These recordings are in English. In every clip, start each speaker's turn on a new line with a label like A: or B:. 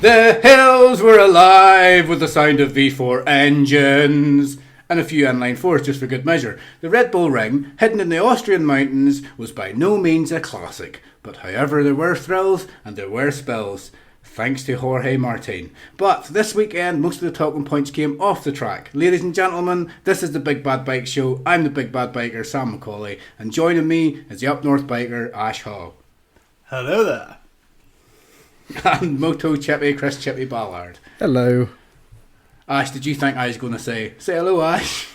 A: The hills were alive with the sound of V4 engines and a few inline fours just for good measure. The Red Bull Ring, hidden in the Austrian mountains, was by no means a classic, but however there were thrills and there were spills, thanks to Jorge Martin. But this weekend, most of the talking points came off the track. Ladies and gentlemen, this is the Big Bad Bike Show. I'm the Big Bad Biker, Sam Macaulay, and joining me is the Up North Biker, Ash Hall.
B: Hello there.
A: And Moto Chippy, Chris Chippy Ballard.
C: Hello.
A: Ash, did you think I was going to say hello, Ash?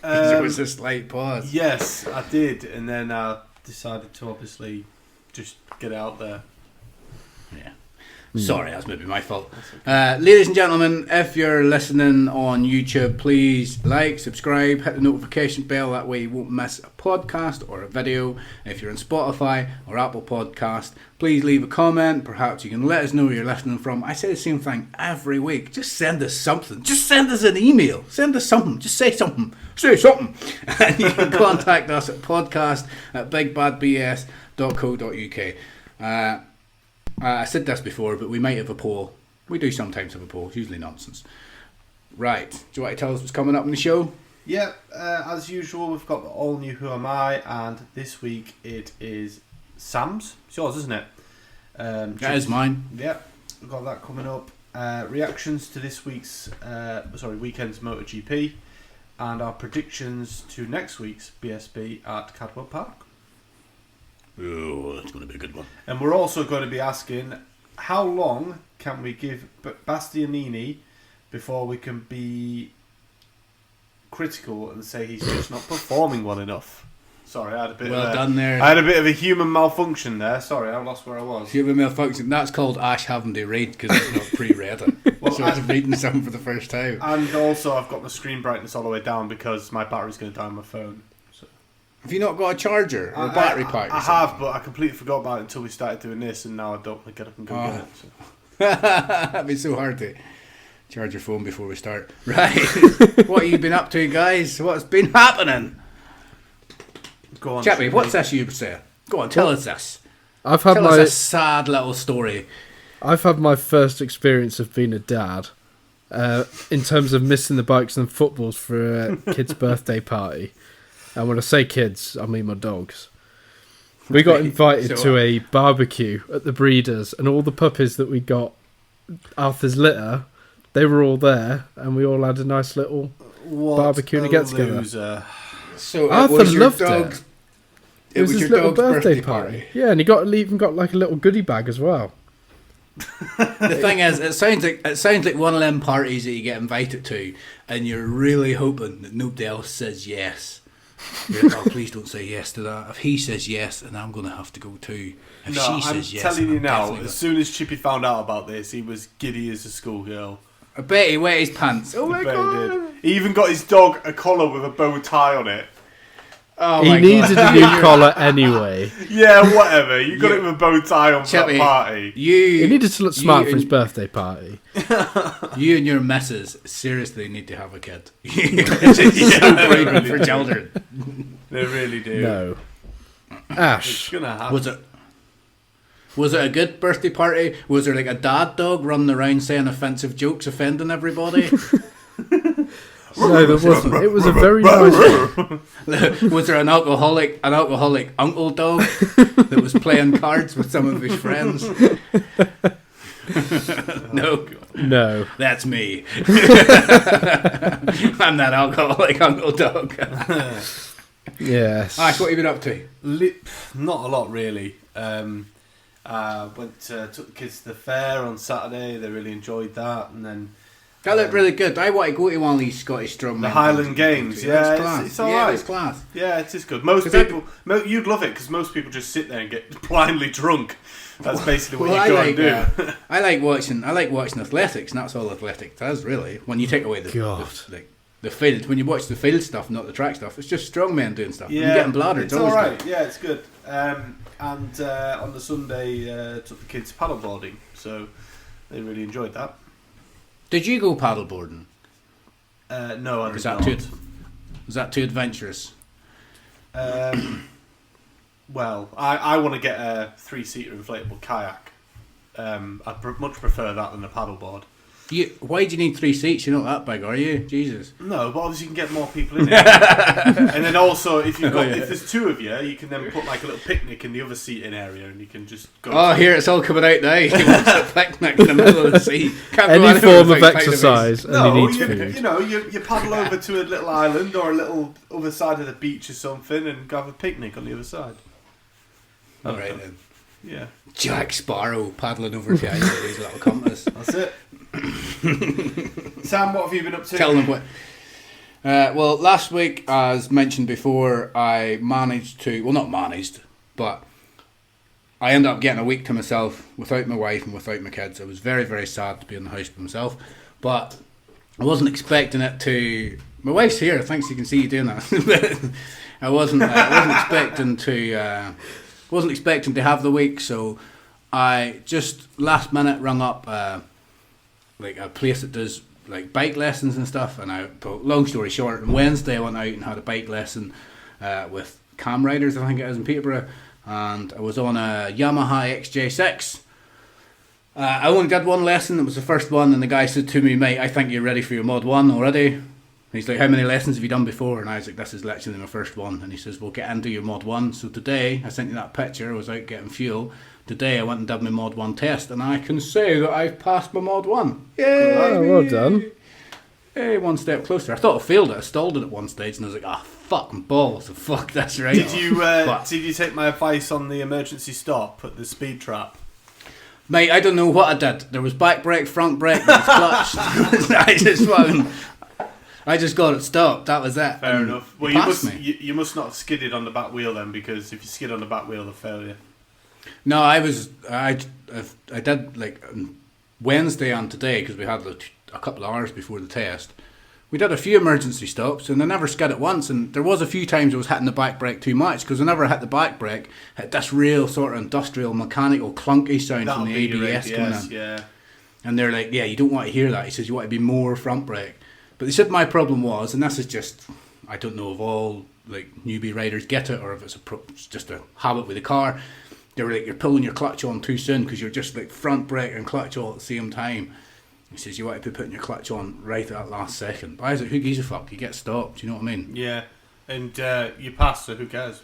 A: There was a slight pause.
B: Yes, I did, and then I decided to obviously just get out there.
A: Yeah. Sorry, that's maybe my fault. Okay. Ladies and gentlemen, if you're listening on YouTube, please like, subscribe, hit the notification bell. That way you won't miss a podcast or a video. If you're on Spotify or Apple Podcast, please leave a comment. Perhaps you can let us know where you're listening from. I say the same thing every week. Just send us something. Just send us an email. Send us something. Just say something. Say something. And you can contact us at podcast@bigbadbs.co.uk. I said this before, but we might have a poll. We do sometimes have a poll. It's usually nonsense. Right. Do you want to tell us what's coming up in the show?
B: Yeah, as usual, we've got the all new Who Am I, and this week it is Sam's. It's yours, isn't it?
A: That is mine.
B: Yeah, we've got that coming up. Reactions to this weekend's MotoGP, and our predictions to next week's BSB at Caldwell Park.
A: Oh, that's going to be a good one.
B: And we're also going to be asking, how long can we give Bastianini before we can be critical and say he's just not performing well enough? Sorry, I had a bit of a human malfunction there. Sorry, I lost where I was.
A: Human malfunction. That's called Ash having to read because it's not pre-read it. Well, so I'm reading something for the first time.
B: And also, I've got the screen brightness all the way down because my battery's going to die on my phone.
A: Have you not got a charger or a battery pack?
B: I have, but I completely forgot about it until we started doing this, and now I don't want to get up and go get it. So.
A: That'd be so hard to charge your phone before we start. Right. What have you been up to, guys? What's been happening?
B: Go on,
A: Chippy, what's this you say? Go on, tell us this.
C: Tell
A: us a sad little story.
C: I've had my first experience of being a dad, in terms of missing the bikes and footballs for a kid's birthday party. And when I say kids, I mean my dogs. We got invited to a barbecue at the breeders, and all the puppies that we got, Arthur's litter, they were all there, and we all had a nice little barbecue to get together.
A: So
C: Arthur loved it. It was his little birthday party. Yeah, and he even got like a little goodie bag as well.
A: The thing is, it sounds like one of them parties that you get invited to, and you're really hoping that nobody else says yes. You're like, oh, please don't say yes to that. If he says yes, then I'm going to have to go too. If she says yes,
B: I'm telling you now, as soon as Chippy found out about this, he was giddy as a schoolgirl.
A: I bet he wet his pants. Oh my god!
B: He even got his dog a collar with a bow tie on it.
C: Oh, he needed a new collar anyway.
B: Yeah, whatever. You got it with a bow tie on for that party.
C: He needed to look smart for his birthday party.
A: You and your missus seriously need to have a kid. It's so fragrant for children.
B: They really do.
C: No. Ash.
B: It's gonna happen.
A: Was it a good birthday party? Was there like a dad dog running around saying offensive jokes, offending everybody?
C: No, there wasn't. It was a very nice one.
A: Was there an alcoholic uncle dog that was playing cards with some of his friends? No. That's me. I'm that alcoholic uncle dog.
C: Yes.
A: Ash, what have you been up to?
B: Not a lot, really. Took the kids to the fair on Saturday. They really enjoyed that, and then
A: that looked really good. I want to go to one of these Scottish strongmen.
B: The Highland Games, yeah, it's all right.
A: It's class.
B: Yeah, it is good. Most people, you'd love it because most people just sit there and get blindly drunk. That's basically what you go and do.
A: I like watching athletics, and that's all athletics does, really. When you take away the field, when you watch the field stuff, not the track stuff, it's just strongmen doing stuff. Yeah, and getting bladdered.
B: It's all right. Good. Yeah, it's good. And on the Sunday, took the kids paddleboarding, so they really enjoyed that.
A: Did you go paddleboarding?
B: No, I did not.
A: Was that too adventurous?
B: Well, I want to get a 3-seater inflatable kayak. much prefer that than a paddleboard.
A: Why do you need 3 seats? You're not that big, are you? Jesus.
B: No, but obviously you can get more people in it. And then also, if there's 2 of you, you can then put like a little picnic in the other seating area, and you can just go.
A: Oh, here it's all coming out now. You can watch a picnic in the middle of the sea.
C: Any form of exercise, and
B: No,
C: he needs food.
B: you paddle over to a little island or a little other side of the beach or something, and go have a picnic on the other side.
A: All right then.
B: Yeah.
A: Jack Sparrow paddling over to Iceland with his little compass.
B: That's it. Sam, what have you been up to?
A: Tell them what. Well, last week, as mentioned before, I managed to... Well, not managed, but I ended up getting a week to myself without my wife and without my kids. I was very, very sad to be in the house by myself, but I wasn't expecting it to... My wife's here. Thanks, you can see you doing that. I wasn't expecting to... wasn't expecting to have the week, so I just last minute rung up like a place that does like bike lessons and stuff, and long story short, on Wednesday I went out and had a bike lesson with Cam Riders, I think it is, in Peterborough, and I was on a Yamaha XJ6. I only did one lesson, it was the first one, and the guy said to me, "Mate, I think you're ready for your Mod 1 already." He's like, "How many lessons have you done before?" And I was like, "This is literally my first one." And he says, "Well, get into your Mod 1. So today, I sent you that picture, I was out getting fuel. Today I went and did my Mod 1 test, and I can say that I've passed my Mod 1. Yay!
C: Oh, well done.
A: Hey, one step closer. I thought I failed it. I stalled it at one stage, and I was like, fucking balls. So fuck this, right?
B: Did you take my advice on the emergency stop at the speed trap?
A: Mate, I don't know what I did. There was back brake, front brake, there was clutch. I just got it stopped. That was it.
B: Fair enough. Well, you must not have skidded on the back wheel then, because if you skid on the back wheel, they'll fail you.
A: No, I did like Wednesday and today, because we had a couple of hours before the test. We did a few emergency stops, and I never skid it once. And there was a few times I was hitting the back brake too much, because whenever I hit the back brake, I hit this real sort of industrial, mechanical, clunky sound from the ABS coming in.
B: Yeah.
A: And they're like, "Yeah, you don't want to hear that." He says, "You want to be more front brake." But they said my problem was, and this is just, I don't know if all like newbie riders get it, or if it's just a habit with the car. They were like, "You're pulling your clutch on too soon, because you're just like front brake and clutch all at the same time." He says, "You want to be putting your clutch on right at that last second." But I was like, who gives a fuck? You get stopped, you know what I mean?
B: Yeah, and you passed, so who cares?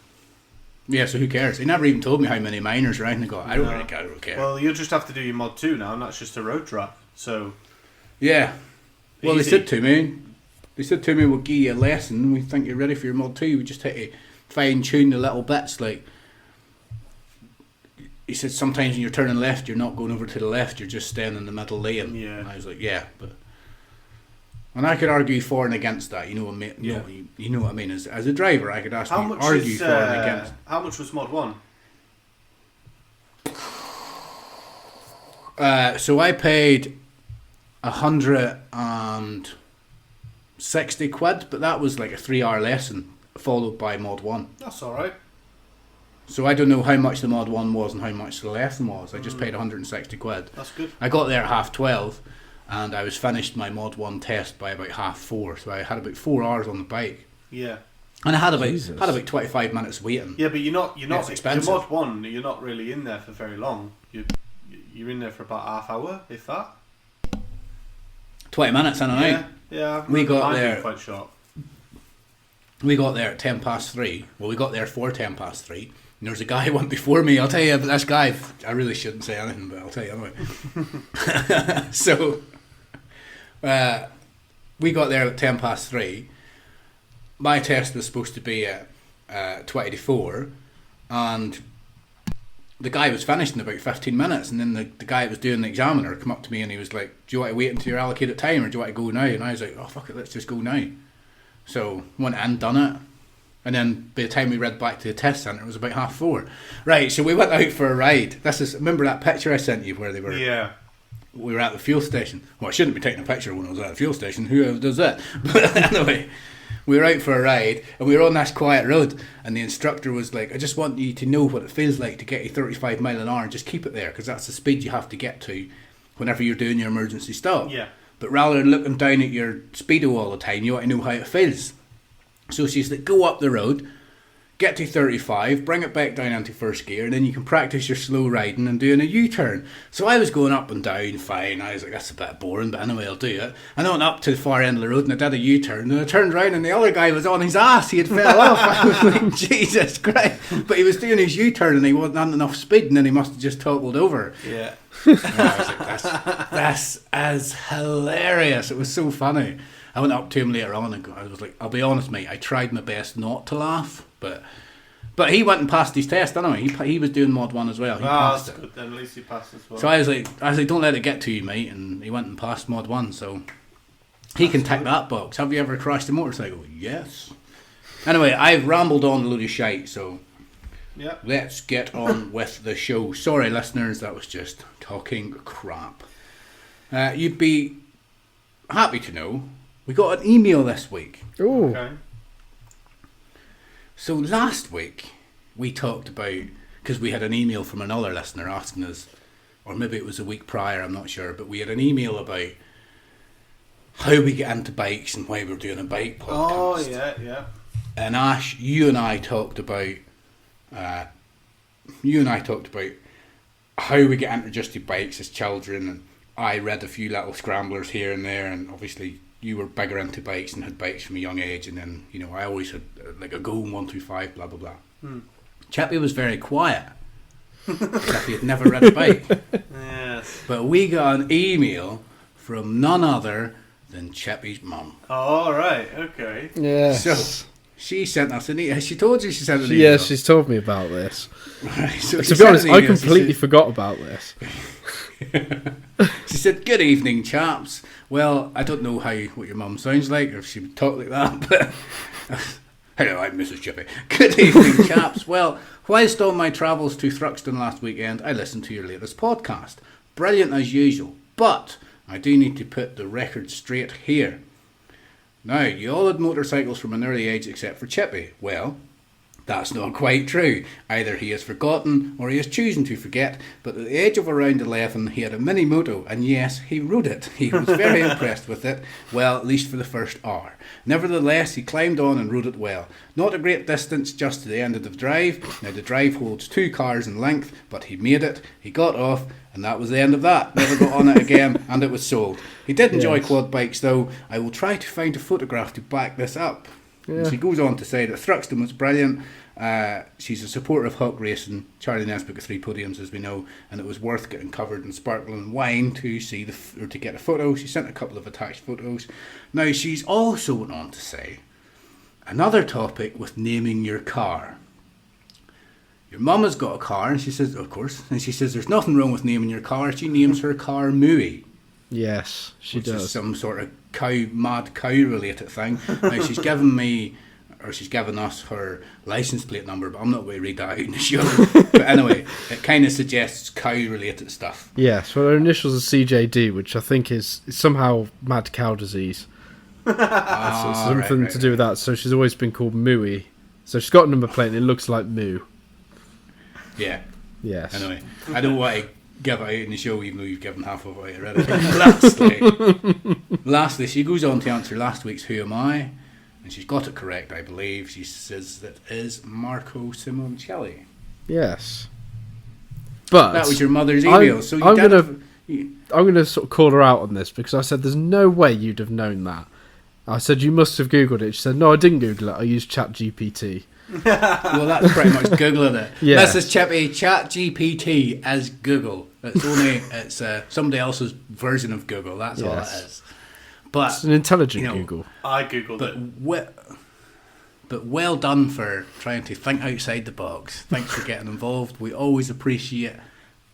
A: Yeah, so who cares? He never even told me how many minors are out, and I go, I don't really care, I don't care.
B: Well, you'll just have to do your Mod 2 now, and that's just a road track, so...
A: Yeah. Well,
B: Easy.
A: they said to me, "We'll give you a lesson, we think you're ready for your Mod 2, we just have to fine-tune the little bits, like..." He said, "Sometimes when you're turning left, you're not going over to the left, you're just staying in the middle lane."
B: Yeah.
A: And I was like, "Yeah, but..." And I could argue for and against that, you know what I mean?
B: Yeah.
A: You know what I mean? As a driver, I could argue for and against.
B: How much was Mod 1?
A: So I paid 160 quid, but that was like a 3-hour lesson, followed by Mod 1.
B: That's alright.
A: So I don't know how much the Mod 1 was and how much the lesson was. I just paid 160 quid.
B: That's good.
A: I got there at 12:30, and I was finished my Mod 1 test by about 4:30, so I had about 4 hours on the bike.
B: Yeah.
A: And I had about 25 minutes waiting.
B: Yeah, but you're not
A: It's expensive.
B: Your Mod 1, you're not really in there for very long. You're in there for about half hour, if that.
A: 20 minutes in and out.
B: Yeah.
A: We got there.
B: Quite short.
A: We got there at 3:10. Well, we got there for 3:10. And there was a guy who went before me. I'll tell you, but this guy, I really shouldn't say anything, but I'll tell you anyway. So, we got there at 3:10. My test was supposed to be at 20 to 4, and the guy was finished in about 15 minutes, and then the guy that was doing the examiner come up to me and he was like, "Do you want to wait until your allocated time, or do you want to go now?" And I was like, "Oh, fuck it, let's just go now." So, went in, done it. And then by the time we read back to the test centre, it was about 4:30. Right, so we went out for a ride. Remember that picture I sent you where they were?
B: Yeah.
A: We were at the fuel station. Well, I shouldn't be taking a picture when I was at the fuel station. Who does that? But anyway, we were out for a ride, and we were on this quiet road, and the instructor was like, "I just want you to know what it feels like to get a 35 mile an hour, and just keep it there, because that's the speed you have to get to whenever you're doing your emergency stop.
B: Yeah.
A: But rather than looking down at your speedo all the time, you want to know how it feels." So she's like, "Go up the road, get to 35, bring it back down into first gear, and then you can practice your slow riding and doing a U-turn. So I was going up and down fine. I was like, that's a bit boring, but anyway, I'll do it. And I went up to the far end of the road and I did a U-turn, and I turned around and the other guy was on his ass. He had fell off. I was like, Jesus Christ. But he was doing his U-turn and he wasn't having enough speed, and then he must have just toppled over.
B: Yeah.
A: And I was like, that's as hilarious. It was so funny. I went up to him later on and I was like, I'll be honest, mate, I tried my best not to laugh, but he went and passed his test anyway. He was doing Mod 1 as well. He passed
B: that's
A: it.
B: good then. At least he passed as well.
A: So I was like, don't let it get to you, mate. And he went and passed Mod 1, so he can tick that box. Have you ever crashed a motorcycle? Yes. Anyway, I've rambled on a load of shite, so
B: Yep.
A: let's get on with the show. Sorry, listeners, that was just talking crap. You'd be happy to know we got an email this week.
C: Ooh.
B: Okay.
A: So last week we talked about, because we had an email from another listener asking us, or maybe it was a week prior, I'm not sure, but we had an email about how we get into bikes and why we're doing a bike podcast.
B: Oh, yeah.
A: And Ash, you and I talked about how we get introduced to bikes as children, and I read a few little scramblers here and there, and obviously you were bigger into bikes and had bikes from a young age, and then, you know, I always had like a Go 125, blah, blah, blah. Chippy was very quiet. Chippy had never rid a bike.
B: Yes.
A: But we got an email from none other than Chippy's mum.
B: Oh, all right. Okay.
C: Yes.
A: So she sent us an email. Has she told you she sent an email?
C: Yeah, she's told me about this.
A: Right, so
C: To be honest, I completely forgot about this.
A: She said, "Good evening, chaps. Well, I don't know what your mum sounds like, or if she would talk like that, but hello, I'm Mrs. Chippy. Good evening, chaps. Well, whilst on my travels to Thruxton last weekend, I listened to your latest podcast. Brilliant as usual, but I do need to put the record straight here. Now, you all had motorcycles from an early age except for Chippy. Well, that's not quite true. Either he has forgotten or he is choosing to forget, but at the age of around 11 he had a mini moto, and yes, he rode it. He was very impressed with it, well, at least for the first hour. Nevertheless, he climbed on and rode it well. Not a great distance, just to the end of the drive. Now the drive holds 2 cars in length, but he made it, he got off, and that was the end of that. Never got on it again, and it was sold. He did enjoy quad bikes though. I will try to find a photograph to back this up. And she goes on to say that Thruxton was brilliant. She's a supporter of Hawk Racing. Charlie Nesbitt got 3 podiums, as we know, and it was worth getting covered in sparkling wine to see to get a photo. She sent a couple of attached photos. Now she's also went on to say another topic with naming your car. Your mum has got a car, and she says, of course, and she says there's nothing wrong with naming your car. She names her car Mooey.
C: Yes, she
A: which
C: does.
A: Is some sort of mad cow related thing. Now she's given us her license plate number, but I'm not going to read that out in the show. But anyway, it kind of suggests cow related stuff.
C: Yes, well, her initials are CJD, which I think is somehow mad cow disease. So it's something to do with that. So she's always been called Mooey. So she's got a number plate and it looks like Moo.
A: Yeah.
C: Yes.
A: Anyway, I don't want to give it out in the show, even though you've given half of it already. Lastly, she goes on to answer last week's Who Am I? And she's got it correct, I believe. She says that is Marco Simoncelli.
C: Yes. But
A: that was your mother's email.
C: I'm going to sort of call her out on this, because I said there's no way you'd have known that. I said you must have Googled it. She said, no, I didn't Google it. I used ChatGPT.
A: Well, that's pretty much Googling it.
C: Yeah.
A: This is Chippy. ChatGPT as Google. It's somebody else's version of Google. That's all it is. But
C: it's an intelligent Google.
B: I googled it.
A: But well done for trying to think outside the box. Thanks for getting involved. We always appreciate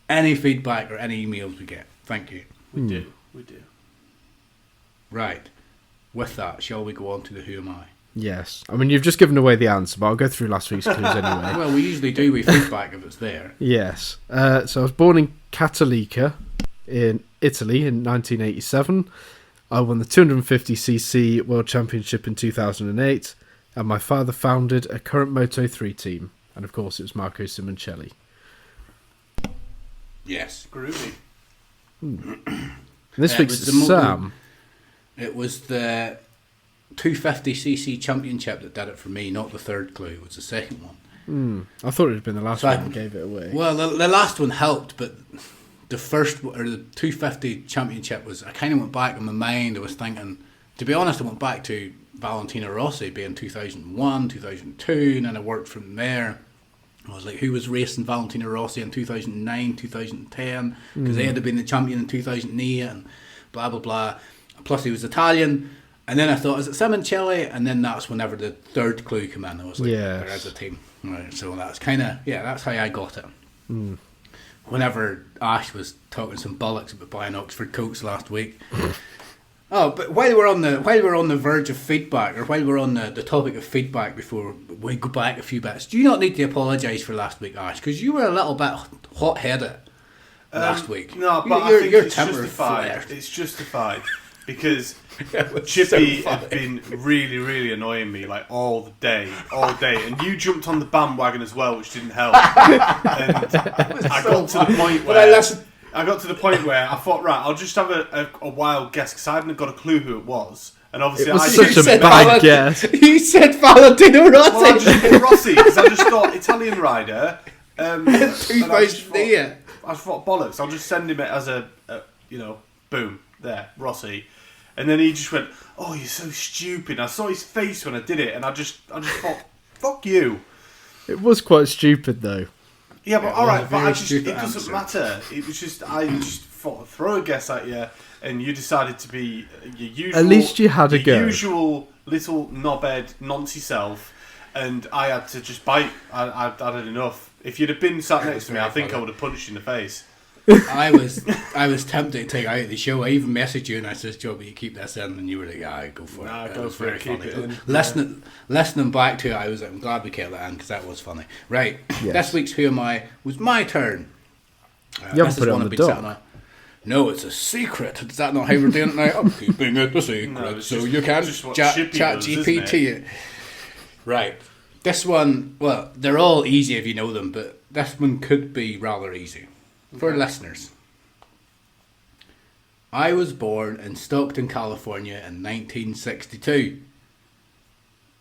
A: any feedback or any emails we get. Thank you.
B: We do.
A: Right. With that, shall we go on to the Who Am I?
C: Yes. I mean, you've just given away the answer, but I'll go through last week's clues anyway.
A: Well, we usually do with feedback if it's there.
C: Yes. So I was born in Catalica in Italy in 1987. I won the 250cc World Championship in 2008, and my father founded a current Moto3 team. And of course, it was Marco Simoncelli.
A: Yes.
B: Groovy.
C: This week's Sam.
A: It was the 250cc championship that did it for me, not the third clue. It was the second one.
C: I thought it had been the last
A: So
C: one that gave it away.
A: Well, the last one helped, but the first, or the 250 championship was, I kind of went back in my mind. I was thinking, to be honest, I went back to Valentino Rossi being 2001, 2002, and then I worked from there. I was like, who was racing Valentino Rossi in 2009, 2010? Because they had been the champion in 2008 and blah, blah, blah. Plus he was Italian. And then I thought, is it Simoncelli? And then that's whenever the third clue came in. I was like, there is a team. Right, so that's kind of, that's how I got it. Whenever Ash was talking some bollocks about buying Oxford coats last week. Oh, but while we're on the verge of feedback, or while we're on the topic of feedback, before we go back a few bits, do you not need to apologise for last week, Ash? Because you were a little bit hot-headed last week.
B: No, but I think it's justified. It's justified because Chippy had been really, really annoying me like all day, and you jumped on the bandwagon as well, which didn't help. And I got to the point where I thought, right, I'll just have a wild guess because I hadn't got a clue who it was. And obviously,
C: it was such a bad guess.
A: You said Valentino Rossi.
B: Well, I just picked Rossi because I just thought Italian rider.
A: 2008.
B: I thought bollocks. I'll just send him it as a boom there, Rossi. And then he just went, "Oh, you're so stupid." I saw his face when I did it, and I just thought, "Fuck you."
C: It was quite stupid though.
B: Yeah, but alright, but it doesn't
A: answer.
B: matter. It was just, I just thought I'd throw a guess at you, and you decided to be your usual.
C: At least you had a go.
B: Usual little knobhead, noncy self, and I had to just bite. I'd had enough. If you'd have been sat next to me, I think I would have punched you in the face.
A: I was tempted to take it out of the show. I even messaged you and I said, "Joe, will you keep this in?" And you were like, "Yeah, go for it."
B: Go for it. Keep it in.
A: Listening back to it, I was like, I'm glad we kept that in because that was funny. Right, This week's Who Am I was my turn.
C: You haven't put it on the dock.
A: No, it's a secret. Is that not how we're doing it now? I'm keeping it a secret, so you can't chat GPT it. Right. This one, well, they're all easy if you know them, but this one could be rather easy. For listeners, I was born in Stockton, California in 1962.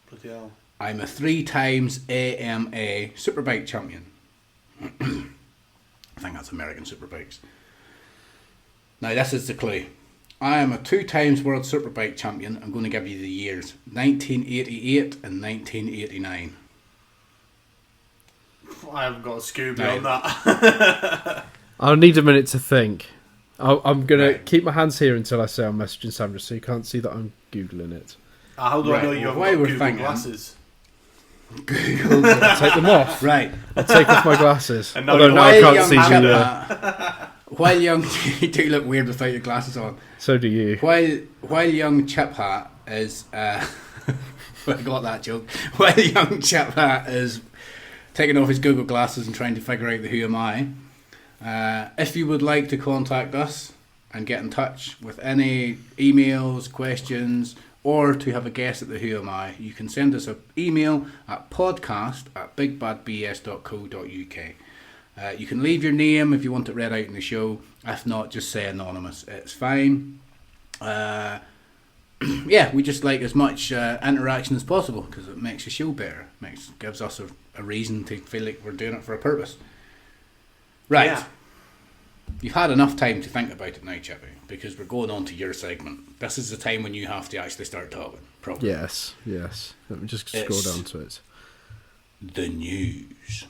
B: Bloody hell.
A: I'm a 3 times AMA Superbike champion. I think that's American Superbikes. Now this is the clue. I am a 2 times World Superbike champion. I'm going to give you the years. 1988 and 1989.
B: I haven't got a Scooby on that.
C: I'll need a minute to think. I'm going to keep my hands here until I say I'm messaging Sandra, so you can't see that I'm Googling it.
B: How do I know you haven't got Google glasses?
A: Google.
C: I'll take them off.
A: Right.
C: I'll take off my glasses.
B: Although
C: now I can't see you.
A: While young, you do look weird without your glasses on.
C: So do you.
A: While young Chip Hat is, I got that joke. While young Chip Hat is taking off his Google glasses and trying to figure out the Who Am I. If you would like to contact us and get in touch with any emails, questions, or to have a guess at the Who Am I, you can send us an email at podcast@bigbadbs.co.uk. You can leave your name if you want it read out in the show. If not, just say anonymous. It's fine. We just like as much interaction as possible because it makes the show better. Gives us a reason to feel like we're doing it for a purpose. Right. Yeah. You've had enough time to think about it now, Chippy, because we're going on to your segment. This is the time when you have to actually start talking. Probably.
C: Yes. Let me just scroll down to it.
A: The news.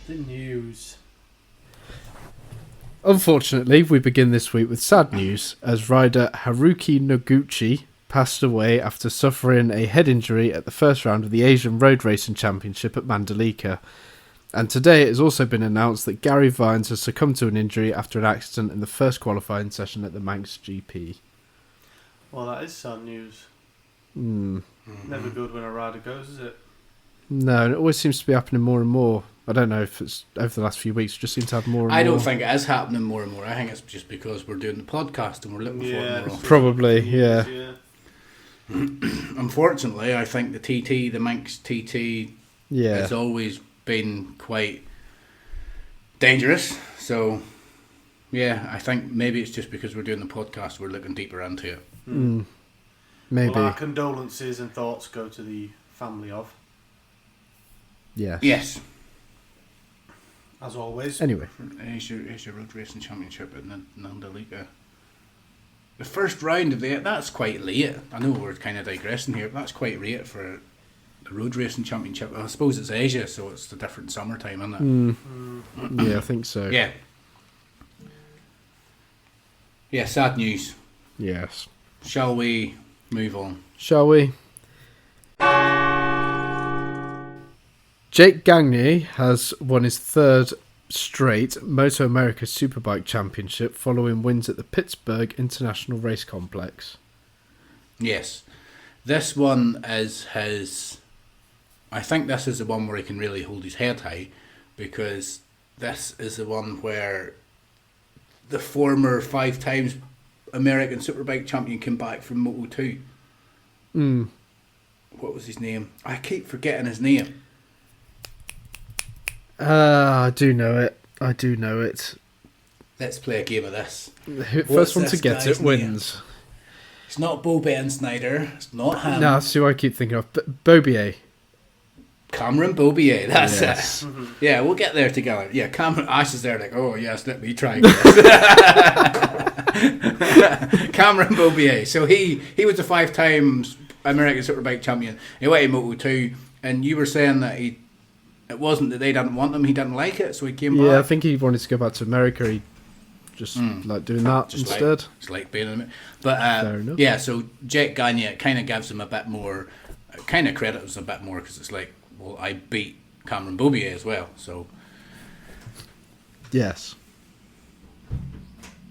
B: The news.
C: Unfortunately, we begin this week with sad news as rider Haruki Noguchi passed away after suffering a head injury at the first round of the Asian Road Racing Championship at Mandalika. And today it has also been announced that Gary Vines has succumbed to an injury after an accident in the first qualifying session at the Manx GP.
B: Well, that is sad news. Never good when a rider goes, is it?
C: No, and it always seems to be happening more and more. I don't know if it's over the last few weeks, it just seems to have more and more.
A: I don't think it is happening more and more. I think it's just because we're doing the podcast and we're looking for it more often.
C: Probably, yeah.
A: Unfortunately, I think the Manx TT
C: Yeah.
A: has always been quite dangerous. So, yeah, I think maybe it's just because we're doing the podcast, we're looking deeper into it.
C: Maybe.
B: Well, our condolences and thoughts go to the family of,
C: Yes.
A: Yes.
B: as always.
C: Anyway.
A: Here's your road racing championship at Nandalika. The first round of that's quite late. I know we're kind of digressing here, but that's quite late for the road racing championship. I suppose it's Asia, so it's a different summertime, isn't it?
C: Yeah, I think so.
A: Yeah. Yeah, sad news.
C: Yes.
A: Shall we move on?
C: Shall we? Jake Gagne has won his third straight Moto America Superbike Championship following wins at the Pittsburgh International Race Complex.
A: Yes. This one is his... I think this is the one where he can really hold his head high, because this is the one where the former 5 times American Superbike champion came back from Moto2. What was his name? I keep forgetting his name.
C: I do know it.
A: Let's play a game of this.
C: First
A: What's
C: one to
A: this
C: get
A: guy's
C: it wins.
A: It's not Bo Ben Snyder. It's not him.
C: No, that's who I keep thinking of. Bobier.
A: Cameron Bobier. That's
C: Yes.
A: it. Yeah, we'll get there together. Yeah, Cameron Ash is there like, oh yes, let me try. Cameron Bobier. So he was a 5 times American Superbike champion. He went in Moto2, and you were saying that it wasn't that they didn't want him, he didn't like it, so he came back.
C: Yeah, I think he wanted to go back to America. He just like doing that
A: Just
C: instead.
A: Just like being in it. But
C: Fair enough.
A: yeah, so Jake Gagne, it kind of gives him a bit more, kind of credits a bit more, because it's like, well, I beat Cameron Bobier as well, so.
C: Yes.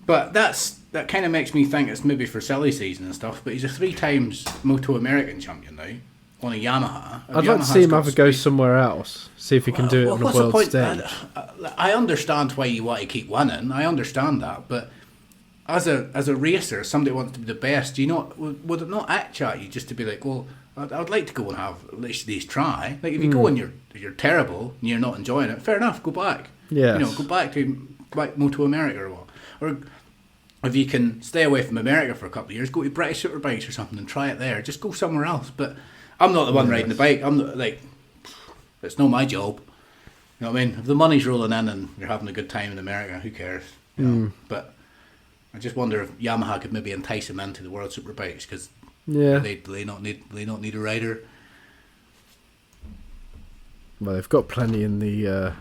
A: But that kind of makes me think it's maybe for silly season and stuff, but he's a 3 times Moto American champion now, on a Yamaha.
C: I'd like to see him have a go somewhere else. See if he can do it on a
A: what's the
C: world
A: point?
C: stage.
A: I understand why you want to keep winning. I understand that, but as a racer, somebody wants to be the best. Would it not act at you just to be like, well, I'd like to go and have at least try. Like if you go and you're terrible and you're not enjoying it, fair enough, go back.
C: Yes.
A: Go back to Moto America or what, or if you can stay away from America for a couple of years, go to British Superbikes or something and try it there. Just go somewhere else. But I'm not the one riding the bike. I'm not, like, it's not my job. You know what I mean? If the money's rolling in and you're having a good time in America, who cares? You know? But I just wonder if Yamaha could maybe entice him into the World Superbikes, because they not need a rider.
C: Well, they've got plenty in the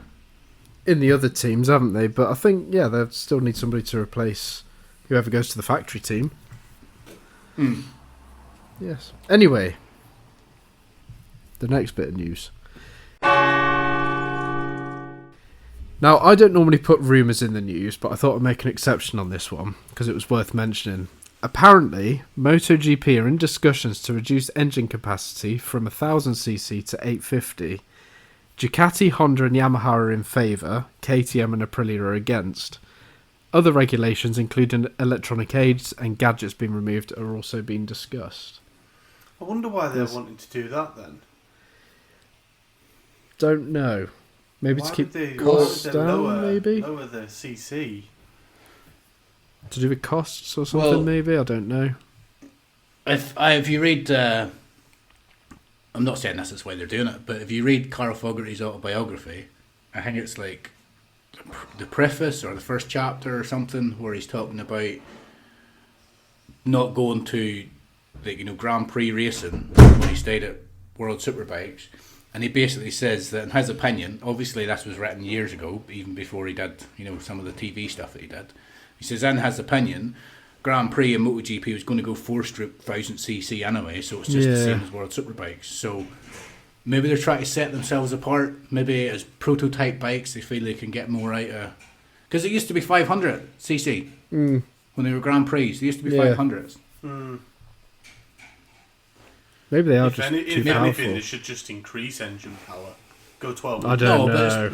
C: other teams, haven't they? But I think they still need somebody to replace whoever goes to the factory team. Yes. Anyway, the next bit of news. Now, I don't normally put rumours in the news, but I thought I'd make an exception on this one because it was worth mentioning. Apparently, MotoGP are in discussions to reduce engine capacity from 1000cc to 850. Ducati, Honda and Yamaha are in favour, KTM and Aprilia are against. Other regulations, including electronic aids and gadgets being removed, are also being discussed.
B: I wonder why they're wanting to do that then.
C: Don't know. Maybe
B: Why
C: to keep
B: would they
C: costs down,
B: lower
C: maybe?
B: Lower the CC.
C: To do with costs or something, maybe? I don't know.
A: If you read, I'm not saying this is why they're doing it, but if you read Carl Fogarty's autobiography, I think it's like the preface or the first chapter or something, where he's talking about not going to Grand Prix racing when he stayed at World Superbikes. And he basically says that, in his opinion, obviously this was written years ago, even before he did, some of the TV stuff that he did. He says, in his opinion, Grand Prix and MotoGP was going to go 4,000cc anyway, so it's just the same as World Superbikes. So maybe they're trying to set themselves apart. Maybe as prototype bikes, they feel they can get more out of. Because it used to be 500cc when they were Grand Prix. They used to be 500s.
C: Maybe they are
B: If
C: just too
B: anything,
C: powerful.
B: they should just increase engine power. Go 12.
C: I don't
A: No,
C: know.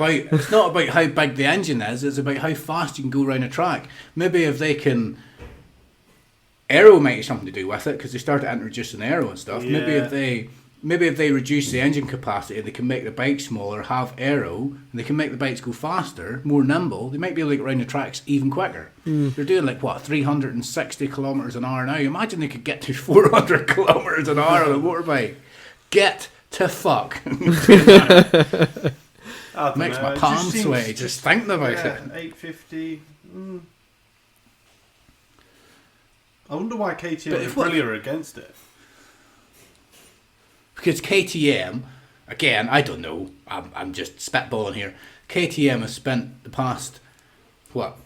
A: It's not about how big the engine is. It's about how fast you can go around a track. Maybe if they can, aero might have something to do with it, because they started introducing aero and stuff. Maybe if they maybe if they reduce the engine capacity, they can make the bike smaller, have aero, and they can make the bikes go faster, more nimble. They might be able to get around the tracks even quicker. They're doing 360 kilometers an hour now. Imagine they could get to 400 kilometers an hour on a motorbike. Get to fuck. Makes my palms sweaty just thinking about it.
B: 850. I wonder why KTM and Aprilia are against it.
A: Because KTM, again, I don't know, I'm just spitballing here. KTM has spent the past,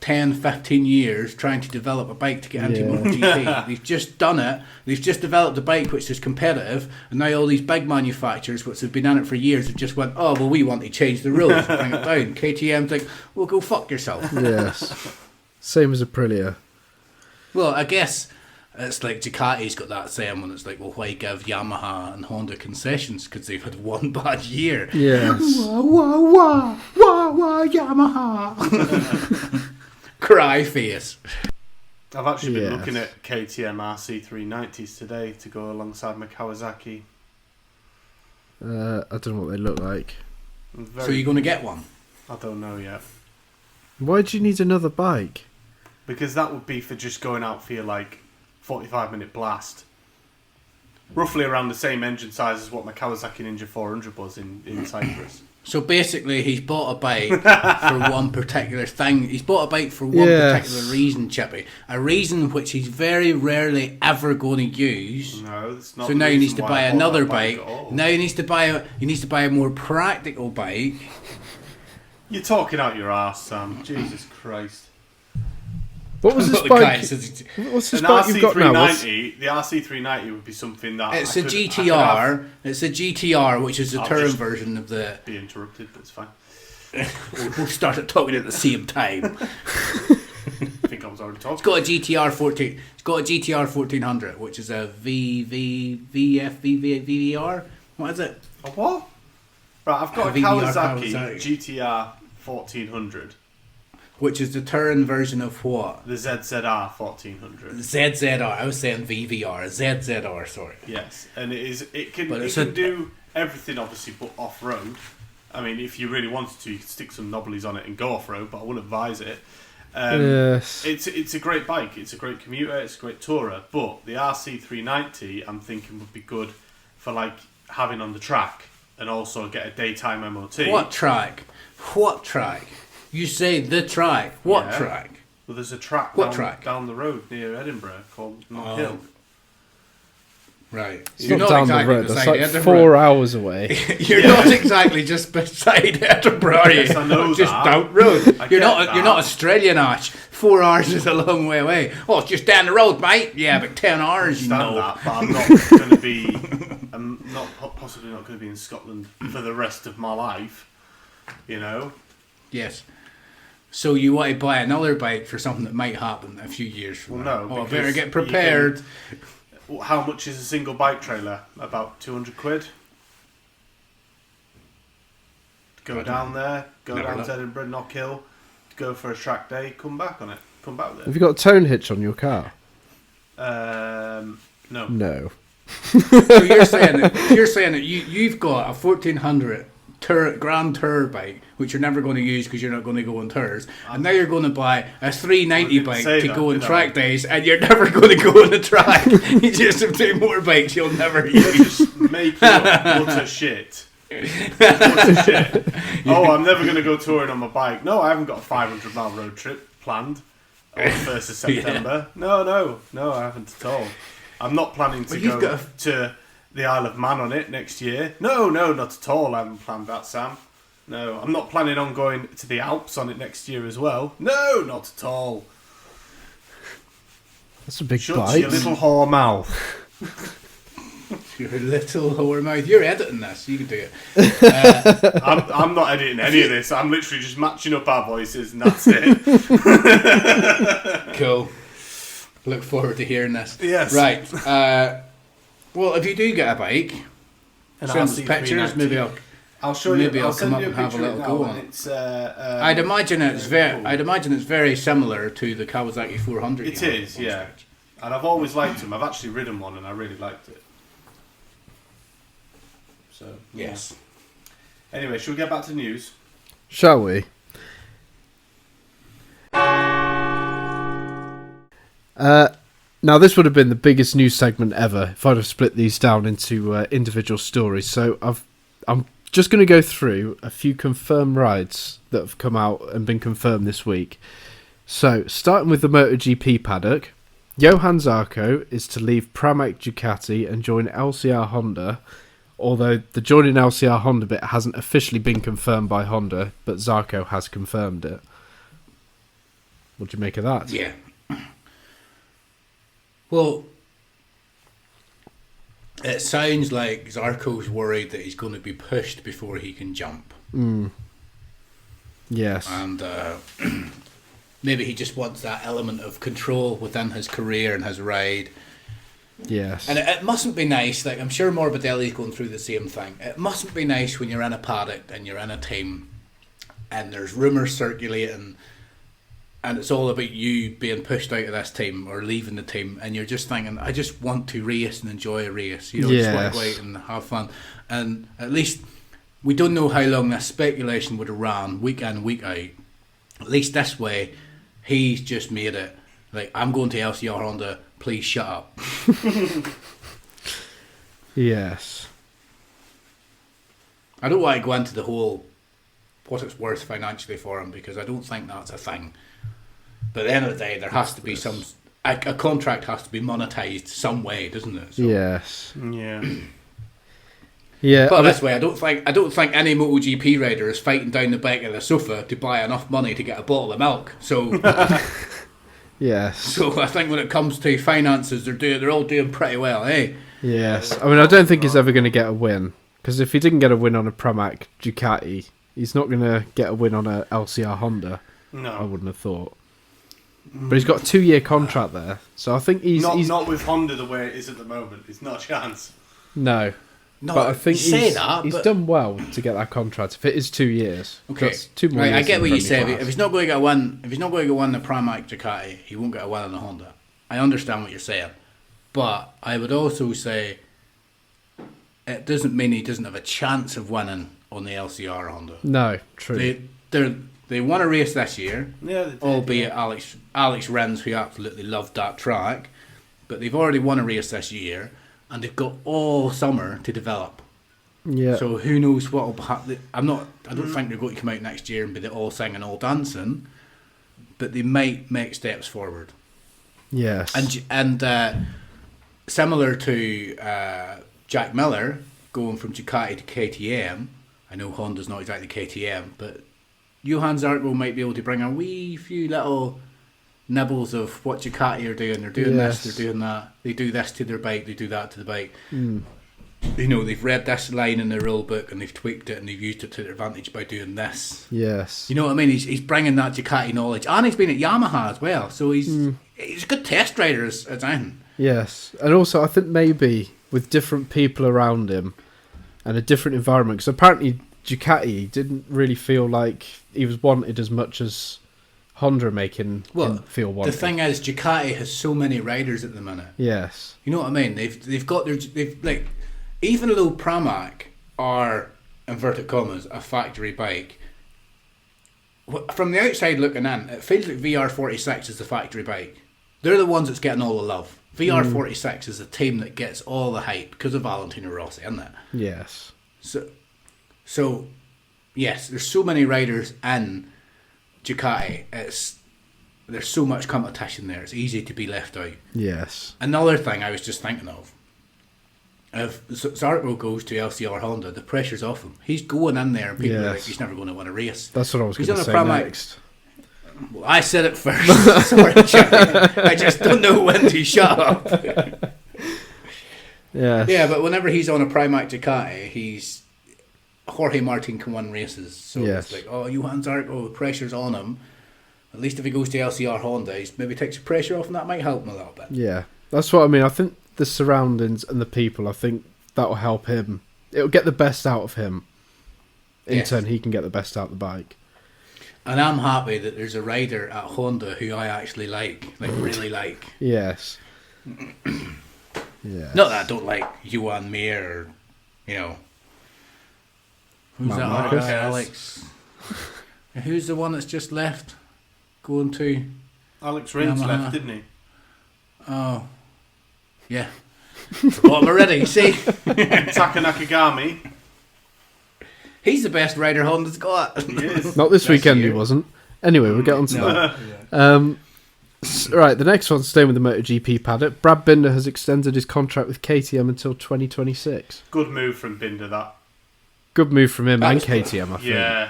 A: 10, 15 years trying to develop a bike to get into MotoGP. They've just done it. They've just developed a bike which is competitive, and now all these big manufacturers, which have been in it for years, have just went, oh, well, we want to change the rules and bring it down. KTM's like, well, go fuck yourself.
C: Yes. Same as Aprilia.
A: Well, I guess it's like Ducati's got that saying when it's like, well, why give Yamaha and Honda concessions? Because they've had one bad year.
C: Yes.
A: Wah, wah, wah, wah, wah, Yamaha. Cry face.
B: I've actually been looking at KTM RC390s today to go alongside my Kawasaki.
C: I don't know what they look like.
A: So you're going to get one?
B: I don't know yet.
C: Why do you need another bike?
B: Because that would be for just going out for your 45-minute blast. Roughly around the same engine size as what my Kawasaki Ninja 400 was in Cyprus.
A: So basically, he's bought a bike for one particular thing. He's bought a bike for one particular reason, Chippy. A reason which he's very rarely ever going to use.
B: No, that's not.
A: So now he needs to buy another bike. Now he needs to buy a more practical bike.
B: You're talking out your arse, Sam. Jesus Christ.
C: What was this bike? What's this bike you've got now?
B: The RC390 would be something that
A: it's a GTR. It's a GTR, which is the touring version of the.
B: Be interrupted, but it's fine.
A: We'll start talking at the same time.
B: I think I was already talking.
A: It's got a GTR 14. It's got a GTR 1400, which is a VVR. What is it?
B: A what? Right, I've got a Kawasaki GTR 1400.
A: Which is the touring version of what?
B: The ZZR 1400.
A: ZZR. I was saying VVR. ZZR, sorry.
B: Yes, and it can do everything, obviously, but off-road. I mean, if you really wanted to, you could stick some knobblies on it and go off-road, but I wouldn't advise it.
C: Yes.
B: It's a great bike. It's a great commuter. It's a great tourer. But the RC390, I'm thinking, would be good for having on the track and also get a daytime MOT.
A: What track? What track? You say the track. What track?
B: Well, there's a track down the road near Edinburgh called Knockhill.
A: Right.
C: It's not down the road. That's 4 hours away.
A: You're not exactly just beside Edinburgh, are you?
B: Yes, I know
A: just
B: that.
A: down the road. You're not Australian, Ash. 4 hours is a long way away. Oh, it's just down the road, mate. Yeah, but 10 hours, you know.
B: That, but I'm not going to be. I'm possibly not going to be in Scotland for the rest of my life. You know.
A: Yes. So you want to buy another bike for something that might happen a few years from now?
B: No.
A: Oh, better get prepared.
B: How much is a single bike trailer? About 200 quid. Go down there, down to Edinburgh, Knockhill, go for a track day, come back on it. Come back with it.
C: Have you got a tone hitch on your car?
B: No.
C: No.
A: So you're saying that you've got a 1400 Grand Tour bike, which you're never going to use because you're not going to go on tours, and now you're going to buy a 390 bike to go on track days, and you're never going to go on the track. You just have 2 motorbikes you'll never use.
B: Just make your utter shit. Oh, I'm never going to go touring on my bike. No, I haven't got a 500-mile road trip planned on the 1st of September. No, I haven't at all. I'm not planning to go to the Isle of Man on it next year. No, not at all. I haven't planned that, Sam. No, I'm not planning on going to the Alps on it next year as well. No, not at all.
C: That's a big
B: Shut
C: bike.
B: your little whore mouth.
A: Your little whore mouth. You're editing this. You can do it.
B: I'm not editing any of this. I'm literally just matching up our voices and that's it.
A: Cool. Look forward to hearing this.
B: Yes.
A: Right. Well, if you do get a bike, send us pictures. Maybe I'll show you. Maybe I'll come up and have a little go on it. I'd imagine it's very similar to the Kawasaki 400.
B: It is, yeah. And I've always liked them. I've actually ridden one and I really liked it. So
A: Yes.
B: Anyway, should we get back to news?
C: Shall we? Now, this would have been the biggest news segment ever if I'd have split these down into individual stories. So I'm just going to go through a few confirmed rides that have come out and been confirmed this week. So, starting with the MotoGP paddock, Johann Zarco is to leave Pramac Ducati and join LCR Honda, although the joining LCR Honda bit hasn't officially been confirmed by Honda, but Zarco has confirmed it. What do you make of that?
A: Yeah. Well, it sounds like Zarco's worried that he's going to be pushed before he can jump.
C: Yes.
A: And maybe he just wants that element of control within his career and his ride.
C: Yes.
A: And it mustn't be nice, like I'm sure Morbidelli's going through the same thing. It mustn't be nice when you're in a paddock and you're in a team and there's rumours circulating and it's all about you being pushed out of this team or leaving the team, and you're just thinking, I just want to race and enjoy a race, just want to go out and have fun. And at least we don't know how long this speculation would have ran week in, week out. At least this way he's just made it like, I'm going to LCR Honda, please shut up.
C: Yes.
A: I don't want to go into the whole what it's worth financially for him, because I don't think that's a thing. But at the end of the day, there has to be some... A contract has to be monetised some way, doesn't it? So,
C: Yes.
B: Yeah.
C: Yeah.
A: but this way, I don't think any MotoGP rider is fighting down the back of the sofa to buy enough money to get a bottle of milk. So,
C: Yes.
A: so I think when it comes to finances, they're all doing pretty well, eh?
C: Yes. I mean, I don't think he's ever going to get a win, because if he didn't get a win on a Pramac Ducati, he's not going to get a win on a LCR Honda.
B: No.
C: I wouldn't have thought. But he's got a 2-year contract there, so I think he's
B: not with Honda the way it is at the moment. It's not a chance.
C: No.
A: No,
C: But I think
A: you say that,
C: he's
A: but...
C: done well to get that contract. If it is 2 years,
A: Okay,
C: that's 2 more
A: right,
C: years
A: I get
C: in
A: what
C: the
A: you
C: Premier
A: say.
C: Class.
A: If he's not going to get one, if he's not going to win the Pramac Ducati, he won't get a win on the Honda. I understand what you're saying, but I would also say it doesn't mean he doesn't have a chance of winning on the LCR Honda.
C: No, true.
A: They won a race this year,
B: Yeah, they did,
A: albeit Alex Rins, who absolutely loved that track, but they've already won a race this year, and they've got all summer to develop.
C: Yeah.
A: So who knows what will happen? I don't think they're going to come out next year and be all singing, all dancing, but they might make steps forward.
C: Yes.
A: And similar to Jack Miller going from Ducati to KTM. I know Honda's not exactly KTM, but Johann Zarco might be able to bring a wee few little nibbles of what Ducati are doing. They're doing
C: Yes.
A: this, they're doing that. They do this to their bike, they do that to the bike.
C: Mm.
A: You know, they've read this line in the rule book and they've tweaked it and they've used it to their advantage by doing this.
C: Yes.
A: You know what I mean? He's bringing that Ducati knowledge, and he's been at Yamaha as well. So he's a good test rider as anything.
C: Yes. And also, I think maybe with different people around him and a different environment, because apparently Ducati didn't really feel like he was wanted as much as Honda making him feel wanted.
A: The thing is, Ducati has so many riders at the minute.
C: Yes.
A: You know what I mean? They've got like, even though Pramac are, inverted commas, a factory bike, from the outside looking in, it feels like VR46 is the factory bike. They're the ones that's getting all the love. VR46 is the team that gets all the hype because of Valentino Rossi, isn't it?
C: Yes.
A: So yes, there's so many riders in Ducati. There's so much competition there. It's easy to be left out.
C: Yes.
A: Another thing I was just thinking of, if Zarco goes to LCR Honda, the pressure's off him. He's going in there and people are like, he's never going to win a race.
C: That's what I was going to say next.
A: Well, I said it first. Sorry, Chippy. I just don't know when to shut up.
C: Yes.
A: Yeah, but whenever he's on a Pramac Ducati, Jorge Martin can win races. So it's like, Johann Zarco, the pressure's on him. At least if he goes to LCR Honda, he maybe takes the pressure off, and that might help him a little bit.
C: Yeah, that's what I mean. I think the surroundings and the people, I think that will help him. It'll get the best out of him. In turn, he can get the best out of the bike.
A: And I'm happy that there's a rider at Honda who I actually like really like.
C: Yes. Yeah.
A: Not that I don't like Johan Mir or, Who's
C: Mark
A: that
C: Marquez.
A: other guy, Alex? Who's the one that's just left? Going to...
B: Alex Rins
A: Yamaha.
B: left, didn't he?
A: Oh. Yeah. Forgot him already, see?
B: Taka Nakagami.
A: He's the best rider Honda's got.
B: He is.
C: Not this
A: Bless
C: weekend,
A: you.
C: he wasn't. Anyway, we'll get on to that. Right, the next one, staying with the MotoGP paddock. Brad Binder has extended his contract with KTM until 2026.
B: Good move from Binder, that.
C: Good move from him
A: That
C: and
A: was good.
C: KTM, I think.
B: Yeah,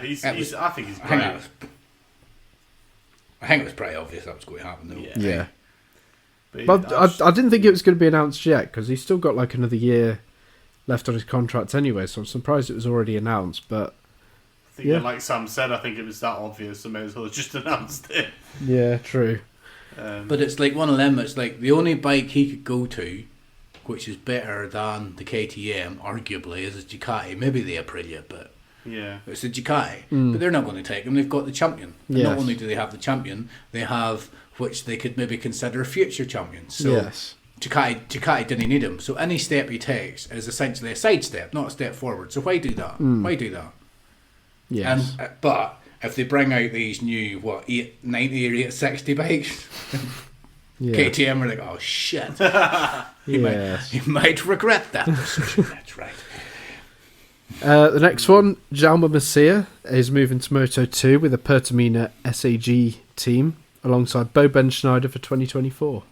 B: I think he's great.
A: I think it was pretty obvious that was going to happen, though.
B: Yeah.
C: But I didn't think it was going to be announced yet, because he's still got like another year left on his contract anyway, so I'm surprised it was already announced. But
B: I think, like Sam said, I think it was that obvious, so may as well have just announced it.
C: yeah, true.
A: But it's like one of them, it's like the only bike he could go to, which is better than the KTM, arguably, is a Ducati. Maybe the Aprilia, but
B: Yeah.
A: it's a Ducati. But they're not going to take him. They've got the champion. And
C: Yes.
A: not only do they have the champion, they have which they could maybe consider a future champion. So
C: Yes.
A: Ducati didn't need him. So any step he takes is essentially a side step, not a step forward. So why do that? Why do that?
C: Yes.
A: And but if they bring out these new 890 or 860 bikes,
C: yeah.
A: KTM are like, oh shit,
C: Yes.
A: he might regret that decision. That's right.
C: The next one, Jaume Masia is moving to Moto 2 with a Pertamina SAG team alongside Bo Ben Schneider for 2024.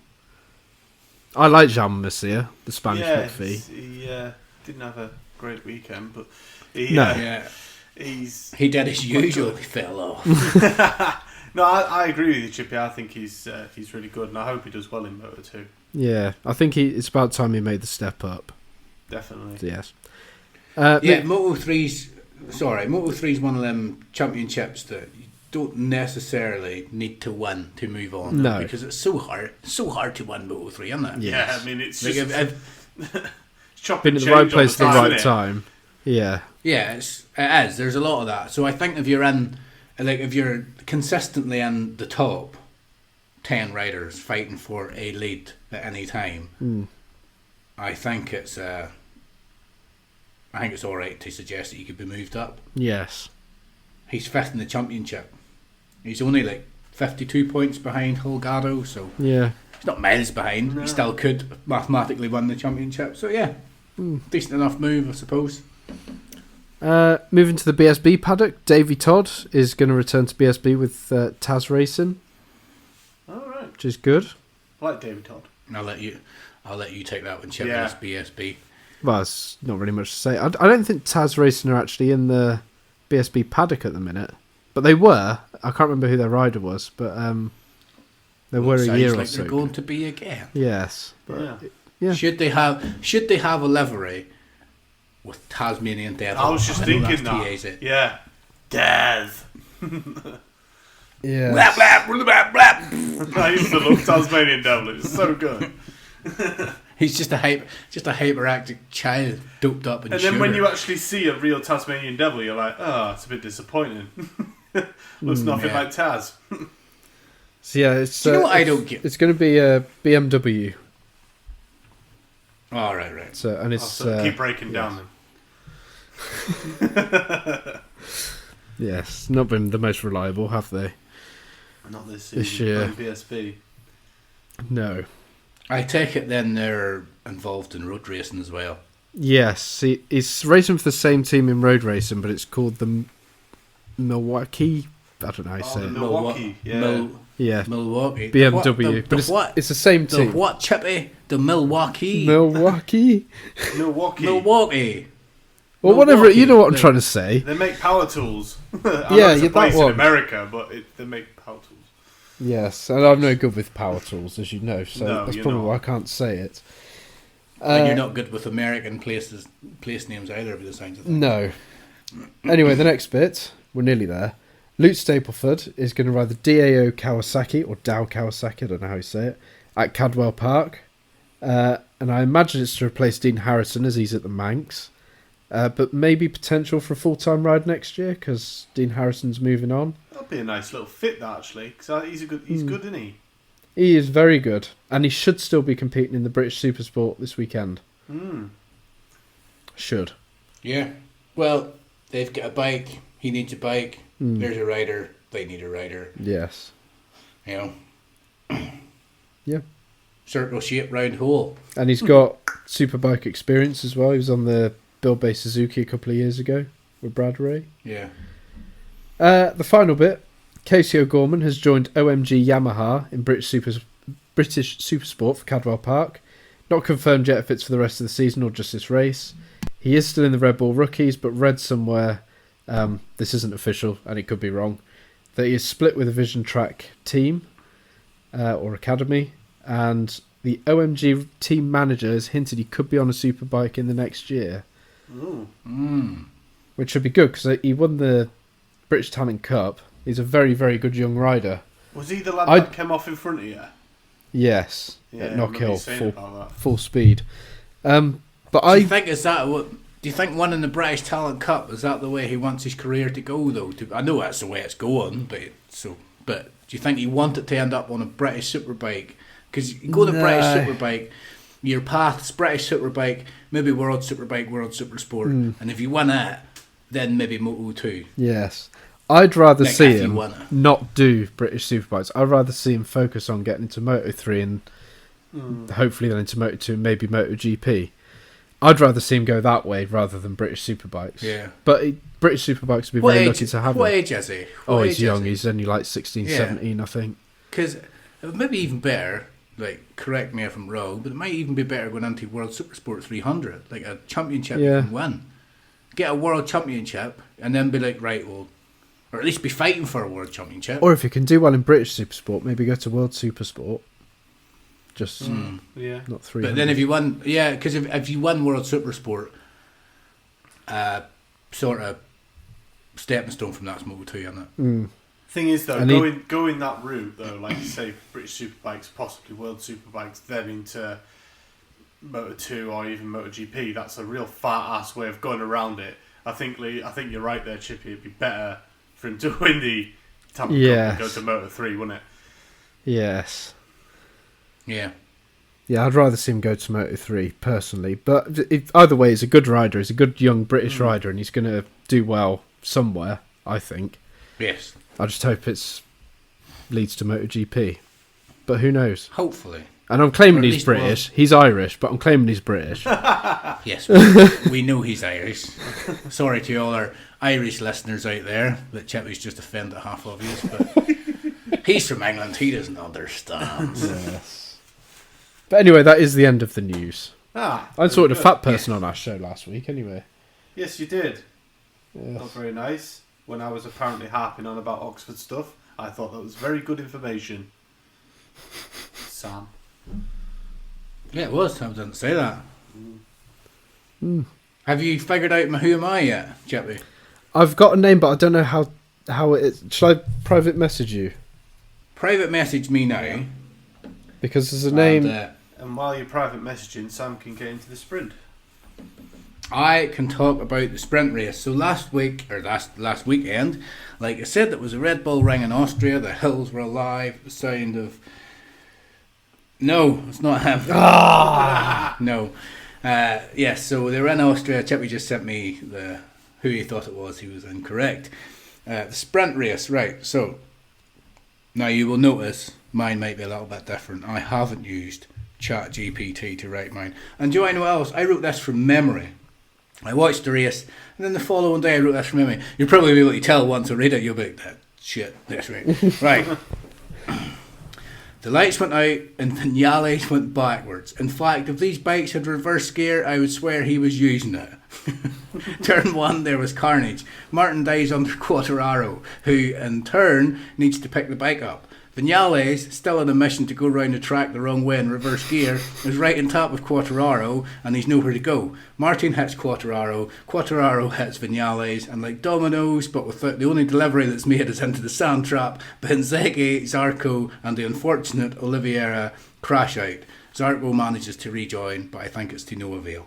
C: I like Jaume Masia, the Spanish McPhee.
B: He didn't have a great weekend, but
A: Yeah, he did his usual. He fell off.
B: No, I agree with you, Chippy. I think he's really good, and I hope he does well in Moto 2.
C: Yeah, I think it's about time he made the step up.
B: Definitely.
C: So, yes.
A: Moto 3's one of them championships that you don't necessarily need to win to move on.
C: No.
A: Because it's so hard to win Moto 3, isn't it?
C: Yeah.
B: Yeah, I mean, it's
A: Like
B: just
A: if
B: chop
C: Been
B: and
C: at the right
B: change all
C: place at the
B: time,
C: right
B: innit?
C: time. Yeah.
A: yeah, it is. There's a lot of that. So I think if you're consistently in the top 10 riders fighting for a lead at any time, I think it's all right to suggest that he could be moved up.
C: Yes.
A: He's fifth in the championship. He's only like 52 points behind Holgado, so
C: Yeah.
A: he's not miles behind.
B: No.
A: He still could mathematically win the championship. So yeah, decent enough move, I suppose.
C: Moving to the BSB paddock, Davey Todd is going to return to BSB with Taz Racing,
B: All right.
C: which is good.
B: I like David Todd.
A: I'll let you take that one, Chip.
B: Yeah.
A: That's BSB.
C: Well, it's not really much to say. I don't think Taz Racing are actually in the BSB paddock at the minute, but they were. I can't remember who their rider was, but they were a
A: Sounds
C: year
A: like
C: or so.
A: they're going to be again.
C: Yes. But,
B: Yeah.
C: yeah.
A: Should they have a livery with Tasmanian Devil?
B: I was just
A: I know
B: thinking
A: that's
B: that.
A: TA's it.
B: Yeah. Daz.
C: Yeah.
A: Blap, blap, blap, blap.
B: I used to love Tasmanian Devil. It was so good.
A: He's just a hyperactive child, doped up and
B: And then when you actually see a real Tasmanian Devil, you're like, oh, it's a bit disappointing. Looks nothing
A: yeah.
B: like Taz.
C: So yeah, it's.
A: Do you know what I don't get?
C: It's going to be a BMW.
A: Oh, right.
C: So and it's
B: Keep breaking down then.
C: yes, not been the most reliable, have they?
B: Not this
C: This
B: season.
C: year.
B: Playing BSB.
C: No.
A: I take it then they're involved in road racing as well.
C: Yes, he's racing for the same team in road racing, but it's called the Milwaukee. I don't know how you say
B: the
C: it.
B: Milwaukee, yeah.
C: Yeah,
A: Milwaukee.
C: BMW, but it's the same
A: The
C: team.
A: what, Chippy? The Milwaukee.
C: Milwaukee.
A: Milwaukee.
C: Well, whatever.
A: Milwaukee.
C: You know what I'm trying to say.
B: They make power tools. I know
C: Yeah,
B: it's
C: yeah,
B: a place
C: that
B: in
C: one.
B: America, but they make power tools.
C: Yes, and I'm no good with power tools, as you know, so
B: No,
C: that's
B: you're
C: probably
B: not.
C: why I can't say it.
A: And you're not good with American place names either, by the sounds of things.
C: No. Anyway, the next bit, we're nearly there. Luke Stapleford is going to ride the DAO Kawasaki, or Dow Kawasaki, I don't know how you say it, at Caldwell Park. And I imagine it's to replace Dean Harrison as he's at the Manx. But maybe potential for a full-time ride next year, because Dean Harrison's moving on.
B: That'd be a nice little fit, that actually. Because he's good, isn't he?
C: He is very good, and he should still be competing in the British Supersport this weekend. Should.
A: Yeah. Well, they've got a bike, he needs a bike, there's a rider, they need a rider.
C: Yes.
A: You know?
C: Yeah.
A: Circle shape, round hole.
C: And he's got superbike experience as well. He was on the Bill Bay Suzuki a couple of years ago with Brad Ray.
A: Yeah.
C: The final bit. Casey O'Gorman has joined OMG Yamaha in British Supersport for Caldwell Park. Not confirmed yet if it's for the rest of the season or just this race. He is still in the Red Bull Rookies, but read somewhere, this isn't official and it could be wrong, that he is split with a Vision Track team or academy, and the OMG team manager has hinted he could be on a superbike in the next year. Which would be good because he won the British Talent Cup. He's a very, very good young rider.
B: Was he the lad that came off in front of you?
C: Yes,
B: Yeah,
C: at Knock Hill,
B: full
C: full speed. But
A: do you think do you think winning the British Talent Cup, is that the way he wants his career to go though? I know that's the way it's going, but do you think he wanted to end up on a British Superbike? Because you go to British Superbike, your path's British Superbike, maybe World Superbike, World Supersport, and if you win that, then maybe Moto2.
C: Yes. I'd rather
A: Like
C: see
A: if you
C: him
A: won it.
C: not do British Superbikes. I'd rather see him focus on getting into Moto3 and hopefully then into Moto2 and maybe MotoGP. I'd rather see him go that way rather than British Superbikes.
A: Yeah.
C: But British Superbikes would be very lucky to have
A: What
C: him.
A: age is he?
C: He's young. He's only like 16, 17, I think.
A: Because it would maybe even better, like, correct me if I'm wrong, but it might even be better going into World Supersport 300, like a championship you can win. Get a world championship and then be like, right, well, or at least be fighting for a world championship.
C: Or if you can do well in British Supersport, maybe go to World Supersport. Just not 300.
A: But then if you won, because if you win World Supersport, sort of stepping stone from that's Moto2, isn't it?
B: Thing is though, going that route though, like you say, British Superbikes, possibly World Superbikes, then into Moto2 or even MotoGP, that's a real fat ass way of going around it. I think you're right there, Chippy. It'd be better for him to win the Tampa Cup and go to Moto3, wouldn't it?
C: Yes.
A: Yeah.
C: Yeah, I'd rather see him go to Moto3 personally. But either way, he's a good rider. He's a good young British rider, and he's going to do well somewhere, I think.
A: Yes.
C: I just hope it leads to MotoGP. But who knows?
A: Hopefully.
C: And I'm claiming he's British. He's Irish, but I'm claiming he's British.
A: Yes, we know he's Irish. Sorry to all our Irish listeners out there that Chippy's just offended half of you, but he's from England. He doesn't understand.
C: Yes. But anyway, that is the end of the news. I sorted a fat person on our show last week, anyway.
B: Yes, you did.
C: Yes.
B: Not very nice. When I was apparently harping on about Oxford stuff, I thought that was very good information. Sam.
A: Yeah, it was. I didn't say that. Have you figured out my who am I yet, Chippy?
C: I've got a name, but I don't know how it is. Should I private message you?
A: Private message me now.
B: Yeah.
C: Because there's a name.
B: And while you're private messaging, Sam can get into the sprint.
A: I can talk about the sprint race. So last weekend, like I said, it was a Red Bull Ring in Austria. The hills were alive. The sound of... No, it's not him. No. Yes, so they were in Austria. Chippy just sent me who he thought it was. He was incorrect. The sprint race, right. So, now you will notice mine might be a little bit different. I haven't used ChatGPT to write mine. And do you know what else? I wrote this from memory. I watched the race, and then the following day I wrote this from memory. You'll probably be able to tell once I read it. You'll be like, that shit, that's right. Right. The lights went out and Vinales went backwards. In fact, if these bikes had reverse gear, I would swear he was using it. Turn 1, there was carnage. Martin dies under Quartararo, who in turn needs to pick the bike up. Vinales, still on a mission to go round the track the wrong way in reverse gear, is right on top of Quartararo and he's nowhere to go. Martin hits Quartararo, Quartararo hits Vinales, and like dominoes, but without the only delivery that's made is into the sand trap, Benzeki, Zarco and the unfortunate Oliveira crash out. Zarco manages to rejoin, but I think it's to no avail.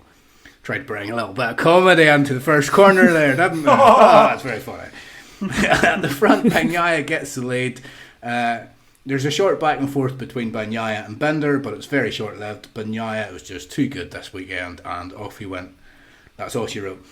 A: Tried to bring a little bit of comedy into the first corner there, didn't we? That's very funny. At the front, Bagnaia gets the lead. There's a short back and forth between Bagnaia and Binder, but it's very short-lived. Bagnaia was just too good this weekend, and off he went. That's all she wrote.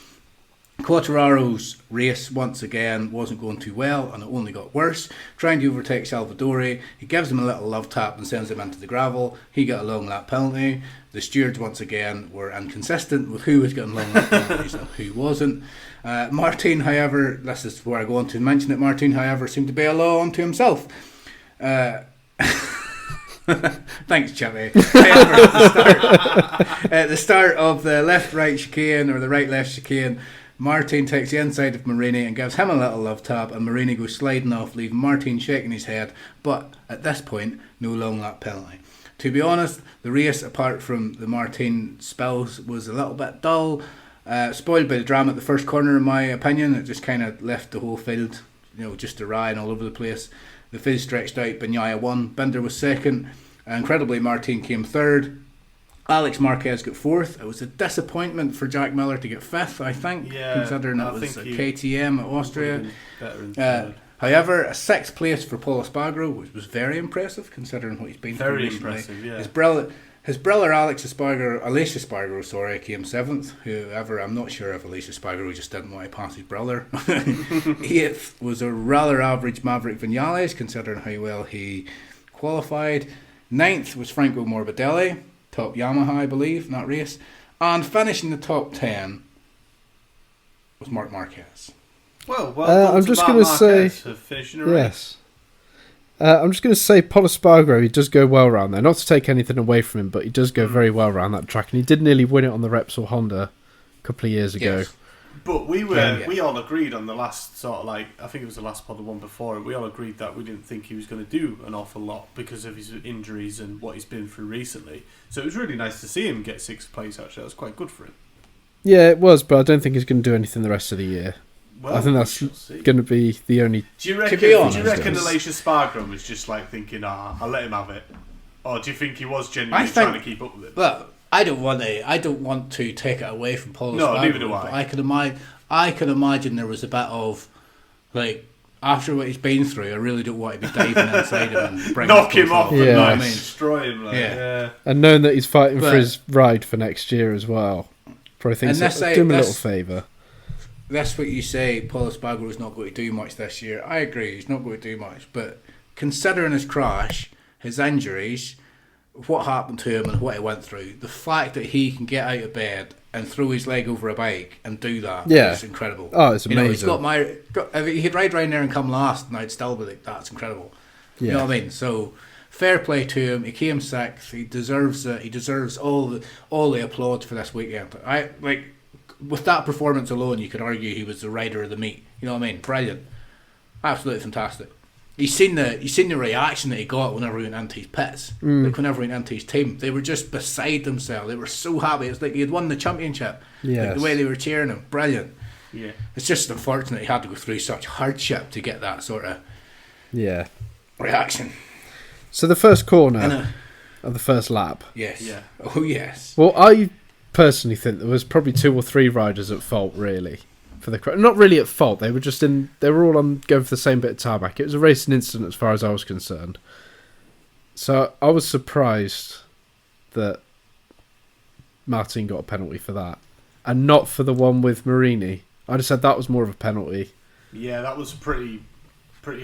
A: Quartararo's race once again wasn't going too well, and it only got worse. Trying to overtake Salvadori, he gives him a little love tap and sends him into the gravel. He got a long lap penalty. The stewards once again were inconsistent with who was getting long lap penalties and who wasn't. Martin, however, this is where I go on to mention it. Martin, however, seemed to be a law unto himself. Thanks, Chippy. However, at the start of the left-right chicane or the right-left chicane, Martin takes the inside of Marini and gives him a little love tap, and Marini goes sliding off, leaving Martin shaking his head. But at this point, no long lap penalty. To be honest, the race, apart from the Martin spills, was a little bit dull. Spoiled by the drama at the first corner, in my opinion. It just kind of left the whole field, just awry and all over the place. The field stretched out. Bagnaia won. Binder was second. Incredibly, Martin came third. Alex Marquez got fourth. It was a disappointment for Jack Miller to get fifth, I think, considering it was a KTM at Austria. However, a sixth place for Paul Espargaro, which was very impressive considering what he's been through recently. Very impressive, yeah. His brother Alicia Espargaro, came seventh. However, I'm not sure if Alicia Espargaro just didn't want to pass his brother. Eighth was a rather average Maverick Vinales, considering how well he qualified. Ninth was Franco Morbidelli, top Yamaha, I believe, in that race. And finishing the top 10 was Marc Marquez.
B: Well done. I'm just going to say, finishing a race.
C: Yes. I'm just going to say, Paul Espargaro, he does go well around there. Not to take anything away from him, but he does go very well around that track, and he did nearly win it on the Repsol Honda a couple of years ago.
B: Yes. But we all agreed on the last I think it was the last pod, the one before, we all agreed that we didn't think he was going to do an awful lot because of his injuries and what he's been through recently. So it was really nice to see him get sixth place, actually. That was quite good for him.
C: Yeah, it was, but I don't think he's going to do anything the rest of the year.
B: Well,
C: I think that's going to be the only...
B: Do you reckon Alicia Spargrum was just like thinking, I'll let him have it? Or do you think he was genuinely trying to keep up with it?
A: Well, I don't want to take it away from Paul Espargaro.
B: No, neither do I.
A: I can imagine there was a bit of, after what he's been through, I really don't want to be diving inside him and bringing
B: knock him off,
C: and
B: destroy him.
C: And knowing that he's fighting for his ride for next year as well, probably thinks do him a little favour.
A: That's what you say, Paul Espargaro is not going to do much this year. I agree, he's not going to do much. But considering his crash, his injuries, what happened to him and what he went through, the fact that he can get out of bed and throw his leg over a bike and do that is incredible.
C: Oh, it's amazing.
A: If he'd ride around there and come last, and I'd still be like, that's incredible. Yeah. You know what I mean? So, fair play to him. He came sixth. He deserves it. He deserves all the applause for this weekend. With that performance alone, you could argue he was the rider of the meet. You know what I mean? Brilliant. Absolutely fantastic. You seen the reaction that he got whenever he went into his pits. Whenever he went into his team. They were just beside themselves. They were so happy. It's like he had won the championship.
C: Yes.
A: The way they were cheering him. Brilliant.
B: Yeah.
A: It's just unfortunate he had to go through such hardship to get that sort of reaction.
C: So the first corner of the first lap.
A: Yes. Yeah. Oh, yes.
C: Well, I personally think there was probably 2 or 3 riders at fault, really. For the not really at fault. They were all on going for the same bit of tarmac. It was a racing incident as far as I was concerned. So I was surprised that Martin got a penalty for that, and not for the one with Marini. I just said that was more of a penalty.
B: Yeah, that was a pretty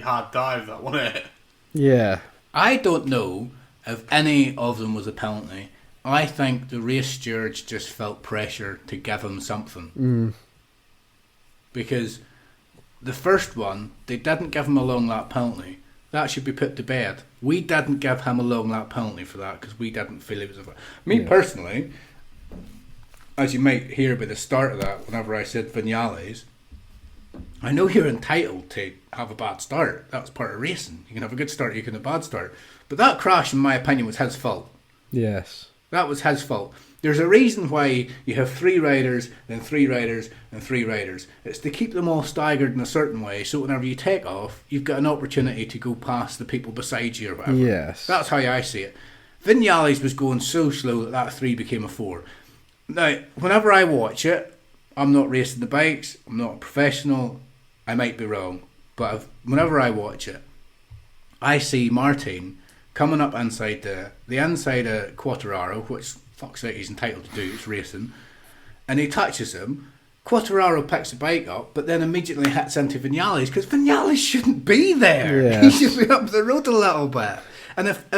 B: hard dive, that wasn't it?
C: Yeah.
A: I don't know if any of them was a penalty. I think the race stewards just felt pressure to give him something. Because the first one, they didn't give him a long lap penalty. That should be put to bed. We didn't give him a long lap penalty for that because we didn't feel it was personally, as you might hear by the start of that, whenever I said Vinales, I know you're entitled to have a bad start. That's part of racing. You can have a good start, you can have a bad start. But that crash, in my opinion, was his fault.
C: Yes.
A: That was his fault. There's a reason why you have 3 riders, then 3 riders, and 3 riders. It's to keep them all staggered in a certain way, so whenever you take off, you've got an opportunity to go past the people beside you or whatever.
C: Yes.
A: That's how I see it. Vinales was going so slow that 3 became a 4. Now, whenever I watch it, I'm not racing the bikes, I'm not a professional, I might be wrong, but whenever I watch it, I see Martin coming up inside the inside of Quartararo, which fuck's sake he's entitled to do, it's racing, and he touches him, Quartararo picks the bike up, but then immediately hits into Vinales because Vinales shouldn't be there.
C: Yeah.
A: He should be up the road a little bit. And if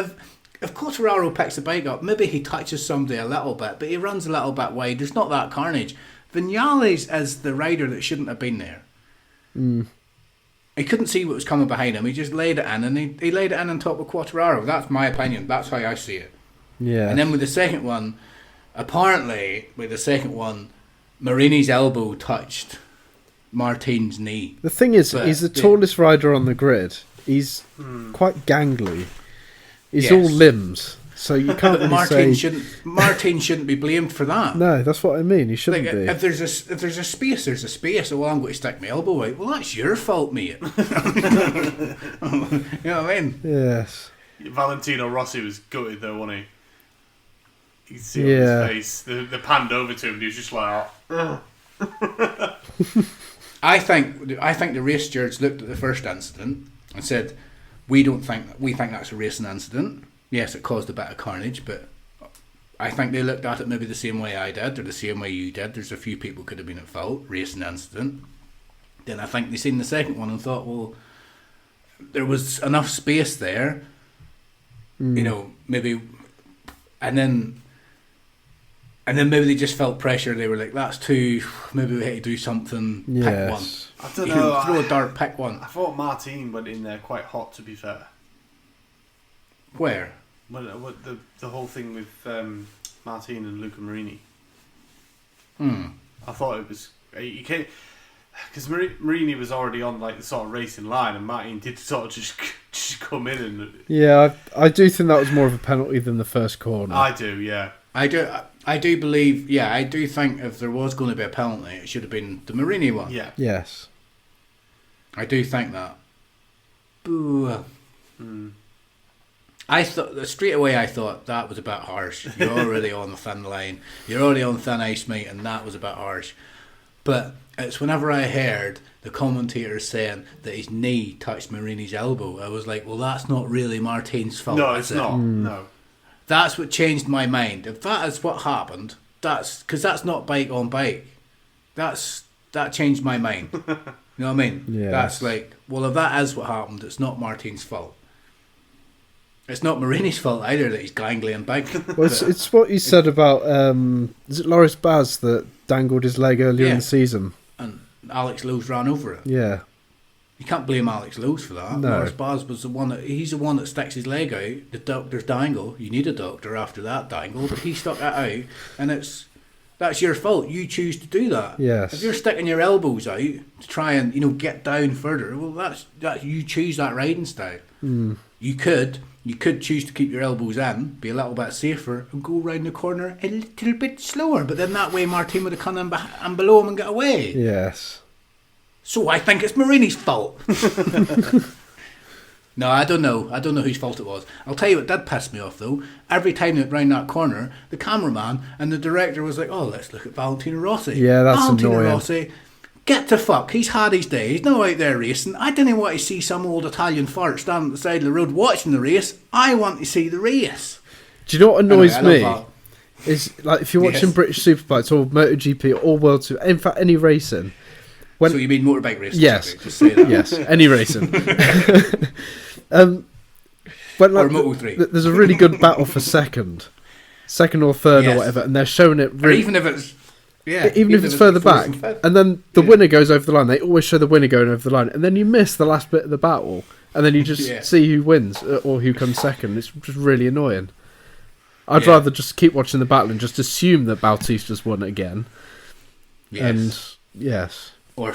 A: Quartararo picks the bike up, maybe he touches somebody a little bit, but he runs a little bit wide. There's not that carnage. Vinales is the rider that shouldn't have been there. He couldn't see what was coming behind him. He just laid it in, and he laid it in on top of Quartararo. That's my opinion. That's how I see it.
C: Yeah.
A: And then with the second one, Marini's elbow touched Martin's knee.
C: The thing is,
A: But
C: he's the tallest rider on the grid. He's quite gangly. He's
A: Yes.
C: all limbs, so you can't really
A: Martin shouldn't be blamed for that.
C: No, that's what I mean. He shouldn't
A: Like,
C: be.
A: if there's a space, there's a space. Oh, well, I'm going to stick my elbow out. Well, that's your fault, mate. You know what I mean?
C: Yes.
B: Valentino Rossi was gutted though, wasn't he? You could see
C: Yeah.
B: on his face. They panned over to him and he was just like, "Ugh."
A: I think the race stewards looked at the first incident and said, we think that's a racing incident. Yes, it caused a bit of carnage, but I think they looked at it maybe the same way I did or the same way you did. There's a few people could have been at fault. Racing incident. Then I think they seen the second one and thought, well, there was enough space there. You know, maybe, and then maybe they just felt pressure. They were like, that's too, maybe we had to do something.
C: Yes.
A: Pick one.
B: I don't
A: You
B: know.
A: can throw a dart, pick one.
B: I thought Martin went in there quite hot, to be fair.
A: Where?
B: When the whole thing with Martin and Luca Marini.
A: Hmm.
B: I thought it was you can't because Marini was already on like the sort of racing line, and Martin did sort of just come in and.
C: Yeah, I do think that was more of a penalty than the first corner.
B: I do, yeah.
A: I do believe, yeah, I do think if there was going to be a penalty, it should have been the Marini one.
B: Yeah.
C: Yes.
A: I do think that. Boo. I thought straight away. I thought that was a bit harsh. You're already on the thin line. You're already on thin ice, mate, and that was a bit harsh. But it's whenever I heard the commentator saying that his knee touched Marini's elbow, I was like, well, that's not really Martin's fault.
B: No,
A: is
B: it's
A: it?
B: not. No.
A: That's what changed my mind. If that is what happened, that's because that's not bike on bike. That changed my mind. You know what I mean?
C: Yes.
A: That's like, well, if that is what happened, it's not Martin's fault. It's not Marini's fault either that he's gangly and big.
C: Well, it's what you said about is it Loris Baz that dangled his leg earlier in the season?
A: And Alex Lowe's ran over it.
C: Yeah.
A: You can't blame Alex Lowe's for that.
C: No.
A: Loris Baz was he's the one that sticks his leg out. The doctor's dangle. You need a doctor after that dangle, but he stuck that out, and that's your fault. You choose to do that.
C: Yes.
A: If you're sticking your elbows out to try and get down further, well, that's you choose that riding style. You could choose to keep your elbows in, be a little bit safer, and go round the corner a little bit slower. But then that way, Martin would have come in and below him and get away.
C: Yes.
A: So I think it's Marini's fault. No, I don't know. I don't know whose fault it was. I'll tell you what did piss me off though. Every time they went round that corner, the cameraman and the director was like, "Oh, let's look at Valentino Rossi."
C: Yeah, that's
A: Valentino
C: annoying.
A: Rossi, get to fuck. He's had his day. He's not out there racing. I didn't want to see some old Italian fart standing at the side of the road watching the race. I want to see the race.
C: Do you know what annoys
A: Anyway, I
C: me?
A: love
C: Is like if you're watching
A: Yes.
C: British Superbikes or MotoGP or World Tour, in fact any racing. When,
A: So you mean motorbike racing?
C: Yes.
A: Chippy? Just say that.
C: yes, any racing. When
A: Or
C: like,
A: Moto3.
C: there's a really good battle for second or third
A: Yes.
C: or whatever, and they're showing it
A: Or
C: really,
A: even if it's
C: even if it's further
A: fourth
C: back,
A: and fifth.
C: and then the
A: Yeah.
C: winner goes over the line. They always show the winner going over the line, and then you miss the last bit of the battle, and then you just
A: Yeah.
C: see who wins or who comes second. It's just really annoying. I'd
A: Yeah.
C: rather just keep watching the battle and just assume that Bautista's won again.
A: Yes.
C: And yes,
A: Or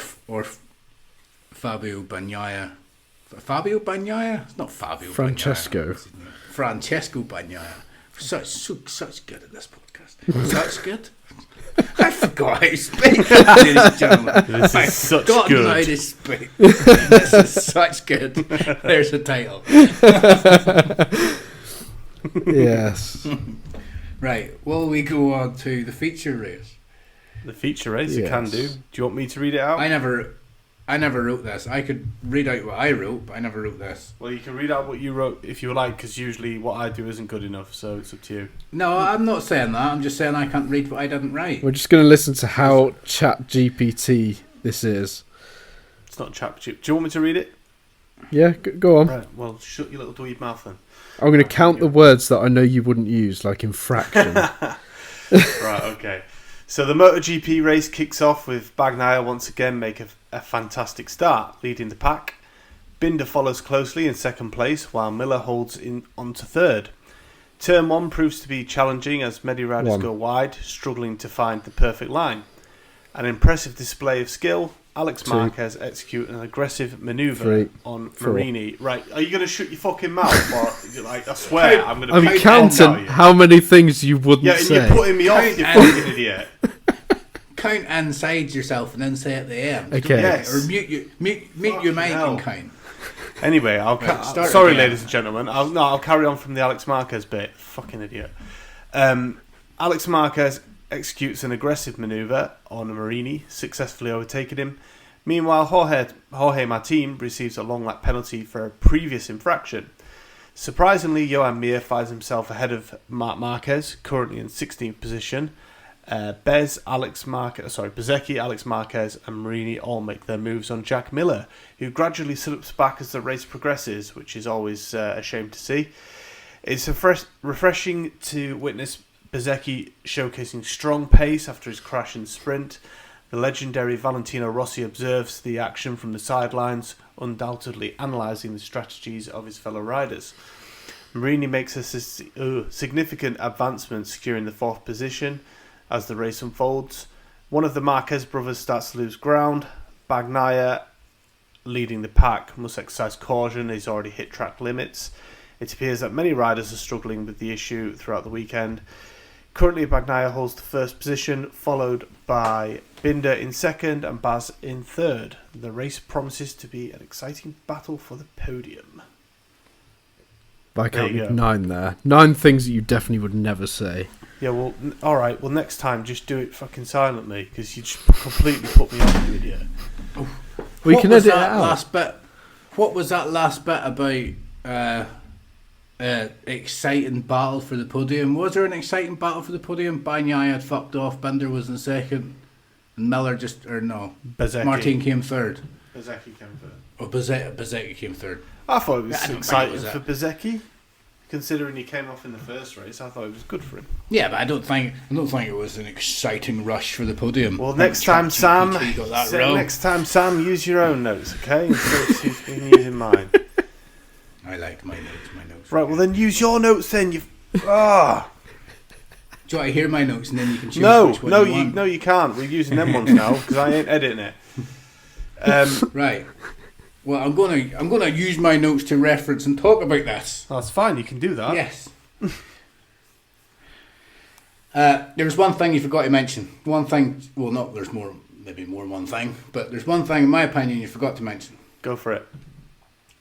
A: Fabio Bagnaia. Fabio Bagnaia? It's not Fabio
C: Francesco.
A: Bagnaia. What's his name? Francesco Bagnaia. Such good at this podcast. Such good. I forgot how to speak, ladies and gentlemen.
B: This is
A: I've
B: such
A: forgotten
B: good.
A: how to speak. This is such good. There's the title.
C: yes.
A: Right, will we go on to the feature race?
B: The feature race, you can
C: Yes.
B: do. Do you want me to read it out?
A: I never I never wrote this. I could read out what I wrote, but I never wrote this.
B: Well, you can read out what you wrote if you would like, because usually what I do isn't good enough, so it's up to you.
A: No, I'm not saying that. I'm just saying I can't read what I didn't write.
C: We're just going to listen to how ChatGPT this is.
B: It's not ChatGPT. Do you want me to read it?
C: Yeah, go on.
B: Right, well, shut your little dweeb mouth then.
C: I'm going to count the words that I know you wouldn't use, like infraction.
B: Right, okay. So the MotoGP race kicks off with Bagnaia once again make a fantastic start, leading the pack. Binder follows closely in second place, while Miller holds on to third. Turn 1 proves to be challenging as many riders go wide, struggling to find the perfect line. An impressive display of skill, Alex Marquez execute an aggressive manoeuvre on Marini. Right, are you going to shut your fucking mouth? Or, like, I swear, I'm going to
C: I'm counting how many things you wouldn't say.
B: Yeah, and you're putting me off, you fucking idiot.
A: Count inside yourself and then say at the end.
C: Okay.
B: Yes.
A: Or mute your mic and count.
B: Anyway, sorry,
A: again.
B: ladies and gentlemen. I'll carry on from the Alex Marquez bit. Fucking idiot. Alex Marquez executes an aggressive manoeuvre on Marini, successfully overtaking him. Meanwhile, Jorge Martin receives a long lap penalty for a previous infraction. Surprisingly, Joan Mir finds himself ahead of Marc Marquez, currently in 16th position. Bezzecchi, Alex Marquez and Marini all make their moves on Jack Miller, who gradually slips back as the race progresses, which is always a shame to see. It's refreshing to witness Bezzecchi showcasing strong pace after his crash and sprint. The legendary Valentino Rossi observes the action from the sidelines, undoubtedly analysing the strategies of his fellow riders. Marini makes a significant advancement, securing the 4th position. As the race unfolds, one of the Marquez brothers starts to lose ground. Bagnaia, leading the pack, must exercise caution. He's already hit track limits. It appears that many riders are struggling with the issue throughout the weekend. Currently, Bagnaia holds the 1st position, followed by Binder in 2nd and Baz in 3rd. The race promises to be an exciting battle for the podium.
C: I counted 9 there. 9 things that you definitely would never say.
B: Yeah, well, alright. Well, next time, just do it fucking silently, because you just completely put me off, you idiot.
C: We can edit it out.
A: What was that last bit about exciting battle for the podium? Was there an exciting battle for the podium? Bagnaia had fucked off, Binder was in 2nd, and Miller
B: Bezzecchi.
A: Martin came 3rd.
B: Bezzecchi came 3rd.
A: Oh, Bezzecchi came 3rd.
B: I thought it was exciting for Bezzecchi. Considering he came off in the first race, I thought it was good for him.
A: Yeah, but I don't think it was an exciting rush for the podium.
B: Well, next time, Sam, use your own notes, okay? Instead of using mine.
A: I like my notes.
B: Right, well then use your notes then. You.
A: Do you want to hear my notes and then you can choose which one you want?
B: No, you can't. We're using them ones now because I ain't editing it.
A: Right. Well, I'm gonna use my notes to reference and talk about this.
B: That's fine. You can do that.
A: Yes. There was one thing you forgot to mention. One thing. Well, no, there's more. Maybe more than one thing. But there's one thing, in my opinion, you forgot to mention.
B: Go for it.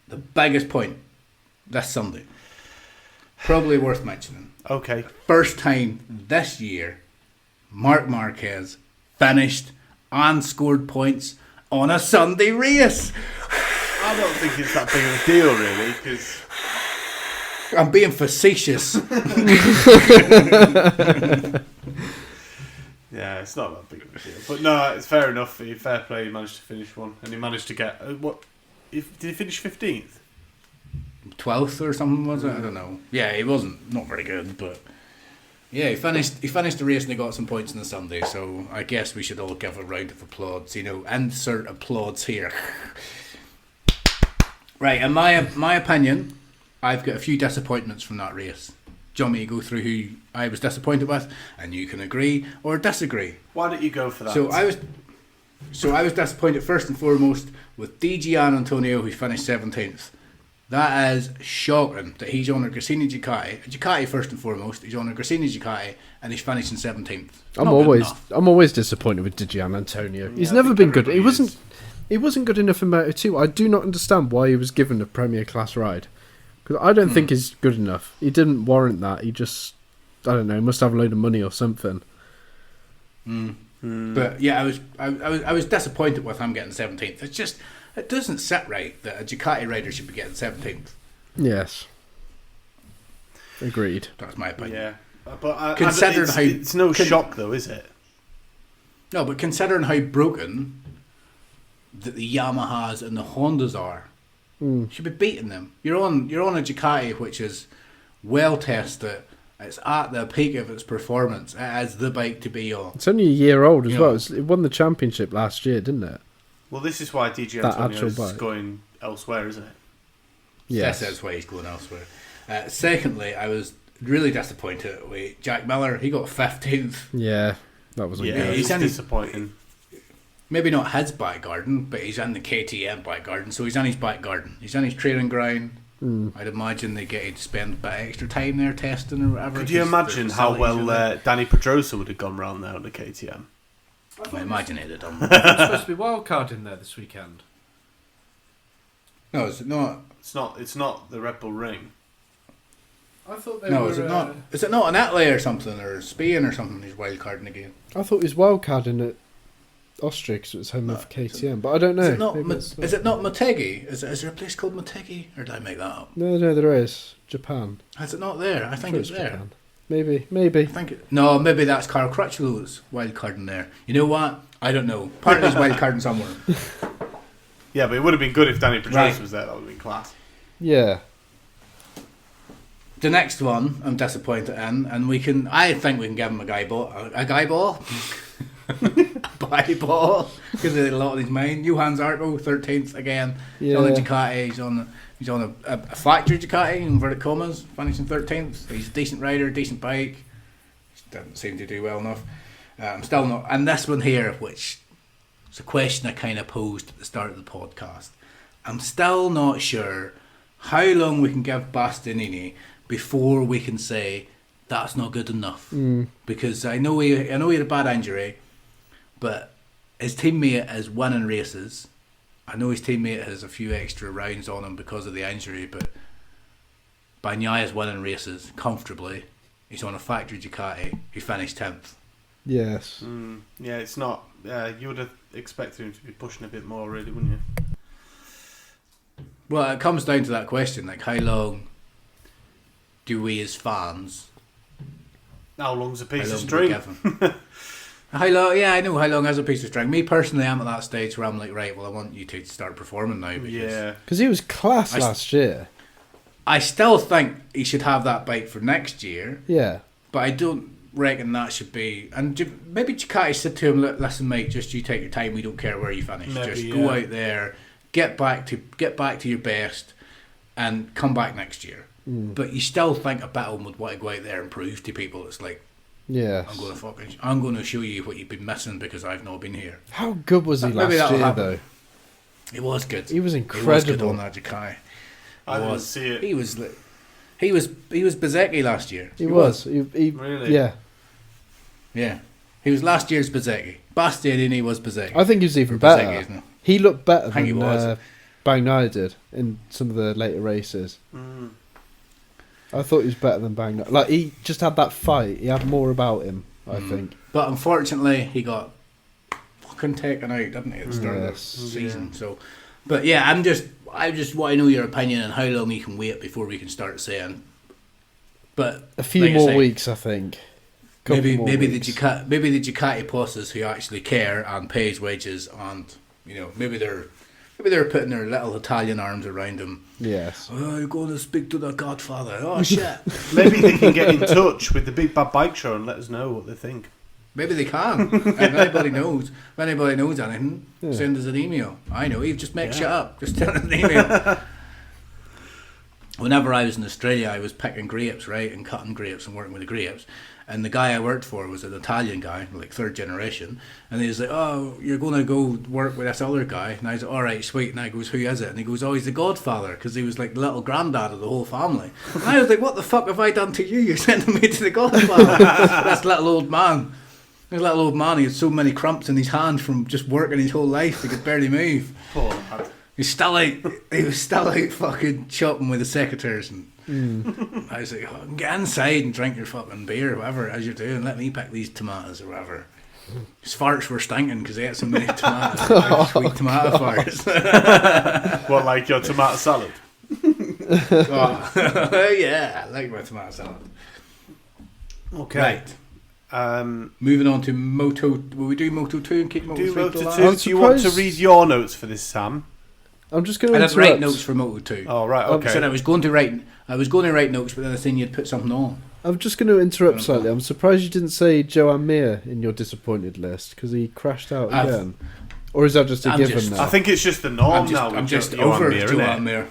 A: The biggest point this Sunday. Probably worth mentioning.
B: Okay.
A: First time this year, Marc Marquez finished and scored points on a Sunday race.
B: I don't think it's that big of a deal, really, because
A: I'm being facetious.
B: Yeah, it's not that big of a deal. But no, it's fair enough. Fair play, he managed to finish one. And he managed to get... Did he finish 15th?
A: 12th or something, was it? I don't know. Yeah, he wasn't. Not very good, but... Yeah, he finished the race and he got some points on the Sunday, so I guess we should all give a round of applause. Insert applause here. Right, in my opinion, I've got a few disappointments from that race. Do you want me to go through who I was disappointed with, and you can agree or disagree?
B: Why don't you go for that?
A: So I was disappointed first and foremost with Di Gianantonio, who finished 17th. That is shocking that he's on a Gresini Ducati first and foremost. He's on a Gresini Ducati and he's finishing 17th.
C: I'm always disappointed with Di Gianantonio. He's never been good. He wasn't good enough in Moto2. I do not understand why he was given a Premier Class ride. Because I don't think he's good enough. He didn't warrant that. He just, I don't know, must have a load of money or something.
A: But yeah, I was disappointed with him getting 17th. It's just, it doesn't sit right that a Ducati rider should be getting 17th.
C: Yes. Agreed.
A: That's my opinion.
B: Yeah, but
A: Considering how
B: it's no shock though, is it?
A: No, but considering how broken that the Yamahas and the Hondas are, you should be beating them. You're on a Ducati which is well tested. It's at the peak of its performance. It is the bike to be on.
C: It's only a year old as
A: You
C: well.
A: know.
C: It won the championship last year, didn't it?
B: Well, this is why DJ
C: That
B: Antonio
C: actual
B: is
C: bike.
B: going elsewhere, isn't it?
C: Yes.
A: That's why he's going elsewhere. Secondly, I was really disappointed with Jack Miller. He got 15th.
C: Yeah, that wasn't
B: Yeah,
C: good.
A: he's
B: it's disappointing.
A: Maybe not his back garden, but he's in the KTM back garden, so he's in his back garden. He's in his training ground. I'd imagine they get to spend a bit of extra time there testing or whatever.
B: Could you imagine how well Danny Pedrosa would have gone round there on the KTM?
A: I imagine it'd have done.
D: It's supposed to be wildcard in there this weekend.
A: No, is it not?
B: It's not the Red Bull Ring.
D: I thought they
A: No,
D: were.
A: is it not? Is it not an Italy or something, or Spain or something? He's wild carding again.
C: I thought it was wildcarding at Austria because it was home of KTM, but I don't know.
A: Is it not?
C: Maybe it's not.
A: Is it not Motegi? Is there a place called Motegi, or did I make that up?
C: No, there is. Japan.
A: Is it not there? I think
C: Sure
A: it's there.
C: Japan. Maybe.
A: I think no, maybe that's Carl Crutchlow's wild carding there. You know what? I don't know. Part of his wild carding somewhere.
B: Yeah, but it would have been good if Danny Pedrosa
A: Right.
B: was there. That would have been class.
C: Yeah.
A: The next one, I'm disappointed in, and I think we can give him a guy ball, a guy ball, a bye ball, because a lot on his mind. Johan Zarco, 13th again. He's on a
C: Yeah.
A: Ducati. He's on a factory Ducati, inverted commas, finishing 13th. He's a decent rider, decent bike. Just doesn't seem to do well enough. I'm still not. And this one here, which is a question I kind of posed at the start of the podcast. I'm still not sure how long we can give Bastianini before we can say that's not good enough. Because I know he had a bad injury, but his teammate is winning races. I know his teammate has a few extra rounds on him because of the injury, but Bagnaia is winning races comfortably. He's on a factory Ducati. He finished 10th.
C: Yes.
B: Yeah, it's not. You would have expected him to be pushing a bit more, really, wouldn't you?
A: Well, it comes down to that question, like how long do we as fans,
B: How long's a
A: how
B: piece of
A: long do we
B: string?
A: give him? How long? Yeah, I know how long is a piece of string. Me personally, I'm at that stage where I'm like, right, well, I want you to start performing now. Because
B: Yeah.
C: Because he was class
A: I-
C: last year.
A: I still think he should have that bike for next year,
C: Yeah.
A: but I don't reckon that should be. And maybe Ducati said to him, "Listen, mate, just you take your time. We don't care where you finish.
B: Maybe,
A: just
B: yeah.
A: go out there, get back to your best, and come back next year." But you still think a Battle would want to go out there and prove to people it's like,
C: Yeah.
A: I'm going to show you what you've been missing because I've not been here.
C: How good was he
A: Maybe
C: last
A: that'll
C: year,
A: happen.
C: though?
A: He was good.
C: He was
A: He was good
C: incredible.
A: on that Ducati.
B: I didn't see it.
A: He was Bezzecchi last year.
C: He was. He,
B: Really?
C: Yeah.
A: Yeah. He was last year's Bezzecchi. Bastianini was Bezzecchi.
C: I think he was even
A: Or Bezzecchi,
C: better.
A: isn't it?
C: He looked better
A: I think he
C: than
A: was.
C: Bagnaia did in some of the later races. I thought he was better than Bagnaia. Like, he just had that fight. He had more about him, I think.
A: But unfortunately, he got fucking taken out, didn't he, at the start of the
C: Yes.
A: season. So, but yeah, I just want to know your opinion on how long you can wait before we can start saying. But
C: A few
A: like I
C: more
A: say,
C: weeks, I think. Couple
A: Maybe
C: more
A: the
C: weeks.
A: Ducati bosses who actually care and pays wages, and maybe they're putting their little Italian arms around him.
C: Yes.
A: Oh, you're going to speak to the Godfather. Oh shit.
B: Maybe they can get in touch with the Big Bad Bike Show and let us know what they think.
A: Maybe they can. If anybody knows anything,
C: Yeah.
A: send us an email. I know, you just make
B: Yeah.
A: shit up. Just send us an email. Whenever I was in Australia, I was picking grapes, right, and cutting grapes and working with the grapes. And the guy I worked for was an Italian guy, like third generation. And he was like, "Oh, you're going to go work with this other guy." And I was like, "All right, sweet." And I goes, "Who is it?" And he goes, "Oh, he's the Godfather," because he was like the little granddad of the whole family. And I was like, "What the fuck have I done to you? You're sending me to the Godfather." This little old man. This little old man, he had so many cramps in his hand from just working his whole life, he could barely move.
B: Poor lad.
A: He was still out fucking shopping with the secretaries, and I was like, "Oh, get inside and drink your fucking beer, or whatever it is you're doing. Let me pick these tomatoes or whatever." His farts were stinking because he ate so many tomatoes. Sweet tomato farts.
B: What, like your tomato salad?
A: Oh, yeah, I like my tomato salad.
B: Okay.
A: Right. Moving on to Moto. Will we do Moto 2 and keep Moto 3
B: Do
A: till
B: Moto
A: last?
B: 2. Do you want to read your notes for this, Sam?
C: I'm just going to
A: I didn't
C: interrupt.
A: write notes for Moto 2.
B: Oh, right, okay.
A: I said I was going to write notes, but then I seen you'd put something on.
C: I'm just going to interrupt slightly. I'm surprised you didn't say Joan Mir in your disappointed list because he crashed out again. Or is that just a given now?
B: I think it's just the norm now.
A: I'm just
B: Joan
A: over
B: Mir,
A: Joan Mir.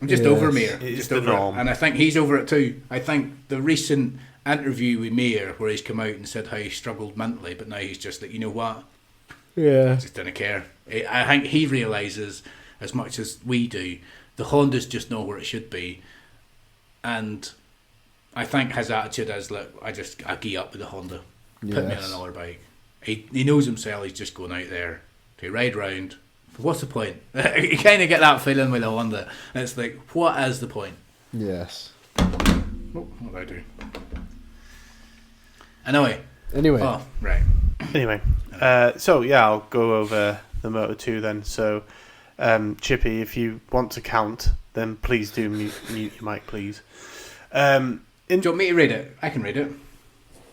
A: I'm just over Mir.
B: It is
A: Just
B: the
A: over it.
B: norm.
A: And I think he's over it too. I think the recent interview with Mir where he's come out and said how he struggled mentally, but now he's just like, you know what?
C: Yeah.
A: I just didn't care. I think he realises, as much as we do, the Hondas just know where it should be. And I think his attitude is, look, I gee up with the Honda. Put me on another bike. He knows himself, he's just going out there to ride round. What's the point? You kind of get that feeling with the Honda. It's like, what is the point?
C: Yes.
A: Oh, what did I do? Anyway. Oh, right.
B: Anyway, so yeah, I'll go over the Moto 2 then. So, Chippy, if you want to count, then please do mute your mic, please.
A: Do you want me to read it? I can read it.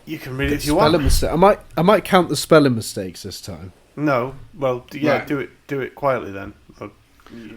B: You can read it if you want.
C: I might count the spelling mistakes this time.
B: No, well, yeah,
A: Right.
B: do it quietly then.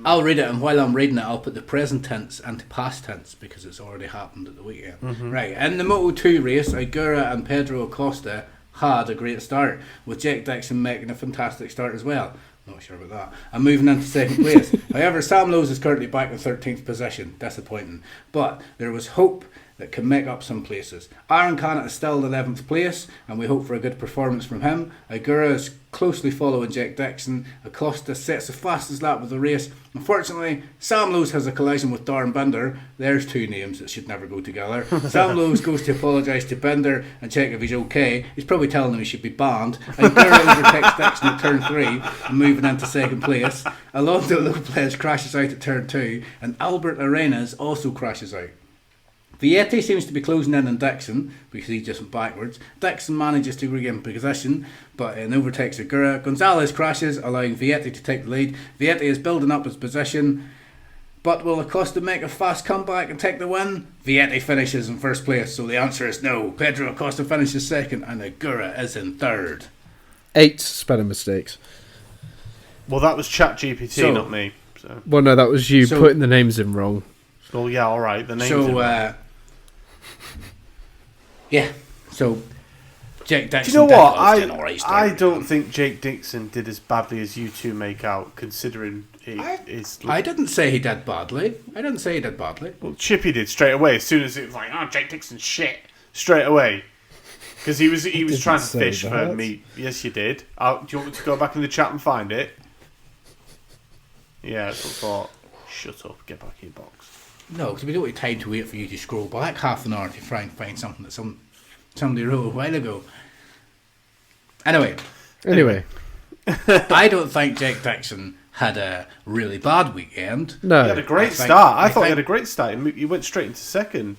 A: I'll read it, and while I'm reading it, I'll put the present tense and the past tense because it's already happened at the weekend.
B: Mm-hmm.
A: Right, in the Moto 2 race, Agura and Pedro Acosta had a great start, with Jack Dixon making a fantastic start as well. Not sure about that. And moving into second place. However, Sam Lowes is currently back in 13th position. Disappointing. But there was hope that can make up some places. Aaron Canet is still in 11th place, and we hope for a good performance from him. Agura is closely following Jack Dixon. Acosta sets the fastest lap of the race. Unfortunately, Sam Lowes has a collision with Darren Binder. There's two names that should never go together. Sam Lowes goes to apologise to Binder and check if he's okay. He's probably telling him he should be banned. Agura overtakes Dixon at turn 3 and moving into second place. Alonso Lopez crashes out at turn 2, and Albert Arenas also crashes out. Vietti seems to be closing in on Dixon because he just went backwards. Dixon manages to regain position but overtakes Agura. Gonzalez crashes, allowing Vietti to take the lead. Vietti is building up his position, but will Acosta make a fast comeback and take the win? Vietti finishes in first place, so the answer is no. Pedro Acosta finishes second and Agura is in third.
C: 8 spelling mistakes.
B: Well, that was ChatGPT, not me. So.
C: Well, no, that was you putting the names in wrong.
B: Well, yeah, all right. The names.
A: So Jake Dixon.
B: Do you know what?
A: I
B: don't think Jake Dixon did as badly as you two make out, considering
A: I didn't say he did badly.
B: Well, Chippy did straight away as soon as it was like, oh, Jake Dixon's shit, straight away. Because he was trying to fish for meat. Yes, you did. Do you want me to go back in the chat and find it? Yeah, I thought, shut up, get back in your box.
A: No, because we don't have time to wait for you to scroll back half an hour to try and find something that somebody wrote a while ago. Anyway. I don't think Jake Dixon had a really bad weekend.
C: No.
B: He had a great start. I thought he had a great start. He went straight into second.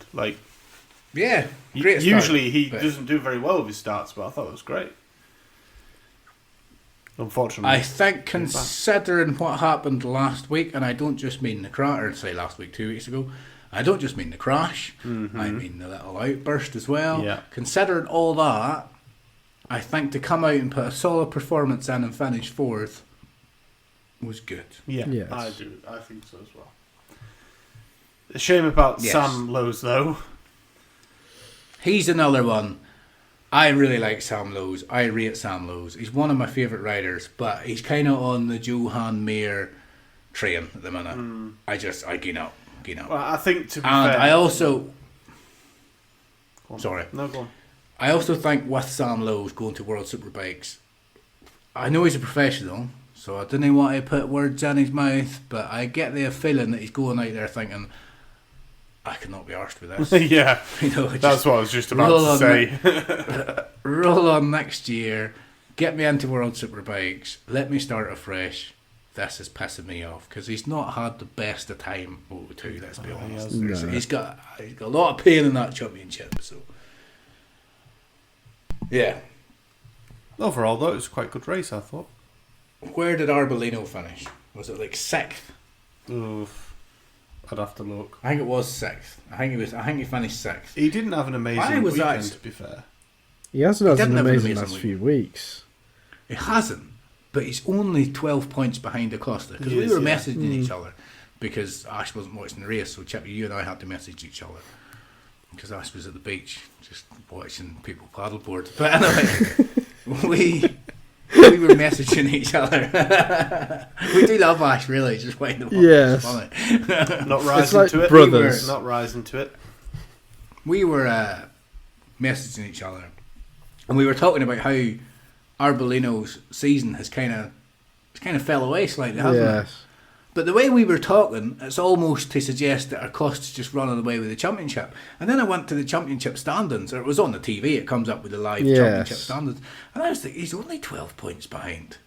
A: Yeah, great start.
B: Usually he doesn't do very well with his starts, but I thought it was great. Unfortunately.
A: I think considering what happened last week, and I don't just mean the crash, or say last week, 2 weeks ago, I don't just mean the crash, I mean the little outburst as well.
B: Yeah.
A: Considering all that, I think to come out and put a solid performance in and finish fourth was good.
B: Yeah,
C: yes.
B: I do. I think so as well. A shame about Sam Lowes, though.
A: He's another one. I really like Sam Lowes. I rate Sam Lowes. He's one of my favourite riders, but he's kind of on the Johan Mir train at the minute. I gain up.
B: Well, I think to be fair...
A: I also... Sorry.
B: No, go on.
A: I also think with Sam Lowes going to World Superbikes, I know he's a professional, so I didn't want to put words in his mouth, but I get the feeling that he's going out there thinking, I cannot be arsed with this.
B: Yeah, that's what I was just about to say.
A: Roll on next year, get me into World Superbikes, let me start afresh. This is pissing me off because he's not had the best of time Moto 2, let's be honest. He's got a lot of pain in that championship. So yeah,
B: Overall, though, it was quite a good race, I thought.
A: Where did Arbolino finish? Was it like 6th?
B: Oof. I'd have to look.
A: I think it was 6th. I think he finished 6th.
B: He didn't have an amazing weekend, to be fair.
C: He hasn't had
A: didn't
C: an
A: have an
C: amazing
A: amazing
C: last few weeks.
A: He hasn't, but he's only 12 points behind Acosta. Because
B: He
A: we
B: is,
A: were
B: yeah.
A: messaging each other because Ash wasn't watching the race, so Chippy, you and I had to message each other because Ash was at the beach just watching people paddleboard. But anyway, we were messaging each other. We do love Ash, really. Just waiting to watch.
C: Yes.
A: It's funny.
B: Not rising
C: like
B: to it.
C: brothers.
B: Not rising to it.
A: We were messaging each other, and we were talking about how Arbolino's season has kind of fell away slightly, hasn't it?
C: Yes.
A: But the way we were talking, it's almost to suggest that Acosta's just running away with the championship. And then I went to the championship standings, or it was on the TV. It comes up with the live championship standings, and I was like, he's only 12 points behind.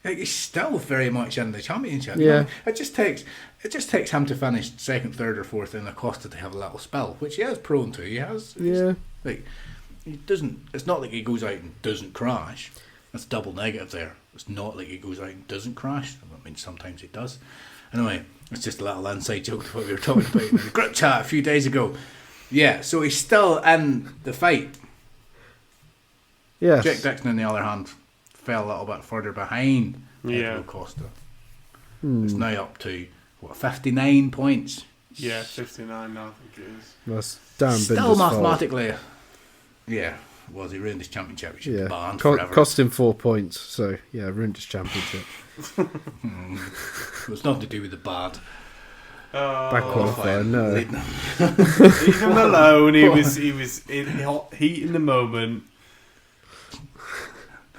A: Like, he's still very much in the championship.
C: Yeah.
A: You know? It just takes him to finish 2nd, 3rd, or 4th, and Acosta to have a little spell, which he is prone to. He has.
C: Yeah.
A: Like, he doesn't. It's not like he goes out and doesn't crash. That's double negative there. It's not like he goes out and doesn't crash. I mean, sometimes he does. Anyway, it's just a little inside joke to what we were talking about in the group chat a few days ago. Yeah, so he's still in the fight.
C: Yes.
A: Jack Dixon, on the other hand, fell a little bit further behind
B: Yeah.
A: Pedro Costa. It's now up to, 59 points.
B: Yeah, 59 now, I think it is.
C: That's damn
A: Still
C: Binder's fault.
A: mathematically, yeah. Was he ruined his championship? He should be banned forever.
C: Cost him 4 points, so yeah, ruined his championship.
A: It's nothing to do with the bad.
C: Back qualifier, no.
B: Leave him alone. He was in hot heat in the moment.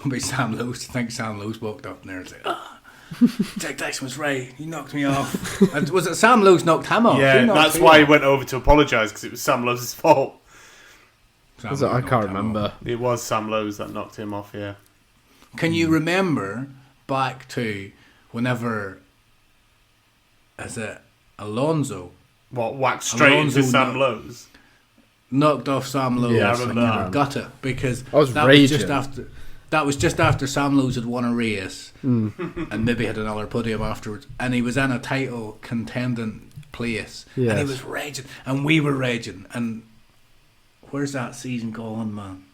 A: Don't be Sam Lewis. I think Sam Lewis walked up there and said, Jack Dixon was right. He knocked me off. And was it Sam Lewis knocked him off?
B: Yeah,
A: Who knocked
B: that's
A: who
B: why he
A: off?
B: went over to apologise, because it was Sam Lowe's fault.
A: Sam
C: Was it?
A: Lewis
C: I
A: knocked
C: can't
A: him
C: remember.
A: off.
B: It was Sam Lowe's that knocked him off, yeah.
A: Can you remember back to whenever, is it Alonso
B: What, whacked straight
A: Alonso
B: into Sam Lowe's?
A: knocked off Sam Lewis?
C: Yeah, I
A: and
B: remember that.
A: got it because
C: I was
A: that
C: raging.
A: was just after Sam Lewis had won a race and maybe had another podium afterwards, and he was in a title contending place, and he
C: Yes.
A: was raging, and we were raging, and where's that season gone, man?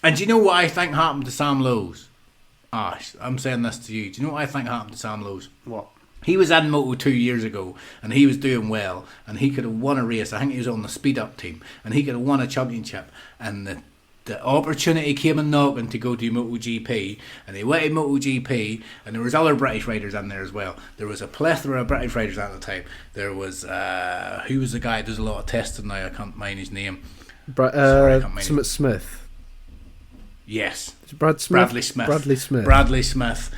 A: And do you know what I think happened to Sam Lewis? Ash, I'm saying this to you. Do you know what I think happened to Sam Lewis?
B: What?
A: He was in Moto 2 years ago, and he was doing well, and he could have won a race. I think he was on the speed up team, and he could have won a championship, and the opportunity came and knocking to go to MotoGP, and he went to MotoGP, and there was other British riders in there as well. There was a plethora of British riders at the time. There was who was the guy who does a lot of testing now? I can't mind his name. Sorry, I can't mind his-
C: Smith.
A: Yes,
C: Is it Brad Smith?
A: Bradley Smith.
C: Bradley Smith.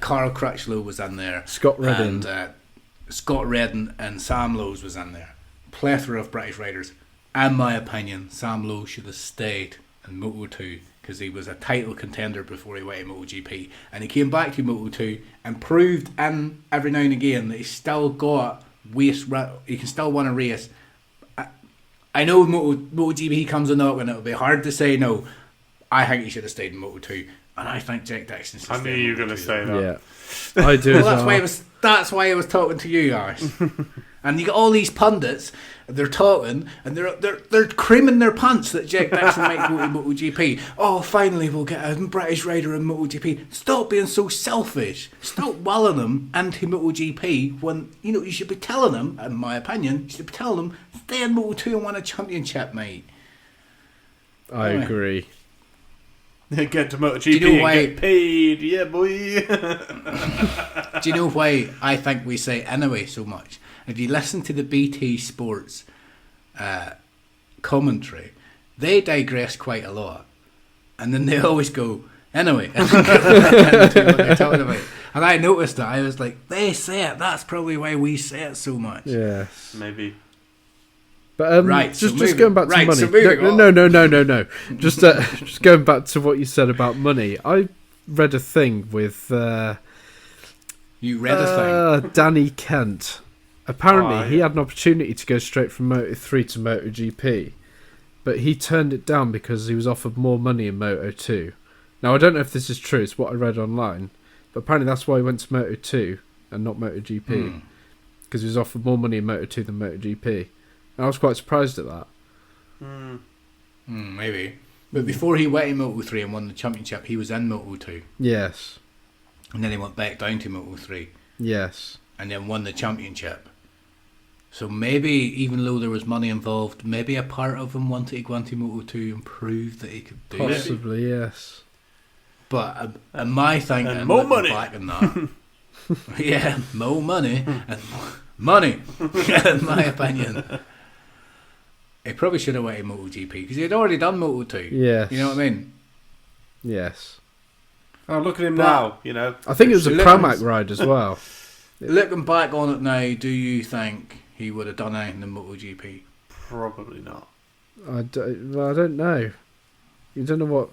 A: Carl Crutchlow was in there.
C: Scott Redding.
A: And Scott Redding and Sam Lowe was in there. Plethora of British riders. In my opinion, Sam Lowe should have stayed in Moto 2 because he was a title contender before he went to MotoGP. And he came back to Moto 2 and proved in every now and again that he's still got waste. He can still win a race. I know MotoGP comes a knock and it'll be hard to say no. I think he should have stayed in Moto 2, and I think Jack Dixon should
B: I
A: stay
B: knew
A: in
B: you were
A: Moto
B: going to
A: 2.
B: say that.
C: Yeah, I do
A: Well,
C: as
A: that's
C: well.
A: why I was talking to you guys. And you got all these pundits, they're talking, and they're creaming their pants that Jack Dixon might go to MotoGP. Oh, finally we'll get a British rider in MotoGP. Stop being so selfish. Stop welling them into MotoGP when you should be telling them. In my opinion, you should be telling them stay in Moto 2 and win a championship, mate.
C: I agree.
B: Get to MotoGP
A: Do you know
B: and
A: why-
B: get paid, yeah, boy.
A: Do you know why I think we say anyway so much? If you listen to the BT Sports commentary, they digress quite a lot, and then they always go anyway. And then go into what they're talking about. And I noticed that. I was like, they say it. That's probably why we say it so much.
C: Yes.
B: Maybe.
C: But
A: Right, so
C: just
A: moving-
C: going back to
A: right,
C: money.
A: so moving on.
C: No. Just going back to what you said about money. I read a thing with
A: You read a thing.
C: Danny Kent. Apparently,
B: Oh,
C: he
B: yeah.
C: had an opportunity to go straight from Moto 3 to MotoGP, but he turned it down because he was offered more money in Moto 2. Now, I don't know if this is true. It's what I read online. But apparently that's why he went to Moto2 and not MotoGP. Because he was offered more money in Moto2 than MotoGP. And I was quite surprised at that.
A: Maybe. But before he went in Moto3 and won the championship, he was in Moto2.
C: Yes.
A: And then he went back down to Moto3.
C: Yes.
A: And then won the championship. So maybe, even though there was money involved, maybe a part of him wanted to go into Moto2 and prove that he could do it.
C: Possibly, yes.
A: But my thing,
B: and more money.
A: Back on that, yeah, more money and money. In my opinion, he probably should have went in MotoGP because he had already done Moto2.
C: Yes.
A: You know what I mean?
C: Yes.
B: Oh, look at him now. You know,
C: I think it was a Pramac ride as well.
A: Looking back on it now, do you think he would have done anything in MotoGP?
B: probably not.
C: I don't know. You don't know what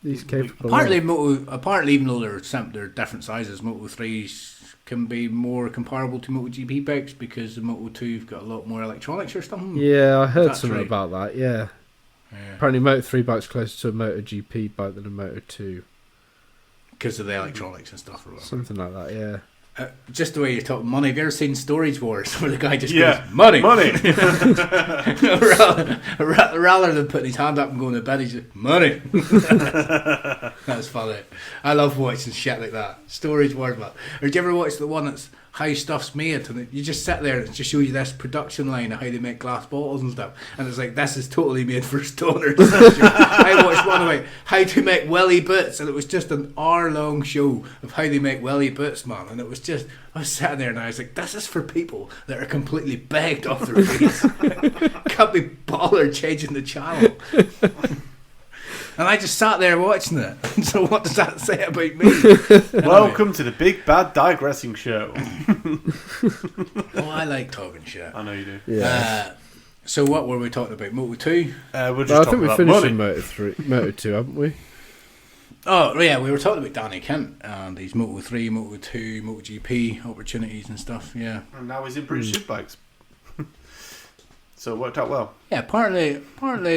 C: he's capable
A: Apparently,
C: of.
A: apparently, even though they're different sizes, Moto3s can be more comparable to MotoGP bikes because the Moto2've got a lot more electronics or something.
C: Yeah, I heard
A: That's
C: something
A: right.
C: about that, yeah.
A: Yeah.
C: Apparently Moto3 bike's closer to a MotoGP bike than a Moto2.
A: Because of the electronics and stuff or whatever.
C: Something like that, yeah.
A: Just the way you're talking money. Have you ever seen Storage Wars where the guy just
B: Yeah.
A: goes, money?
B: Money.
A: rather than putting his hand up and going to bed, he's just, money. That's funny. I love watching shit like that. Storage Wars, man. Or did you ever watch the one that's how stuff's made? And you just sit there and it just shows you this production line of how they make glass bottles and stuff. And it's like, this is totally made for stoners. I watched one about how to make welly boots, and it was just an hour-long show of how they make welly boots, man. And it was just, I was sitting there and I was like, this is for people that are completely begged off their face. Can't be bothered changing the channel. And I just sat there watching it. So what does that say about me?
B: Welcome to the Big Bad Digressing Show.
A: Oh, I like talking shit.
B: I know you do.
C: Yeah.
A: So what were we talking about? Moto2?
B: We're just
C: Well, I
B: talking
C: think we
B: about
C: finished
B: money.
C: in Moto2, haven't we?
A: Oh, yeah, we were talking about Danny Kent and his Moto3, Moto2, MotoGP opportunities and stuff, yeah.
B: And now he's in British Superbikes. So it worked out well.
A: Yeah, partly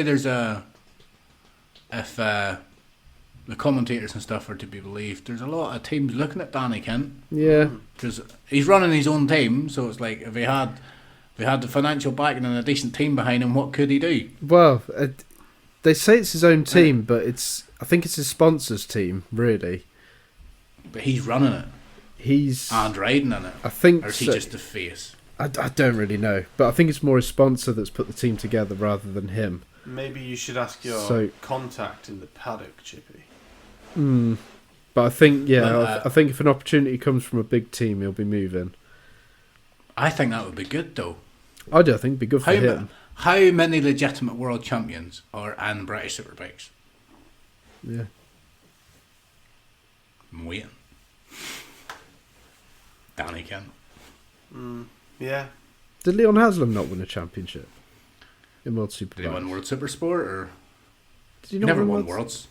A: there's a... If the commentators and stuff are to be believed, there's a lot of teams looking at Danny Kent.
C: Yeah.
A: Because he's running his own team, so it's like, if he had the financial backing and a decent team behind him, what could he do?
C: Well, they say it's his own team, but I think it's his sponsor's team, really.
A: But he's running it.
C: He's...
A: And riding in it.
C: I think...
A: Or is he
C: so.
A: just the face?
C: I don't really know, but I think it's more his sponsor that's put the team together rather than him.
B: Maybe you should ask your
C: So-
B: contact in the paddock, Chippy.
C: But I think,
A: Well,
C: I think if an opportunity comes from a big team, he'll be moving.
A: I think that would be good, though.
C: I do. I think it'd be good for him.
A: How many legitimate world champions are in British Superbikes?
C: Yeah.
A: I'm waiting. Danny Kent.
B: Yeah.
C: Did Leon Haslam not win a championship in World Superbikes?
A: Did he win World Supersport or?
C: Did he
A: He
C: not
A: never
C: win
A: won
C: Worlds?
A: Worlds.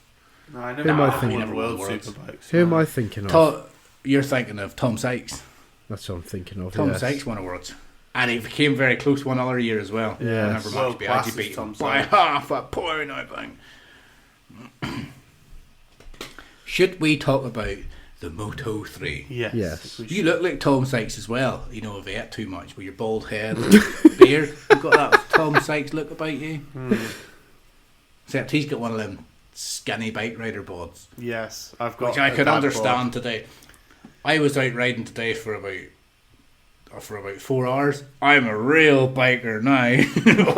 B: No, I
C: Who
B: never
C: am I
B: won
C: thinking?
B: World
A: Worlds.
B: Superbikes.
C: Who am
B: no.
C: I thinking of?
A: You're thinking of Tom Sykes.
C: That's what I'm thinking of.
A: Tom
C: yes.
A: Sykes won a Worlds. And he came very close one other year as well.
C: Yeah.
A: Never
B: World
A: Max
B: class
A: Biaggi
B: is
A: beat
B: Tom
A: him by
B: Sykes.
A: half a point, I think. Should we talk about the Moto3?
B: Yes.
C: Yes.
B: we
A: You
B: should.
A: look like Tom Sykes as well. You know, if you ate too much with your bald head and beard. You've got that Tom Sykes look about you. Except he's got one of them skinny bike rider boards,
B: Yes, I've got.
A: which I
B: a
A: could
B: dad
A: understand today. I was out riding today for about 4 hours. I'm a real biker now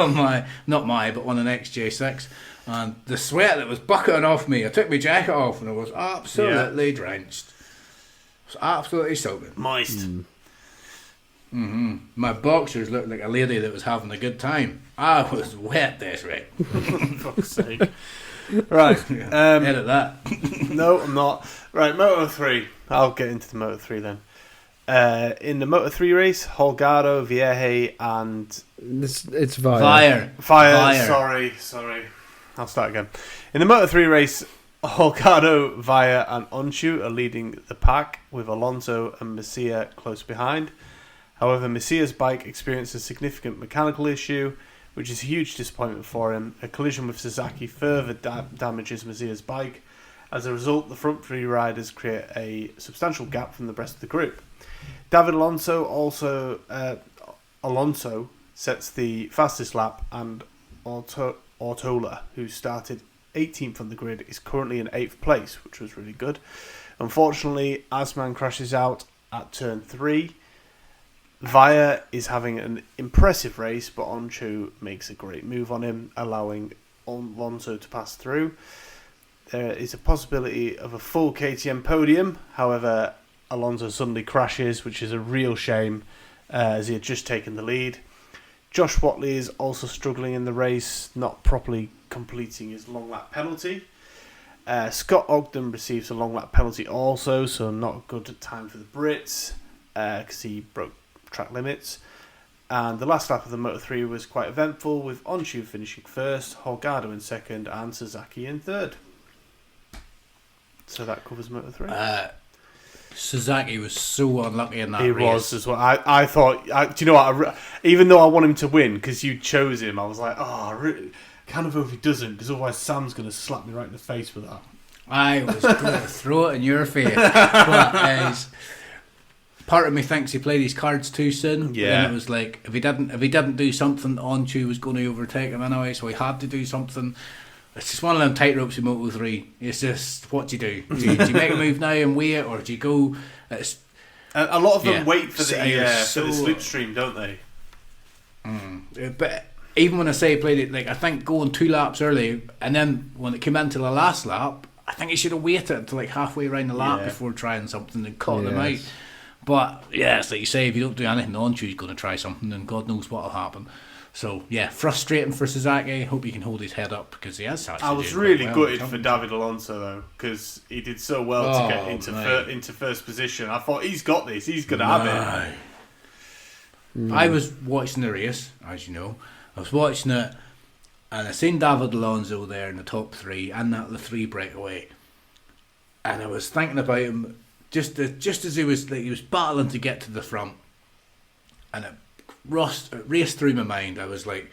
A: on but on an XJ6, and the sweat that was bucketing off me. I took my jacket off and I was absolutely drenched. It was absolutely soaking.
B: board. Moist.
A: My boxers looked like a lady that was having a good time. I was wet this right.
B: Fuck's sake. Right.
A: Edit that.
B: No, I'm not. Right, Moto3. I'll get into the Moto3 then. In the Moto3 race, Holgado, Vieje, and
C: It's Via.
A: Fire.
B: Fire. Sorry. I'll start again. In the Moto3 race, Holgado, Via, and Onshu are leading the pack, with Alonso and Messia close behind. However, Messia's bike experienced a significant mechanical issue, which is a huge disappointment for him. A collision with Sasaki further damages Messia's bike, As a result, the front three riders create a substantial gap from the rest of the group. David Alonso sets the fastest lap, and Ortola, who started 18th on the grid, is currently in 8th place, which was really good. Unfortunately, Asman crashes out at turn 3. Via is having an impressive race, but Onchu makes a great move on him, allowing Alonso to pass through. There is a possibility of a full KTM podium. However, Alonso suddenly crashes, which is a real shame, as he had just taken the lead. Josh Watley is also struggling in the race, not properly completing his long lap penalty. Scott Ogden receives a long lap penalty also, so not a good time for the Brits, because he broke track limits. And the last lap of the Moto3 was quite eventful, with Onshu finishing first, Holgado in second, and Sasaki in third. So that covers Moto3.
A: Sasaki was so unlucky in that
B: He
A: race.
B: was as well. I thought, do you know what? Even though I want him to win because you chose him, I was like, I really kind of hope he doesn't, because otherwise Sam's going to slap me right in the face with that.
A: I was going to throw it in your face. But part of me thinks he played his cards too soon.
B: Yeah.
A: But then it was like, if he didn't do something, Onchu was going to overtake him anyway, so he had to do something. It's just one of them tightropes in Moto3. It's just, what do you do? Do you make a move now and wait, or do you go? It's,
B: A lot of them
A: Yeah.
B: wait for the
A: So-
B: slipstream, don't they?
A: But even when I say he played it, like, I think going 2 laps early, and then when it came into the last lap, I think he should have waited until like halfway around the lap
B: Yeah.
A: before trying something and caught them out.
C: Yes.
A: But yeah, it's like you say, if you don't do anything on you, he's going to try something, and God knows what will happen. So yeah, frustrating for Sasaki. Hope he can hold his head up, because he has actually.
B: I was
A: doing
B: really
A: quite well in
B: gutted
A: the
B: for
A: championship.
B: David Alonso though, because he did so well to get into first position. I thought he's got this. He's going to have it.
A: I was watching the race, as you know. I was watching it, and I seen David Alonso there in the top 3 and that the 3 breakaway, and I was thinking about him just as he was battling to get to the front, and it raced through my mind. I was like,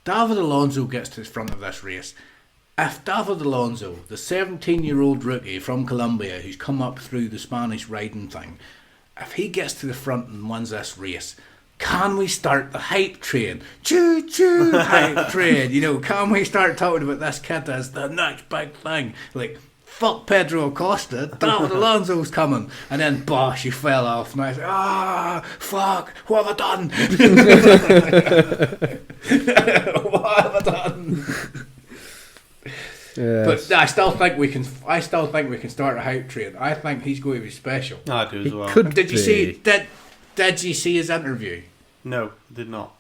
A: David Alonso gets to the front of this race. If David Alonso, the 17-year-old rookie from Colombia who's come up through the Spanish riding thing, if he gets to the front and wins this race, can we start the hype train? Choo choo hype train. You know, can we start talking about this kid as the next big thing? Like, fuck Pedro Acosta, David Alonso's coming. And then, bosh, he fell off. And I was like, fuck, what have I done? What have I done?
C: Yes.
A: But I still think we can start a hype train. I think he's going to be special.
B: I do as
C: He
B: well.
C: could
A: Did you
C: be.
A: see Did you see his interview?
B: No, did not.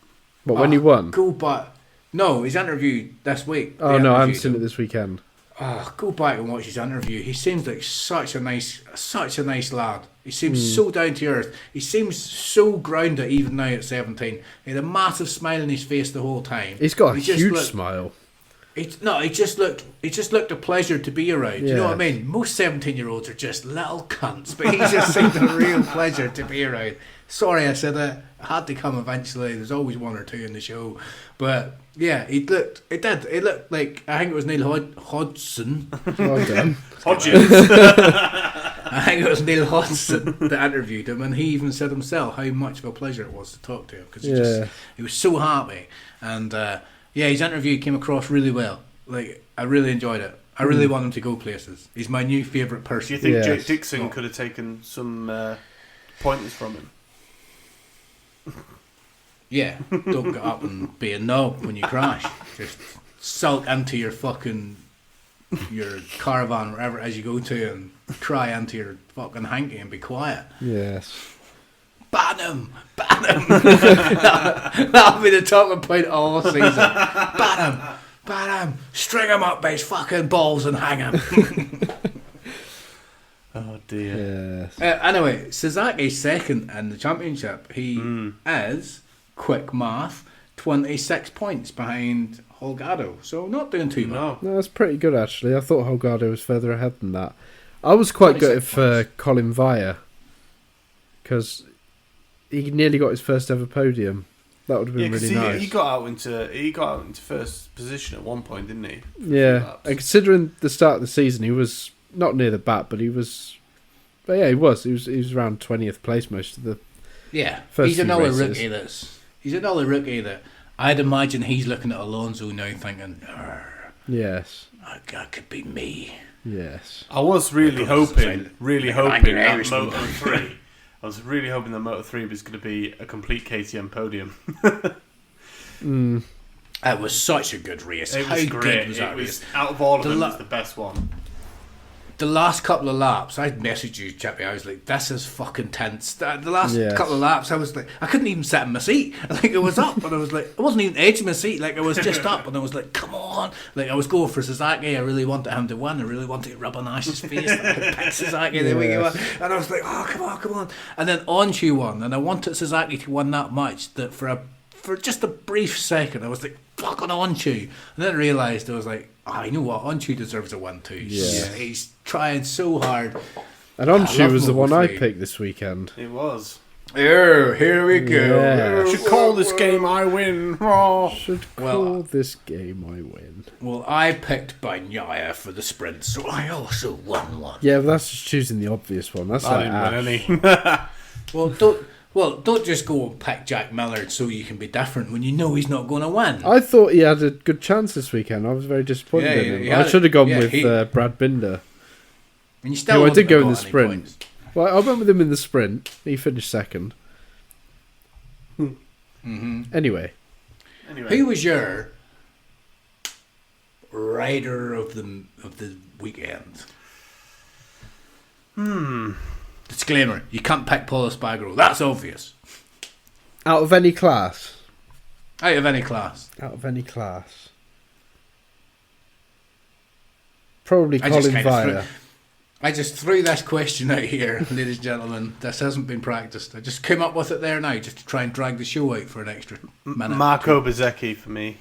C: But when he won?
A: Go back. No, his interview this week.
C: Oh
A: They
C: no, I haven't
A: interviewed
C: seen
A: him.
C: it this weekend.
A: Go back and watch his interview. He seems like such a nice lad. He seems so down to earth. He seems so grounded even now at 17. He had a massive smile on his face the whole time.
C: He's got a
A: He just
C: huge
A: looked-
C: smile.
A: He just looked a pleasure to be around. You know what I
C: Yes.
A: mean? Most 17-year-olds are just little cunts, but he just seemed a real pleasure to be around. Sorry I said that. I had to come eventually. There's always one or two in the show. But yeah, It looked like, I think it was Neil Hodgson.
C: Well done.
B: Hodgins.
A: I think it was Neil Hodgson that interviewed him, and he even said himself how much of a pleasure it was to talk to him, because he was so happy. And his interview came across really well. Like, I really enjoyed it. I really want him to go places. He's my new favourite
B: Do
A: person.
B: you think
C: Yes.
B: Jake Dixon could have taken some pointers from him?
A: Yeah, don't get up and be a knob when you crash. Just sulk into your caravan, wherever it is you go to, and cry into your fucking hanky and be quiet.
C: Yes.
A: Ban him! That'll be the talking point all season. Ban him! String him up by his fucking balls and hang him.
B: Oh dear.
C: Yes.
A: Anyway, Sasaki's second in the championship. He is, quick math, 26 points behind Holgado. So not doing too bad.
B: No.
C: No, that's pretty good actually. I thought Holgado was further ahead than that. I was quite
A: 26
C: gutted for Colin Via because he nearly got his first ever podium. That would have been really nice.
B: he got out into first position at one point, didn't he?
C: Yeah,
B: laps.
C: and considering the start of the season, he was not near the back, but he was. But yeah, he was. He was around 20th place most of the.
A: Yeah,
C: First
A: he's
C: few
A: another
C: races.
A: rookie. He's another rookie that I'd imagine he's looking at Alonso now, thinking, "Arr,
C: Yes.
A: that could be me."
C: Yes.
B: I was really hoping
A: angry
B: that
A: Irishman.
B: Moto 3. I was really hoping that Moto 3 was going to be a complete KTM podium.
A: It was such a good race.
B: It
A: How
B: was great.
A: good was
B: It
A: that
B: was
A: race?
B: out of all of
A: The
B: them,
A: la-
B: it was the best one.
A: The last couple of laps, I messaged you, Chippy. I was like, "This is fucking tense." The last
C: Yes.
A: couple of laps, I was like, I couldn't even sit in my seat. Like it was up, and I was like, I wasn't even edging my seat. Like I was just up, and I was like, "Come on!" Like I was going for Sasaki. I really wanted him to win. I really wanted to rub on Ash's face. Like, I picked Sasaki. There we go.
C: Yes.
A: And I was like, "Oh, come on!" And then Onchu won, and I wanted Sasaki to win that much that for just a brief second, I was like, "Fucking Onchu," and then I realised I was like, "Oh, you know what? Onchu deserves a win too."
C: Yeah.
A: He's trying so hard.
C: And
A: I
C: Onshu
A: love
C: was the one I
A: Moto3.
C: picked this weekend.
B: It was.
A: Here we go.
C: Yeah.
B: Should call this game I win. Oh.
C: Should
A: Well,
C: call this game I win.
A: Well, I picked Bagnaia for the sprint, so I also won one.
C: Yeah, but that's just choosing the obvious one. That's
B: I
C: like
B: didn't win
C: Ash.
B: any.
A: Don't just go and pick Jack Miller so you can be different when you know he's not going to win.
C: I thought he had a good chance this weekend. I was very disappointed
A: Yeah,
C: in him.
A: he
C: I
A: had-
C: should have gone
A: yeah,
C: with
A: he-
C: Brad Binder.
A: And you still
C: I
A: wouldn't
C: did go
A: have
C: in the
A: got any
C: sprint.
A: points.
C: Well, I went with him in the sprint. He finished second. Anyway,
B: Anyway,
A: Who was your rider of the weekend? Disclaimer: you can't pick Paul Espargaro. That's obvious.
C: out of any class.
A: Out of any class.
C: Out of any class. Probably
A: I just
C: Colin
A: kinda
C: Vire.
A: I just threw this question out here, ladies and gentlemen. This hasn't been practiced. I just came up with it there now, just to try and drag the show out for an extra minute.
B: Marco Bezzecchi for me.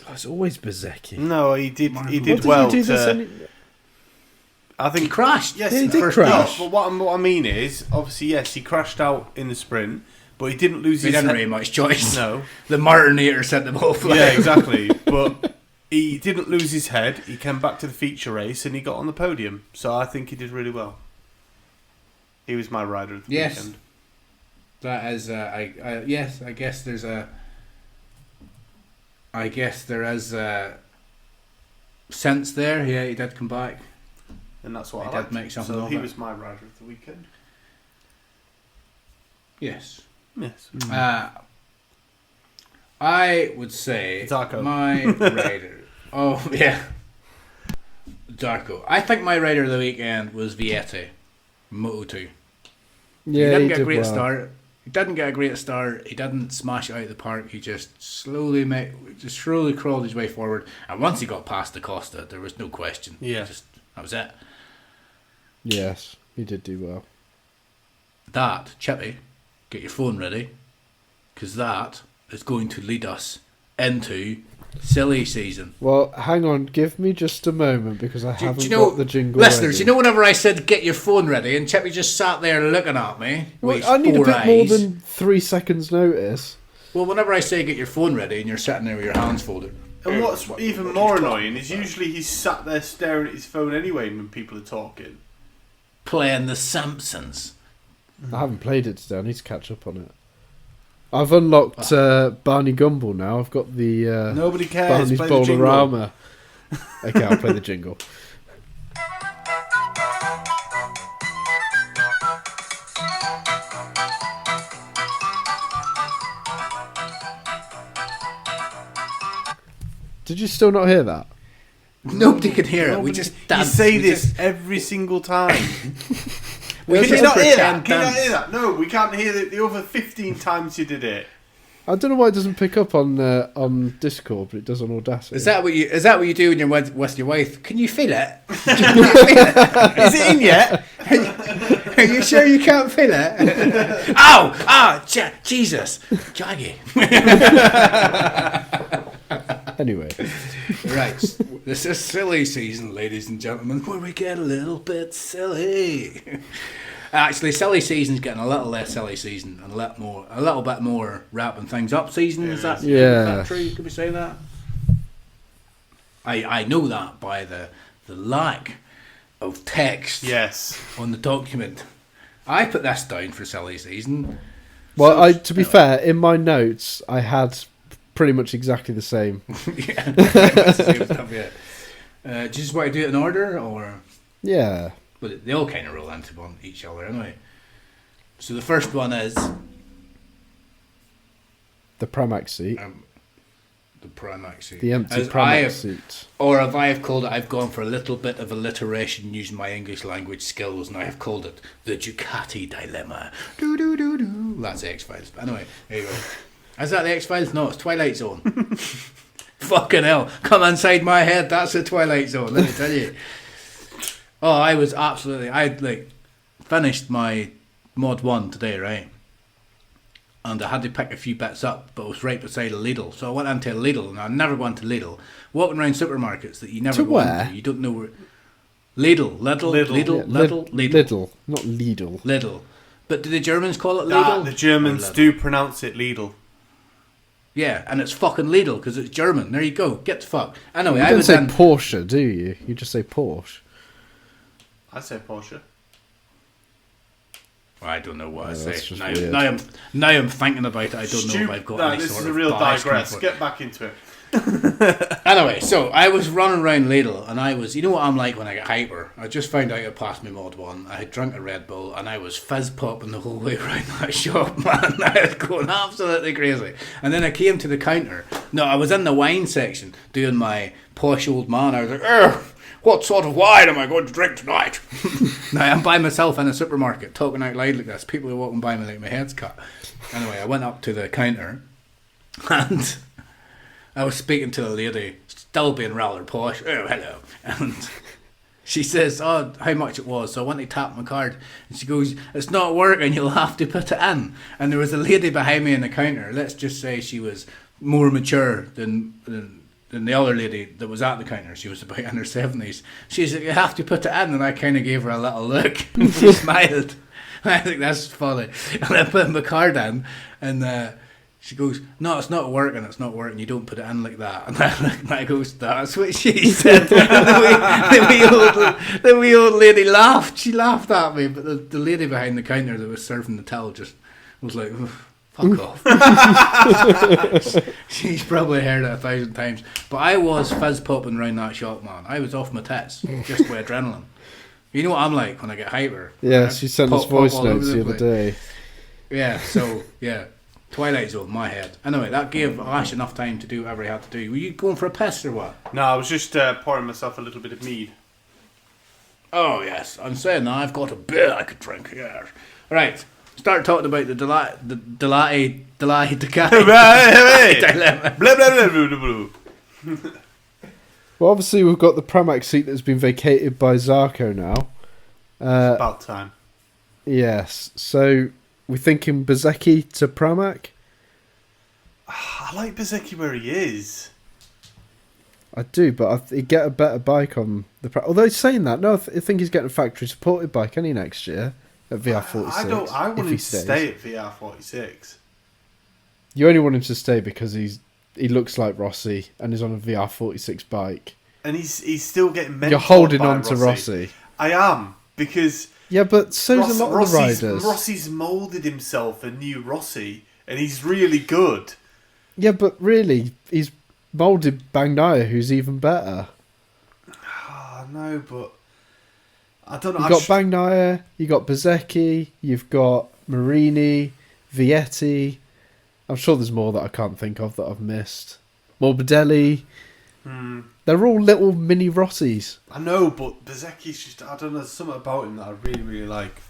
C: Oh, it's always Bezzecchi.
B: No, he did. He
C: What
B: did
C: did
B: well.
C: he do this
B: to,
C: any-
B: I think
A: He crashed.
B: Yes,
C: Yeah, he
B: the
C: did
B: first-
C: crash.
B: No, but what I mean is, obviously, yes, he crashed out in the sprint, but he didn't lose
A: He
B: his
A: didn't
B: head.
A: really much choice.
B: No.
A: The Martinator sent them all flying.
B: Yeah, exactly. But he didn't lose his head. He came back to the feature race and he got on the podium. So I think he did really well. He was my rider of the
A: Yes.
B: weekend.
A: That is, yes, I guess there's a. I guess there is a sense there. Yeah, he did come back.
B: And that's what
A: He
B: I
A: did
B: liked.
A: make something
B: So
A: of
B: he
A: it.
B: was my rider of the weekend.
A: Yes.
B: Yes.
A: I would say
B: Darko.
A: my rider. Oh yeah, Darko. I think my rider of the weekend was Vietti, Moto2. He
C: Yeah,
A: didn't
C: he
A: get a
C: did
A: great
C: well.
A: start. He didn't get a great start. He didn't smash it out of the park. He just slowly crawled his way forward. And once he got past the Costa, there was no question.
B: Yeah.
A: That was it.
C: Yes, he did do well.
A: That, Chippy, get your phone ready, because that is going to lead us into silly season.
C: Well, hang on, give me just a moment because I haven't
A: you know,
C: got the jingle
A: listeners,
C: ready.
A: you know whenever I said get your phone ready and Chippy just sat there looking at me with
C: Wait,
A: his
C: I need a
A: four
C: bit more
A: eyes.
C: than 3 seconds notice.
A: Well, whenever I say get your phone ready and you're sitting there with your hands folded.
B: And what's even more annoying is usually he's sat there staring at his phone anyway when people are talking.
A: Playing The Simpsons.
C: I haven't played it today. I need to catch up on it. I've unlocked Barney Gumble now. I've got the
B: Nobody cares.
C: Barney's
B: Play the jingle.
C: Bowl-orama. Okay, I'll play the jingle. Did you still not hear that?
A: Nobody can hear it. We
B: Nobody-
A: just
B: You
A: dance.
B: say
A: We
B: this
A: just-
B: every single time.
A: we
B: Can
A: just
B: you not hear
A: pretend
B: that? Can you not
A: dance.
B: hear that? No, we can't hear the over 15 times you did it.
C: I don't know why it doesn't pick up on Discord, but it does on Audacity.
A: Is that what you do when you're with your wife? Can you feel it?
B: Is it in yet?
A: Are you sure you can't feel it? Ow! Jesus! Jaggy.
C: Anyway,
A: Right, this is silly season, ladies and gentlemen, where we get a little bit silly. Actually, silly season's getting a little less silly season and a little bit more wrapping things up season. Is that
C: Yeah.
A: true? Could we say that? I know that by the lack of text
B: Yes.
A: on the document. I put this down for silly season.
C: Well, to be fair, in my notes, I had pretty much exactly the same.
A: Yeah, pretty much the same stuff, yeah. Do you just want to do it in order, or?
C: Yeah.
A: Well, they all kind of roll into each other anyway. So the first one is
C: The Pramac seat.
A: the Primax seat.
C: The empty
A: As
C: Pramac seat.
A: Or if I have called it, I've gone for a little bit of alliteration using my English language skills, and I have called it the Ducati Dilemma. Do do do do. That's the X-Files. But anyway, there you go. Is that the X-Files? No, it's Twilight Zone. Fucking hell. Come inside my head, that's the Twilight Zone, let me tell you. Oh, I'd finished my Mod 1 today, right? And I had to pick a few bits up, but it was right beside a Lidl. So I went into a Lidl, and I never went to Lidl. Walking around supermarkets that you never go into, you don't know where. Lidl, not Lidl. Lidl. But do the Germans call it Lidl?
B: The Germans do pronounce it Lidl.
A: Yeah, and it's fucking Lidl because it's German. There you go. Get the fuck. Anyway,
C: You don't say Porsche, do you? You just say Porsche.
B: I say Porsche.
A: I don't know what I
C: that's
A: say.
C: just
A: Now I'm thinking about it. I don't know if I've got any
B: this
A: sort
B: is
A: of
B: a real
A: bias
B: digress.
A: coming
B: Get back into it.
A: Anyway, so I was running around Lidl, and I was, you know what I'm like when I get hyper. I just found out I passed my Mod 1. I had drunk a Red Bull, and I was fizz popping the whole way around that shop, man. I was going absolutely crazy. And then I came to the counter. No, I was in the wine section doing my posh old man. I was like, what sort of wine am I going to drink tonight? Now I'm by myself in a supermarket talking out loud like this. People are walking by me like my head's cut. Anyway, I went up to the counter, and I was speaking to a lady, still being rather posh. Oh, hello. And she says, how much it was. So I went to tap my card, and she goes, it's not working, you'll have to put it in. And there was a lady behind me in the counter. Let's just say she was more mature than the other lady that was at the counter. She was about in her 70s. She said, you have to put it in. And I kind of gave her a little look, and she smiled. I think that's funny. And I put my card in, and she goes, no, it's not working, you don't put it in like that. And I goes, that's what she said. the wee old lady laughed. She laughed at me, but the lady behind the counter that was serving the till just was like, fuck off. She's probably heard it 1,000 times. But I was fizz popping around that shop, man. I was off my tits, just with adrenaline. You know what I'm like when I get hyper.
C: Yeah, she sent us voice notes the other day.
A: Yeah, so, yeah. Twilight Zone, my head. Anyway, that gave Ash enough time to do whatever he had to do. Were you going for a piss or what?
B: No, I was just pouring myself a little bit of mead.
A: Oh, yes. I'm saying that I've got a beer I could drink, yes. Right. Start talking about the Ducati dilemma.
B: Blah, blah, blah, blah, blah, blah.
C: Well, obviously we've got the Pramac seat that's been vacated by Zarco now.
B: About time.
C: Yes. So we're thinking Bezzecchi to Pramac.
B: I like Bezzecchi where he is.
C: I do, but he'd get a better bike on the. Although saying that, no, I think he's getting a factory supported bike any next year at VR46.
B: I want him to stay at VR46.
C: You only want him to stay because he looks like Rossi and is on a VR46 bike.
B: And he's still getting mentored.
C: You're holding on
B: by
C: to Rossi.
B: I am, because
C: yeah, but so's a lot of the riders.
B: Rossi's moulded himself a new Rossi, and he's really good.
C: Yeah, but really, he's moulded Bagnaia, who's even better.
B: Oh, no, but I don't know.
C: You've got Bagnaia, you've got Bezzecchi, you've got Marini, Vietti. I'm sure there's more that I can't think of that I've missed. Morbidelli. They're all little mini Rossis.
B: I know, but Bezzecchi's just, I don't know, there's something about him that I really, really like.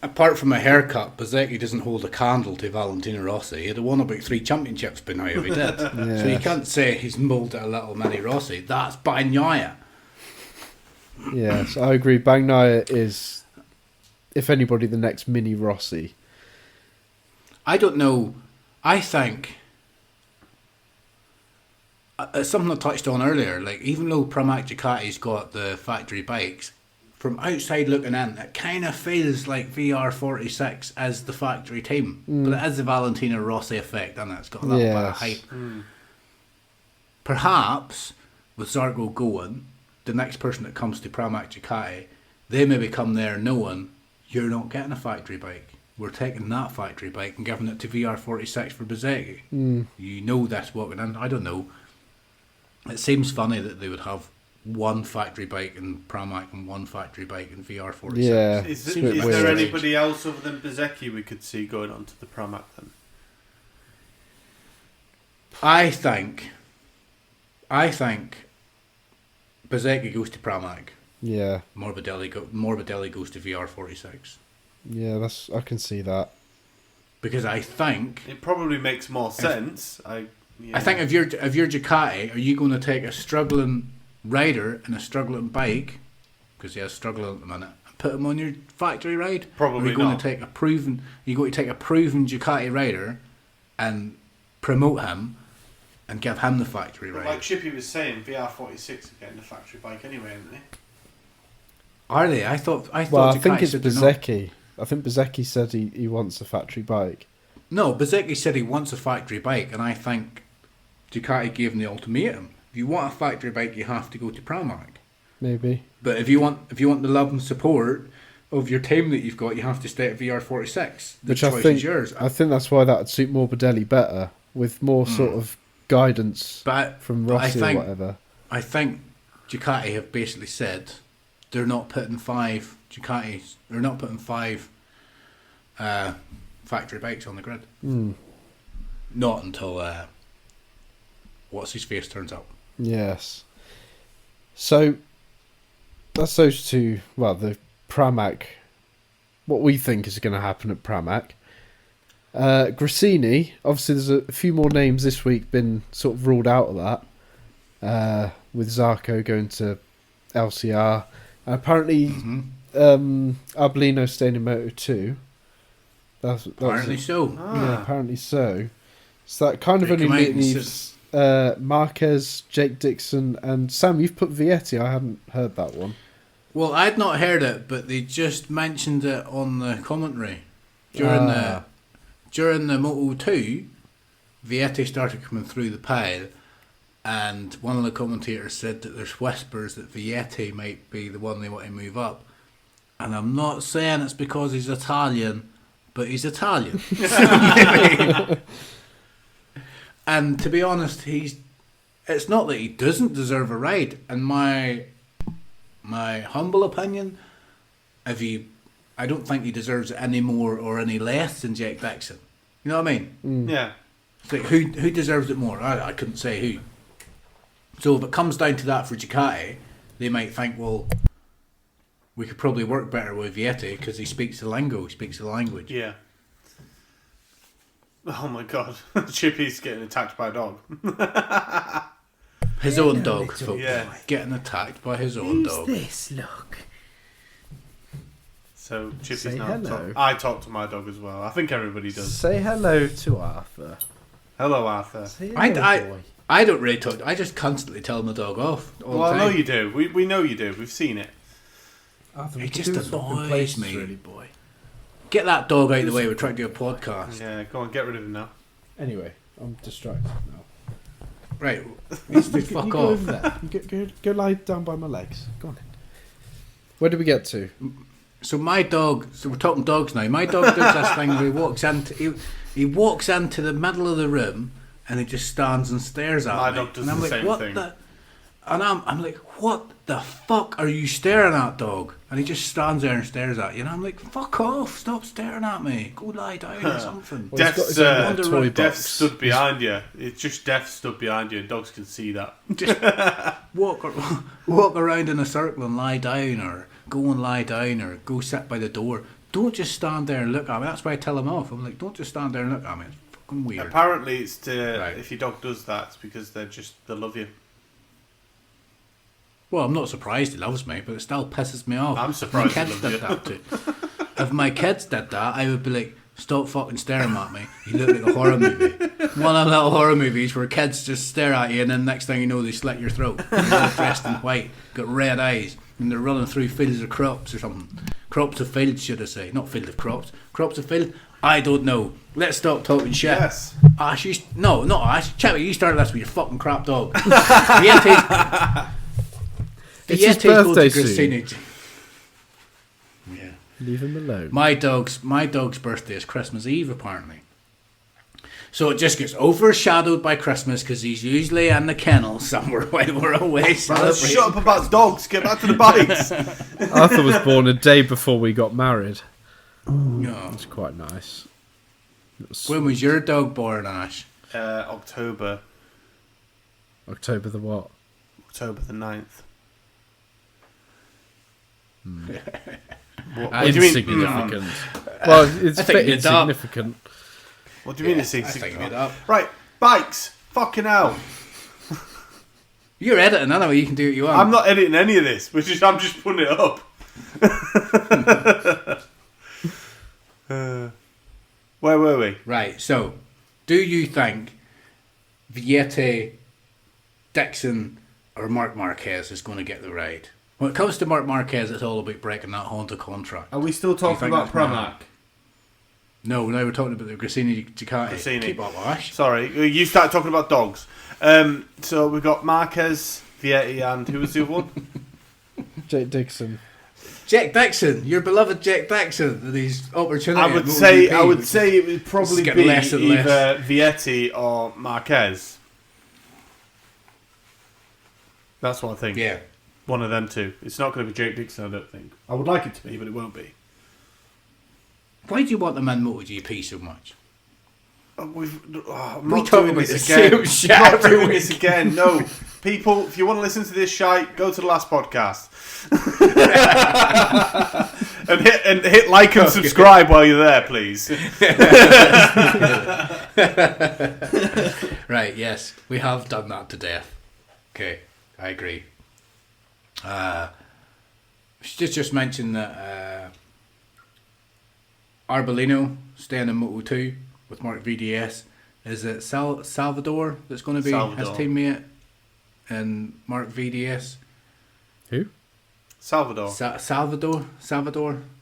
A: Apart from a haircut, Bezzecchi doesn't hold a candle to Valentino Rossi. He'd have won about 3 championships by now if he did.
C: Yeah.
A: So you can't say he's moulded a little mini Rossi. That's Bagnaia.
C: Yes, I agree. Bagnaia is, if anybody, the next mini Rossi.
A: I don't know. I think it's something I touched on earlier. Like, even though Pramac Ducati's got the factory bikes, from outside looking in, it kind of feels like VR46 is the factory team. But it is the Valentino Rossi effect, and it's got a little bit of hype. Perhaps with Zarco going, the next person that comes to Pramac Ducati, they maybe come there knowing you're not getting a factory bike. We're taking that factory bike and giving it to VR46 for Bezzecchi. You know that's walking in. I don't know. It seems funny that they would have one factory bike in Pramac and one factory bike in VR46.
C: Yeah.
B: Is
C: It's a bit
B: there
C: weird.
B: anybody else other than Bezzecchi we could see going on to the Pramac then?
A: I think Bezzecchi goes to Pramac.
C: Yeah.
A: Morbidelli goes to VR46.
C: Yeah, I can see that.
A: Because I think
B: It probably makes more sense.
A: I think if you're Ducati, are you going to take a struggling rider and a struggling bike, because he has struggling at the minute, and put him on your factory ride?
B: Probably
A: or are you going
B: not.
A: to take a proven Ducati rider and promote him and give him the factory ride?
B: Like Chippy was saying, VR46 are getting the factory bike anyway, aren't they?
A: Are they? I thought
C: Well, I
A: Ducati
C: think it's
A: said they're not.
C: Bezzecchi. I think Bezzecchi said he wants a factory bike.
A: No, Bezzecchi said he wants a factory bike, and I think Ducati gave him the ultimatum. If you want a factory bike, you have to go to Pramac.
C: Maybe.
A: But if you want the love and support of your team that you've got, you have to stay at VR46. The
C: Which
A: choice
C: I think
A: is yours.
C: I think that's why that would suit Morbidelli better, with more sort of guidance
A: But
C: from
A: but
C: Rossi or whatever.
A: I think Ducati have basically said they're not putting five factory bikes on the grid. Not until what's his face turns up.
C: Yes. So that's those two. Well, the Pramac. What we think is going to happen at Pramac. Grassini. Obviously, there's a few more names this week been sort of ruled out of that. With Zarco going to LCR. Apparently, Arbolino staying in Moto2.
A: Apparently so.
C: Yeah, apparently so. So that kind of
A: They
C: only
A: come out and
C: leaves Marquez, Jake Dixon, and Sam. You've put Vietti. I hadn't heard that one.
A: Well, I'd not heard it, but they just mentioned it on the commentary during the Moto2. Vietti started coming through the pile, and one of the commentators said that there's whispers that Vietti might be the one they want to move up. And I'm not saying it's because he's Italian, but he's Italian. And to be honest, it's not that he doesn't deserve a ride. In my humble opinion, I don't think he deserves it any more or any less than Jake Dixon. You know what I mean?
B: Yeah.
A: It's like who deserves it more? I couldn't say who. So if it comes down to that for Ducati, they might think, well, we could probably work better with Vietti because he speaks the lingo, he speaks the language.
B: Yeah. Oh my god. Chippy's getting attacked by a dog.
A: His own dog, folks.
B: Yeah.
A: Getting attacked by his own dog.
E: This look.
B: So Chippy's
C: Say
B: now
C: hello.
B: I talk to my dog as well. I think everybody does.
C: Say hello to Arthur.
B: Hello, Arthur.
C: Say hello, boy.
A: I don't really talk. I just constantly tell my dog off all
B: Well,
A: the
B: I
A: time.
B: know you do. We know you do. We've seen it.
C: Arthur,
A: He
C: we could
A: just
C: do with swapping
A: annoys
C: places,
A: me.
C: really, boy.
A: Get that dog out of the way. We're trying to do a podcast.
B: Yeah, go on, get rid of him now.
C: Anyway, I'm distracted now.
A: Right. Let's just
C: You
A: fuck
C: go
A: off.
C: over there. You go lie down by my legs. Go on then. Where did we get to?
A: So my dog. So we're talking dogs now. My dog does this thing where he walks into the middle of the room and he just stands and stares at
B: My
A: me.
B: dog does
A: and I'm
B: the
A: like,
B: same
A: what
B: thing.
A: the? And I'm like, what the fuck are you staring at, dog? And he just stands there and stares at you. And I'm like, fuck off! Stop staring at me. Go lie down or something.
C: Well, he's got
B: Def's,
C: his own little toy
B: Def
C: box.
B: stood behind you. It's just Def stood behind you, and dogs can see that.
A: Just walk around in a circle and lie down, or go and lie down, or go sit by the door. Don't just stand there and look at me. That's why I tell him off. I'm like, don't just stand there and look at me. It's fucking weird.
B: Apparently, it's to
A: Right.
B: if your dog does that, it's because they love you.
A: Well, I'm not surprised he loves me, but it still pisses me off.
B: I'm surprised
A: My
B: he
A: kids
B: loves
A: did that too. If my kids did that, I would be like, stop fucking staring at me. You look like a horror movie. One of them little horror movies where kids just stare at you and then next thing you know they slit your throat. You're all dressed in white, got red eyes, and they're running through fields of crops or something. Crops of fields, should I say. Not field of crops. Crops of field? I don't know. Let's stop talking shit.
B: Yes.
A: Ash, no, not Ash. Chippy, you started this with your fucking crap dog. Vietti's
C: It's his
A: Vietti go to
C: birthday soon.
A: Gracini. Yeah.
C: Leave him alone.
A: My dog's birthday is Christmas Eve, apparently. So it just gets overshadowed by Christmas because he's usually in the kennel somewhere while we're away
B: Let's
A: celebrating.
B: shut up about dogs. Get back to the bikes.
C: Arthur was born a day before we got married.
A: No.
C: It's quite nice.
A: When was your dog born, Ash?
B: October
C: October the what?
B: the 9th. What
A: I
B: do you mean?
C: Insignificant. Well, it's
A: I
C: a
A: think
C: bit
A: you made up.
C: insignificant.
B: What do you mean it's
A: I think you made it up.
B: Right, bikes. Fucking hell.
A: You're editing anyway, you can do what you want.
B: I'm not editing any of this. I'm just putting it up. Where were we?
A: Right, so, do you think Vietti, Dixon, or Marc Marquez is going to get the ride? When it comes to Marc Marquez, it's all about breaking that Honda contract.
B: Are we still talking
A: think
B: about
A: that's
B: Pramac?
A: No, now we're talking about the Gracini Ducati.
B: Gracini.
A: Keep up, Ash.
B: Sorry, you started talking about dogs. So we've got Marquez, Vietti, and who was the other one?
C: Jake Dixon.
A: Jack Dixon, your beloved Jack Dixon, with his opportunity.
B: I
A: at
B: would
A: MotoGP,
B: say it would probably
A: It's
B: be
A: getting less and less.
B: either Vietti or Marquez. That's what I think.
A: Yeah.
B: One of them two. It's not going to be Jake Dixon, I don't think. I would like it to be, but it won't be.
A: Why do you want them in MotoGP so much?
B: I'm
A: We
B: not
A: talk
B: doing
A: about
B: this
A: the
B: again.
A: same shit
B: I'm not
A: every
B: doing
A: week.
B: this again. No, people, if you want to listen to this shite, go to the last podcast and hit like and subscribe while you're there, please.
A: Right, yes, we have done that to death. Okay, I agree. Should just mention that Arbolino staying in Moto 2 with Mark VDS. Is it Salvador that's going to be his teammate and Mark VDS?
C: Who?
B: Salvador.
A: Salvador.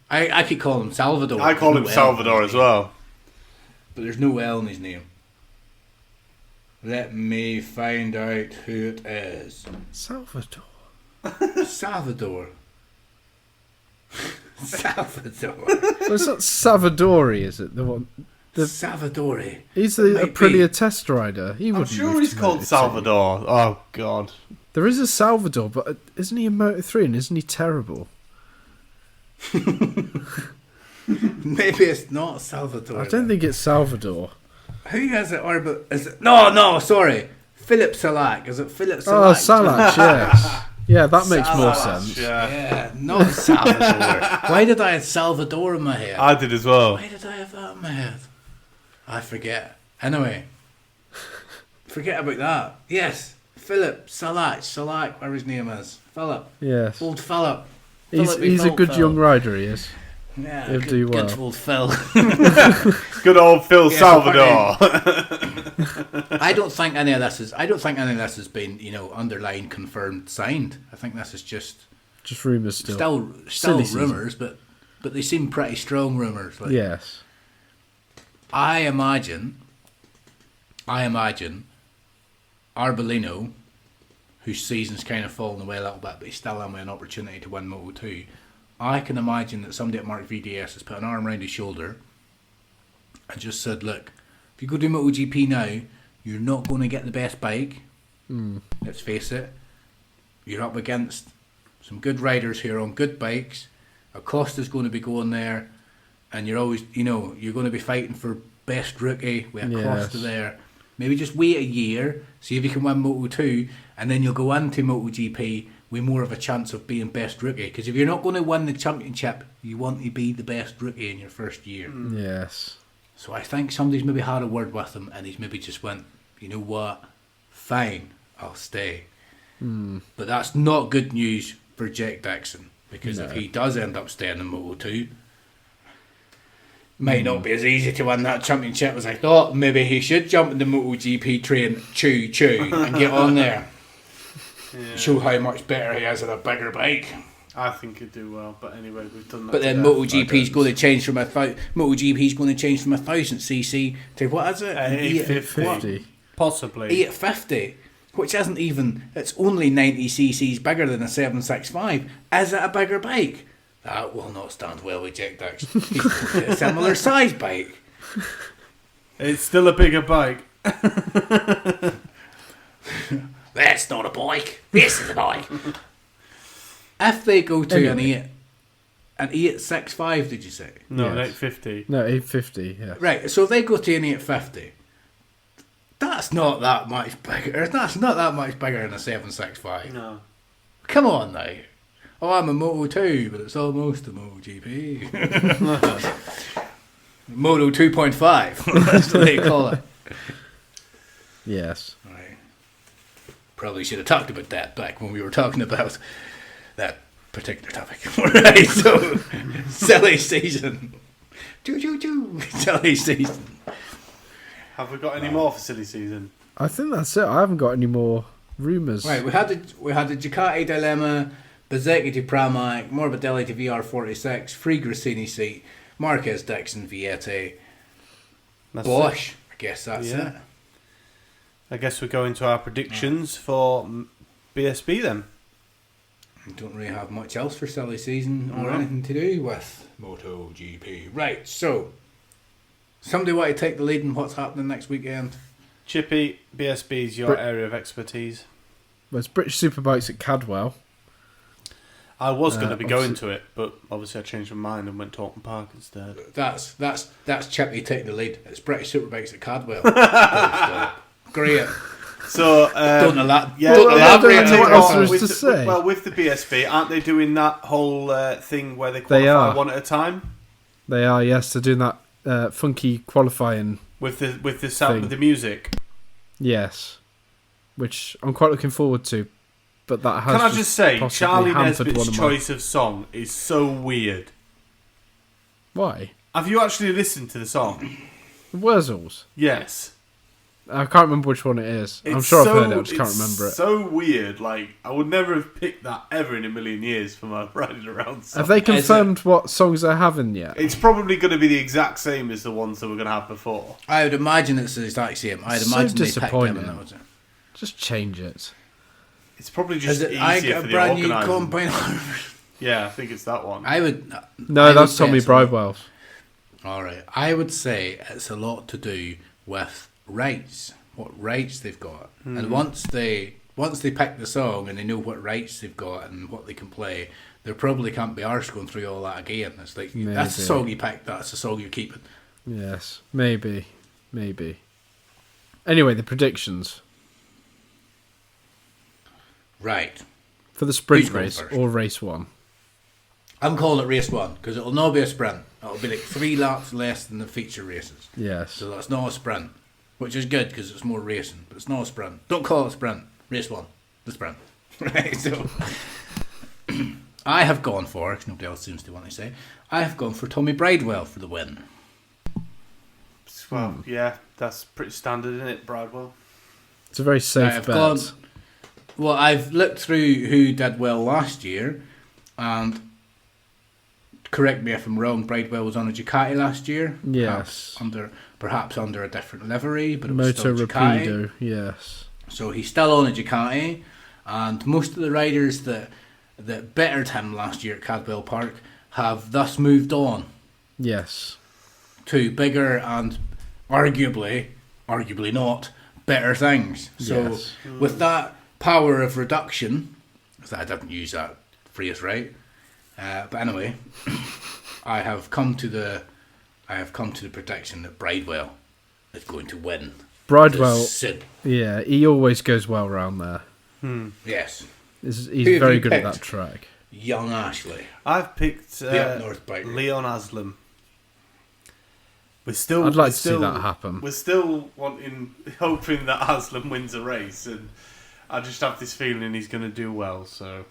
A: I keep calling him Salvador.
B: I call him
A: There's no L in
B: Salvador
A: his
B: as
A: name.
B: well.
A: But there's no L in his name. Let me find out who it is.
C: Salvador.
A: Salvador. Salvador.
C: Well, it's not Savadori, is it? The one.
A: Salvadori.
C: He's
A: It
C: a
A: might
C: Aprilia
A: be.
C: test rider. He
B: I'm
C: wouldn't
B: sure
C: move
B: he's
C: to
B: called
C: Moto2.
B: Salvador. Oh, God.
C: There is a Salvador, but isn't he in Moto 3 and isn't he terrible?
A: Maybe it's not Salvador.
C: I don't think it's Salvador.
A: Who is it? Is it? No, sorry. Philip Salak. Is it Philip Salak?
C: Oh, Salak, yes. Yeah, that makes more
A: Salak,
C: sense.
A: Yeah, not Salvador. Why did I have Salvador in my head?
B: I did as well.
A: Why did I have that in my head? I forget. Anyway, forget about that. Yes, Philip Salak, whatever his name is. Philip.
C: Yes.
A: Old Philip.
C: He's a
A: Philip
C: good
A: Phil.
C: young rider, he is.
A: Yeah,
C: He'll do well.
A: Good old Phil.
B: Good old Phil
A: Yeah,
B: Salvador.
A: I don't think any of this has been, underlined, confirmed, signed. I think this is just
C: Rumours still.
A: still
C: Silly season.
A: rumours, but they seem pretty strong rumours. Like,
C: Yes.
A: I imagine Arbolino, whose season's kind of fallen away a little bit, but he's still having an opportunity to win Moto 2. I can imagine that somebody at Mark VDS has put an arm around his shoulder and just said, look, if you go do MotoGP now, you're not going to get the best bike. Let's face it. You're up against some good riders here on good bikes. Acosta's going to be going there, and you're always, you're going to be fighting for best rookie with Acosta
C: Yes.
A: there. Maybe just wait a year, see if you can win Moto 2, and then you'll go into MotoGP with more of a chance of being best rookie. Because if you're not going to win the championship, you want to be the best rookie in your first year.
C: Yes.
A: So I think somebody's maybe had a word with him, and he's maybe just went, you know what, fine, I'll stay. But that's not good news for Jack Dixon, because if he does end up staying in Moto 2, might not be as easy to win that championship as I thought. Maybe he should jump in the MotoGP train, and get on there.
B: Yeah.
A: Show how much better he is on a bigger bike.
B: I think he'd do well, but anyway, we've done that.
A: But then MotoGP's going to change from 1,000cc to what is it?
B: 850.
C: Fifty.
B: Possibly.
A: 850. which isn't even, it's only 90 cc's bigger than a 765, is it a bigger bike? That will not stand well with Jack Dix. He's going to a similar size bike.
B: It's still a bigger bike.
A: That's not a bike. This is a bike. If they go to an 865, did you say?
B: No, an
C: Yes.
B: 850.
C: No, 850. Yeah.
A: Right, so if they go to an 850, that's not that much bigger. That's not that much bigger than a 765.
B: No.
A: Come on now. Oh, I'm a Moto 2, but it's almost a MotoGP. Moto 2.5. That's what they call it.
C: Yes.
A: Right. Probably should have talked about that back when we were talking about that particular topic. Right, so silly season. Choo. Silly season.
B: Have we got any more for silly season?
C: I think that's it. I haven't got any more rumours.
A: Right, we had the Ducati Dilemma, Bezzecchi to Pramac, Morbidelli to VR46, Free Grassini seat, Marquez Dixon Vietti,
B: That's
A: Bosch. I guess that's
B: Yeah.
A: it.
B: I guess we go into our predictions for BSB then.
A: We don't really have much else for silly season or
B: No.
A: anything to do with MotoGP. Right, so somebody want to take the lead in what's happening next weekend?
B: Chippy, BSB is your
C: Brit-
B: area of expertise.
C: Well, it's British Superbikes at Cadwell.
B: I was going to be going
C: obviously-
B: to it, but obviously I changed my mind and went to Alton Park instead.
A: That's Chippy taking the lead. It's British Superbikes at Caldwell. Great.
B: So,
A: Don't elaborate.
B: yeah,
C: Don't elaborate
B: I
C: on
B: tell you
C: what else there is
B: with
C: to
B: the-
C: say.
B: Well, with the BSB, aren't they doing that whole thing where they
C: They
B: qualify
C: are.
B: one at a time
C: They are, yes. They're doing that funky qualifying.
B: with the sound
C: Thing.
B: with the music?
C: Yes. Which I'm quite looking forward to. But that has
B: Can I just say,
C: possibly
B: Charlie
C: hampered
B: Nesbitt's
C: one of my-
B: choice of song is so weird.
C: Why?
B: Have you actually listened to the song?
C: Wurzels.
B: Yes.
C: I can't remember which one it is. I'm
B: It's
C: sure
B: so-
C: I've heard it, I just can't
B: it's
C: remember it.
B: so weird. Like, I would never have picked that ever in a million years for my riding around song.
C: Have they confirmed what songs they're having yet?
B: It's probably going to be the exact same as the ones that we're going to have before.
A: I would imagine it's the exact same. I'd
C: So
A: imagine they picked him
C: disappointing.
A: and that was it.
C: Just change it.
B: It's probably
A: Is
B: just
A: it
B: easier
A: I
B: for
A: got a
B: the
A: brand new
B: organising.
A: combine?
B: Yeah, I think it's that one.
A: I would.
C: No,
A: I would
C: that's
A: say
C: Tommy
A: it's a-
C: Bridewell.
A: All right, I would say it's a lot to do with rights, what rights they've got, and once they pick the song and they know what rights they've got and what they can play, they probably can't be arsed going through all that again. It's like that's the
C: Maybe.
A: song you picked, that's the song you're keeping.
C: Yes, maybe. Anyway, the predictions
A: Right,
C: for the sprint
A: Who's going
C: race
A: first?
C: or race one.
A: I'm calling it race one because it'll not be a sprint. It'll be like 3 laps less than the feature races.
C: Yes.
A: So that's not a sprint, which is good because it's more racing, but it's not a sprint. Don't call it a sprint. Race one, the sprint. Right, so I have gone for, because nobody else seems to want to say, I have gone for Tommy Bridewell for the win.
B: Well, yeah, that's pretty standard, isn't it, Bradwell?
C: It's a very safe
A: I've
C: bet.
A: gone- Well, I've looked through who did well last year, and correct me if I'm wrong, Bridewell was on a Ducati last year.
C: Yes.
A: Perhaps under a different livery, but it was
C: Moto
A: still Ducati.
C: Rapido, yes.
A: So he's still on a Ducati, and most of the riders that bettered him last year at Caldwell Park have thus moved on
C: Yes.
A: to bigger and arguably not, better things. So
C: Yes.
A: with that power of reduction, I didn't use that phrase right, but anyway, I have come to the prediction that Bridewell is going to win.
C: Bridewell,
A: Sid.
C: yeah, he always goes well round there.
A: Yes.
C: He's
A: Who have
C: very
A: you
C: good at
A: picked?
C: that track.
A: Young Ashley.
B: I've picked
A: The up north biker.
B: Leon Aslam. We're
C: I'd like to see that happen.
B: We're still hoping that Aslam wins a race, and I just have this feeling he's going to do well. So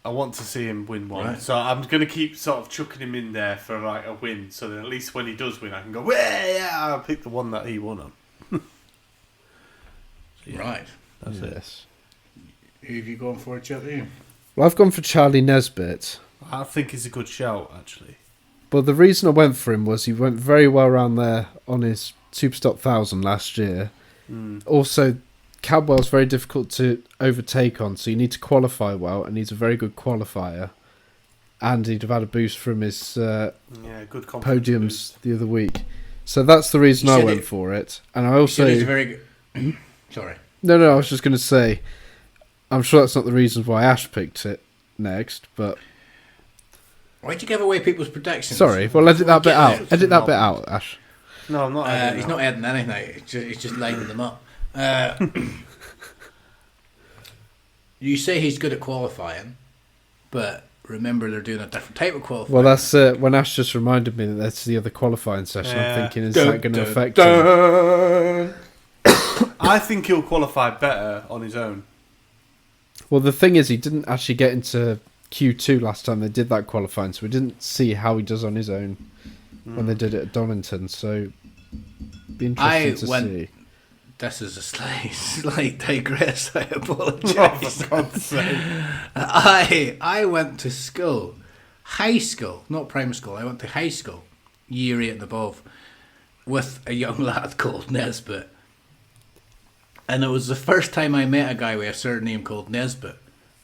B: I want to see him win one.
A: Right.
B: So I'm going to keep sort of chucking him in there for like a win, so that at least when he does win, I can go, yeah, I picked the one that he won on.
A: Right.
B: That's it.
C: Yes.
A: Who have you gone for, Chippy?
C: Well, I've gone for Charlie Nesbitt.
B: I think it's a good shout, actually.
C: But the reason I went for him was he went very well round there on his Superstock 1000 last year. Also, Caldwell's very difficult to overtake on, so you need to qualify well, and he's a very good qualifier. And he'd have had a boost from his
B: good confidence
C: podiums
B: boost.
C: the other week. So that's the reason I went for it. And I also...
A: He's a very good... Sorry.
C: No, I was just going to say, I'm sure that's not the reason why Ash picked it next, but...
A: Why'd you give away people's predictions?
C: Sorry, well, edit that bit out. Edit that bit out, Ash.
B: No, I'm not.
A: He's not adding anything. He's just lining them up. You say he's good at qualifying, but remember they're doing a different type of qualifying.
C: Well, that's when Ash just reminded me that that's the other qualifying session. I'm thinking, is that going to affect him?
B: I think he'll qualify better on his own.
C: Well, the thing is, he didn't actually get into Q2 last time they did that qualifying, so we didn't see how he does on his own when they did it at Donington. So, be interesting to see.
A: This is a slight digress. I apologise.
B: Oh, for God's sake.
A: I went to school, high school, not primary school. I went to high school, year 8 and above, with a young lad called Nesbitt. And it was the first time I met a guy with a surname called Nesbitt.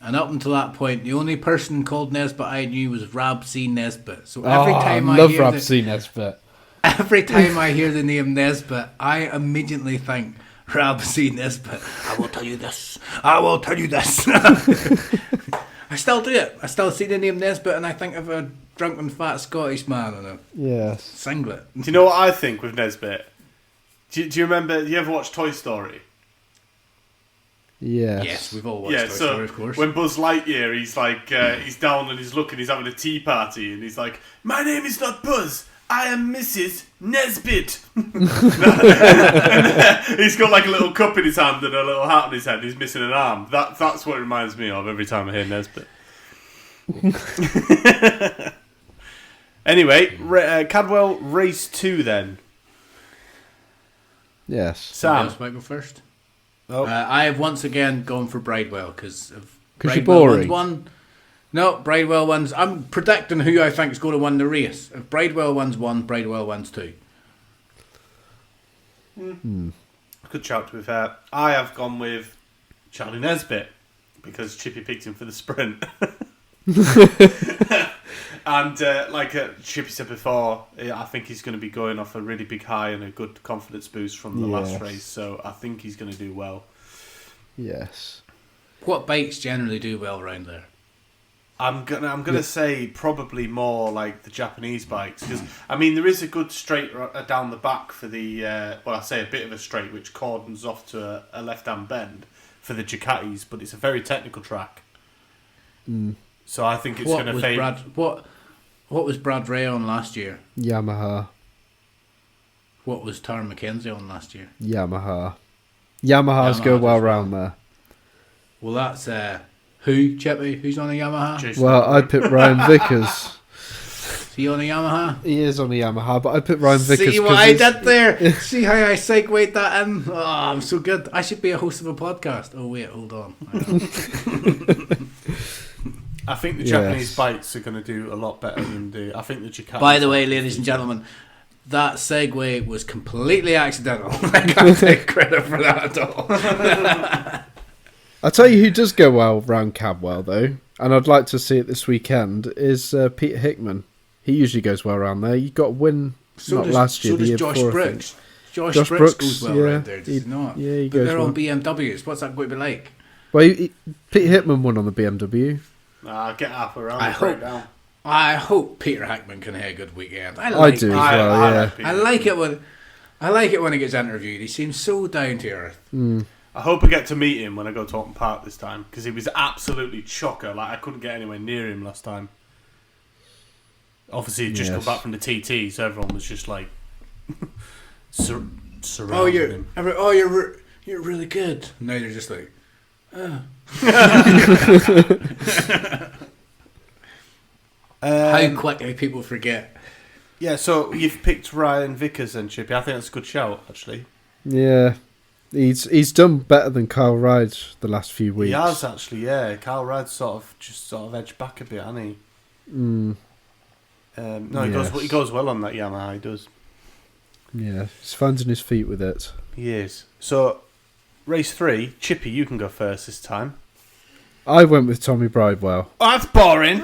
A: And up until that point, the only person called Nesbitt I knew was Rab C. Nesbitt. So every time I
C: love
A: hear
C: Rab C. Nesbitt.
A: Every time I hear the name Nesbitt, I immediately think Rab C. Nesbitt. I will tell you this. I will tell you this. I still do it. I still see the name Nesbitt and I think of a drunken fat Scottish man in a singlet.
B: Do you know what I think with Nesbitt? Do you remember, do you ever watch Toy Story?
C: Yes,
A: we've all watched Toy Story, of course.
B: When Buzz Lightyear, he's like, he's down and he's looking, he's having a tea party, and he's like, "My name is not Buzz, I am Mrs. Nesbitt." He's got like a little cup in his hand and a little hat on his head. He's missing an arm. That's what it reminds me of every time I hear Nesbitt. Anyway, Caldwell race 2 then.
C: Yes.
B: Sam.
A: Else might go first.
B: Oh.
A: I have once again gone for Bridewell because
C: you're boring.
A: No, Bridewell wins. I'm predicting who I think is going to win the race. If Bridewell wins 1, Bridewell wins 2.
B: Good shout, to be fair. I have gone with Charlie Nesbitt because Chippy picked him for the sprint. And like Chippy said before, I think he's going to be going off a really big high and a good confidence boost from the last race. So I think he's going to do well.
C: Yes.
A: What bikes generally do well around there?
B: I'm gonna say probably more like the Japanese bikes because I mean there is a good straight down the back for the I say a bit of a straight which cordons off to a left-hand bend for the Ducatis, but it's a very technical track. So I think it's going to favour.
A: What was Brad Ray on last year?
C: Yamaha.
A: What was Taron McKenzie on last year?
C: Yamaha. Yamahas go well round there.
A: Well, that's who, Chippy? Who's on a Yamaha?
B: Jason
C: Well, I picked Ryan Vickers.
A: Is he on a Yamaha?
C: He is on a Yamaha, but I picked Ryan Vickers.
A: See what I did there? See how I segued that in? Oh, I'm so good. I should be a host of a podcast. Oh, wait, hold on.
B: I think the Japanese bikes are going to do a lot better than I think the Ducatis.
A: By the way, ladies and gentlemen, that segue was completely accidental. I can't take credit for that at all.
C: I'll tell you who does go well round Caldwell, though, and I'd like to see it this weekend, is Peter Hickman. He usually goes well around there. He got a win last year, the year
A: Josh
C: before,
A: Brooks.
C: Josh
A: Brooks
C: Brooks
A: goes well around there, does he not?
C: Yeah, he
A: but
C: goes
A: they're
C: well.
A: on BMWs. What's that going to be like?
C: Well, Peter Hickman won on the BMW.
B: Get up around.
A: I hope Peter Hickman can have a good weekend.
C: I do as well. Yeah,
A: I like it when he gets interviewed. He seems so down to earth.
B: I hope I get to meet him when I go to Open Park this time because he was absolutely chocker. Like I couldn't get anywhere near him last time. Obviously, he'd just come back from the TT, so everyone was just like surrounding him.
A: You're really good. Now they're just like, how quickly people forget.
B: Yeah, so you've picked Ryan Vickers and Chippy. I think that's a good shout, actually.
C: Yeah, he's done better than Kyle Ryde the last few weeks.
B: He has actually, yeah. Kyle Ryde's sort of edged back a bit, hasn't he?
C: Yes.
B: He goes well on that Yamaha. He does.
C: Yeah, he's finding his feet with it.
B: He is. So, race 3, Chippy, you can go first this time.
C: I went with Tommy Bridewell.
B: Oh, that's boring.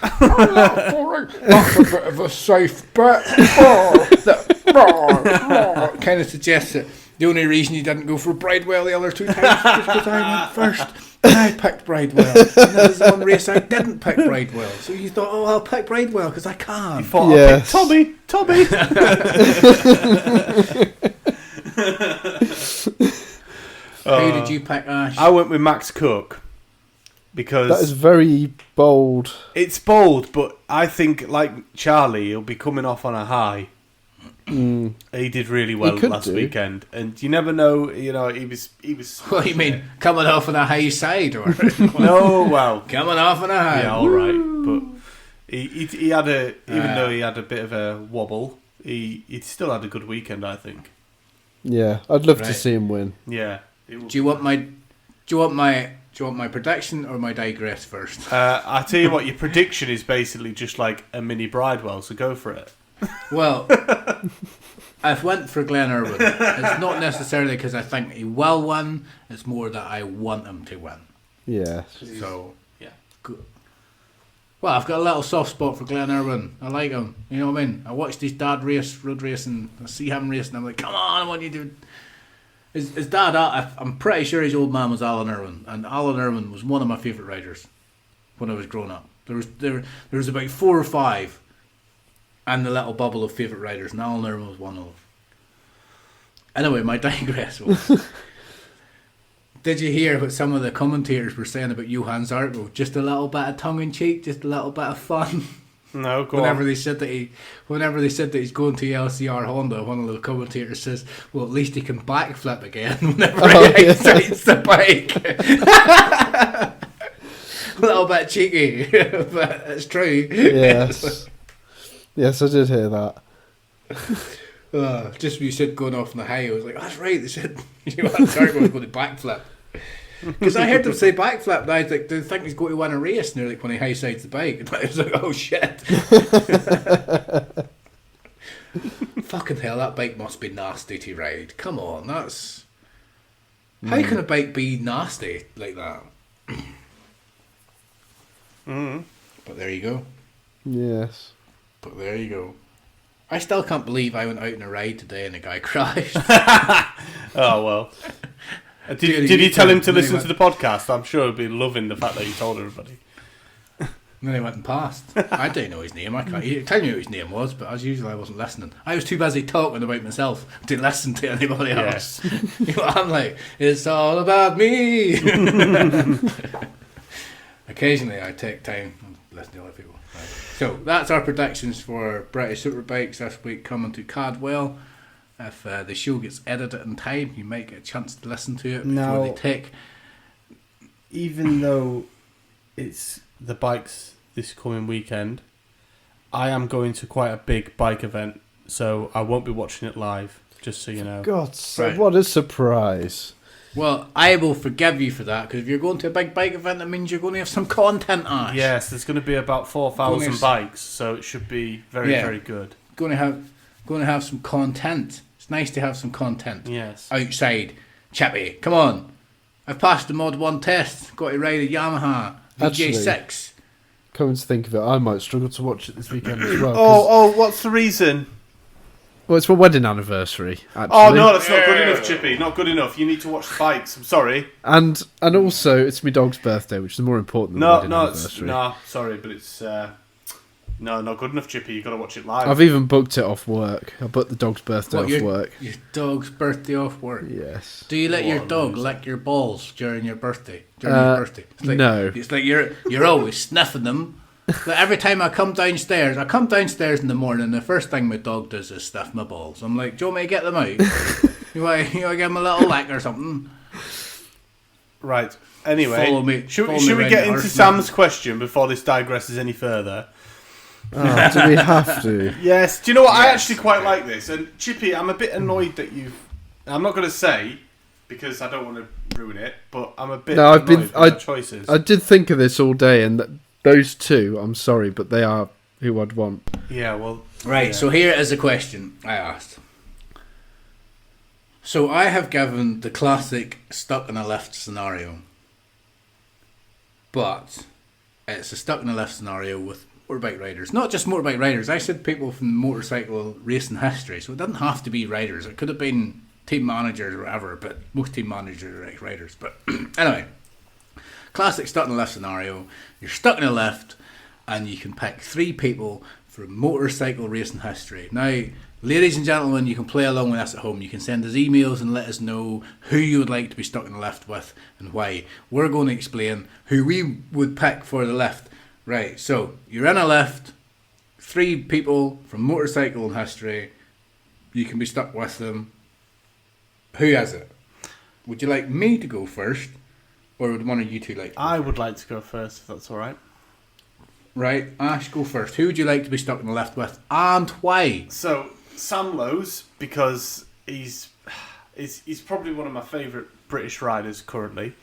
A: That's a bit of a safe bet. Kind of suggests that the only reason you didn't go for Bridewell the other 2 times was because I went first. And I picked Bridewell. And that was the one race I didn't pick Bridewell. So you thought, oh, I'll pick Bridewell because I can.
B: You thought,
C: Yes.
B: I'll pick Tommy.
A: Who did you pick, Ash?
B: I went with Max Cook. Because
C: That is very bold.
B: it's bold, but I think, like Charlie, he'll be coming off on a high.
C: Mm.
B: He did really well
C: could
B: last
C: do.
B: weekend, and you never know. You know, he was.
A: What do you mean? Coming off on a high side? Or
B: No, well,
A: coming off on a high?
B: yeah, all right, but he had a even though he had a bit of a wobble, he still had a good weekend, I think.
C: Yeah, I'd love to
A: Right.
C: see him win.
B: Yeah.
A: Do you want my prediction or my digress first?
B: I tell you what, your prediction is basically just like a mini Bridewell, so go for it.
A: Well, I've went for Glenn Irwin. It's not necessarily because I think he will win. It's more that I want him to win.
C: Yeah.
A: So,
B: Yeah.
A: good. Well, I've got a little soft spot for Glenn Irwin. I like him. You know what I mean? I watched his dad race, road race, and I see him race, and I'm like, come on, I want you to... His dad, I'm pretty sure his old man was Alan Irwin, and Alan Irwin was one of my favourite riders when I was growing up. There was about 4 or 5 and the little bubble of favourite riders, and Alan Irwin was one of them. Anyway, my digress was... Did you hear what some of the commentators were saying about Johan Zarco? Just a little bit of tongue-in-cheek, just a little bit of fun.
B: No, go
A: Whenever
B: on.
A: they said that he's going to LCR Honda, one of the commentators says, "Well, at least he can backflip again." Whenever he excites the bike, a little bit cheeky, but it's true.
C: Yes. Yes, I did hear that.
A: Just when you said going off on the high, I was like, "That's right." They said Johan Zarco was going to backflip. Because I heard them say backflip, and I was like, do they think he's going to win a race? And they're like, when he high sides the bike. And I was like, oh shit. Fucking hell, that bike must be nasty to ride. Come on, that's... How can a bike be nasty like that? But there you go.
C: Yes.
A: But there you go. I still can't believe I went out on a ride today and a guy crashed.
B: Oh, well.
A: Dude,
B: Did you tell him to
A: really
B: listen
A: went-
B: to the podcast? I'm sure he'll be loving the fact that you told everybody.
A: And then he went and passed. I didn't know his name. I can't. He told me what his name was, but as usual, I wasn't listening. I was too busy talking about myself to listen to anybody else. You know, I'm like, it's all about me. Occasionally, I take time and listen to other people. Right. So that's our predictions for British Superbikes this week coming to Caldwell. If the show gets edited in time, you might get a chance to listen to it before
B: Now-
A: they take.
B: Even though it's the bikes this coming weekend, I am going to quite a big bike event, so I won't be watching it live, just so you know.
C: God,
A: Right.
C: what a surprise.
A: Well, I will forgive you for that, because if you're going to a big bike event, that means you're going to have some content, Ash.
B: Yes, there's going to be about 4,000
A: Going to-
B: bikes, so it should be very,
A: Yeah.
B: very good.
A: Going to have some content. It's nice to have some content
B: Yes.
A: outside. Chippy, come on. I've passed the Mod 1 test. Got to ride a Yamaha VJ6.
C: Coming to think of it, I might struggle to watch it this weekend as well. 'cause-
B: Oh, what's the reason?
C: well, it's my wedding anniversary, actually.
B: Oh, no, that's not good enough, Chippy. Not good enough. You need to watch the bikes. I'm sorry.
C: And also, it's my dog's birthday, which is more important than the wedding anniversary.
B: Sorry, but it's not good enough, Chippy. You got to watch it live.
C: I've even booked it off work. I booked the dog's birthday
A: What,
C: off
A: your,
C: work.
A: your dog's birthday off work?
C: Yes.
A: Do you let your
B: What a
A: dog
B: loser.
A: lick your balls during your birthday? During your birthday? It's like,
C: no.
A: It's like you're always sniffing them. Like every time I come downstairs in the morning, the first thing my dog does is sniff my balls. I'm like, do you want me to get them out? you want to give them a little lick or something?
B: Right. Anyway,
A: Follow me-
B: should
A: follow me
B: we
A: around
B: get
A: the
B: into
A: house,
B: Sam's question before this digresses any further?
C: Oh, do we have to?
B: Yes. Do you know what? I
A: Yes.
B: actually quite like this. And Chippy, I'm a bit annoyed that you've... I'm not going to say, because I don't want to ruin it, but I'm a bit
C: No, I've
B: annoyed
C: been-
B: with your choices.
C: I did think of this all day, and those two, I'm sorry, but they are who I'd want.
B: Yeah, well...
A: Right,
B: yeah.
A: so here is a question I asked. So I have given the classic stuck in a lift scenario. But it's a stuck in a lift scenario with motorbike riders. Not just motorbike riders. I said people from motorcycle racing history. So it doesn't have to be riders. It could have been team managers or whatever. But most team managers are like riders. But anyway. Classic stuck in a lift scenario. You're stuck in a lift and you can pick 3 people from motorcycle racing history. Now, ladies and gentlemen, you can play along with us at home. You can send us emails and let us know who you would like to be stuck in the lift with and why. We're going to explain who we would pick for the lift. Right, so you're in a lift, 3 people from motorcycle history. You can be stuck with them. Who is it? Would you like me to go first? Or would one of you two like to go
B: I
A: first?
B: would like to go first, if that's all right.
A: Right, Ash, go first. Who would you like to be stuck in the lift with and why?
B: So, Sam Lowes, because he's probably one of my favourite British riders currently.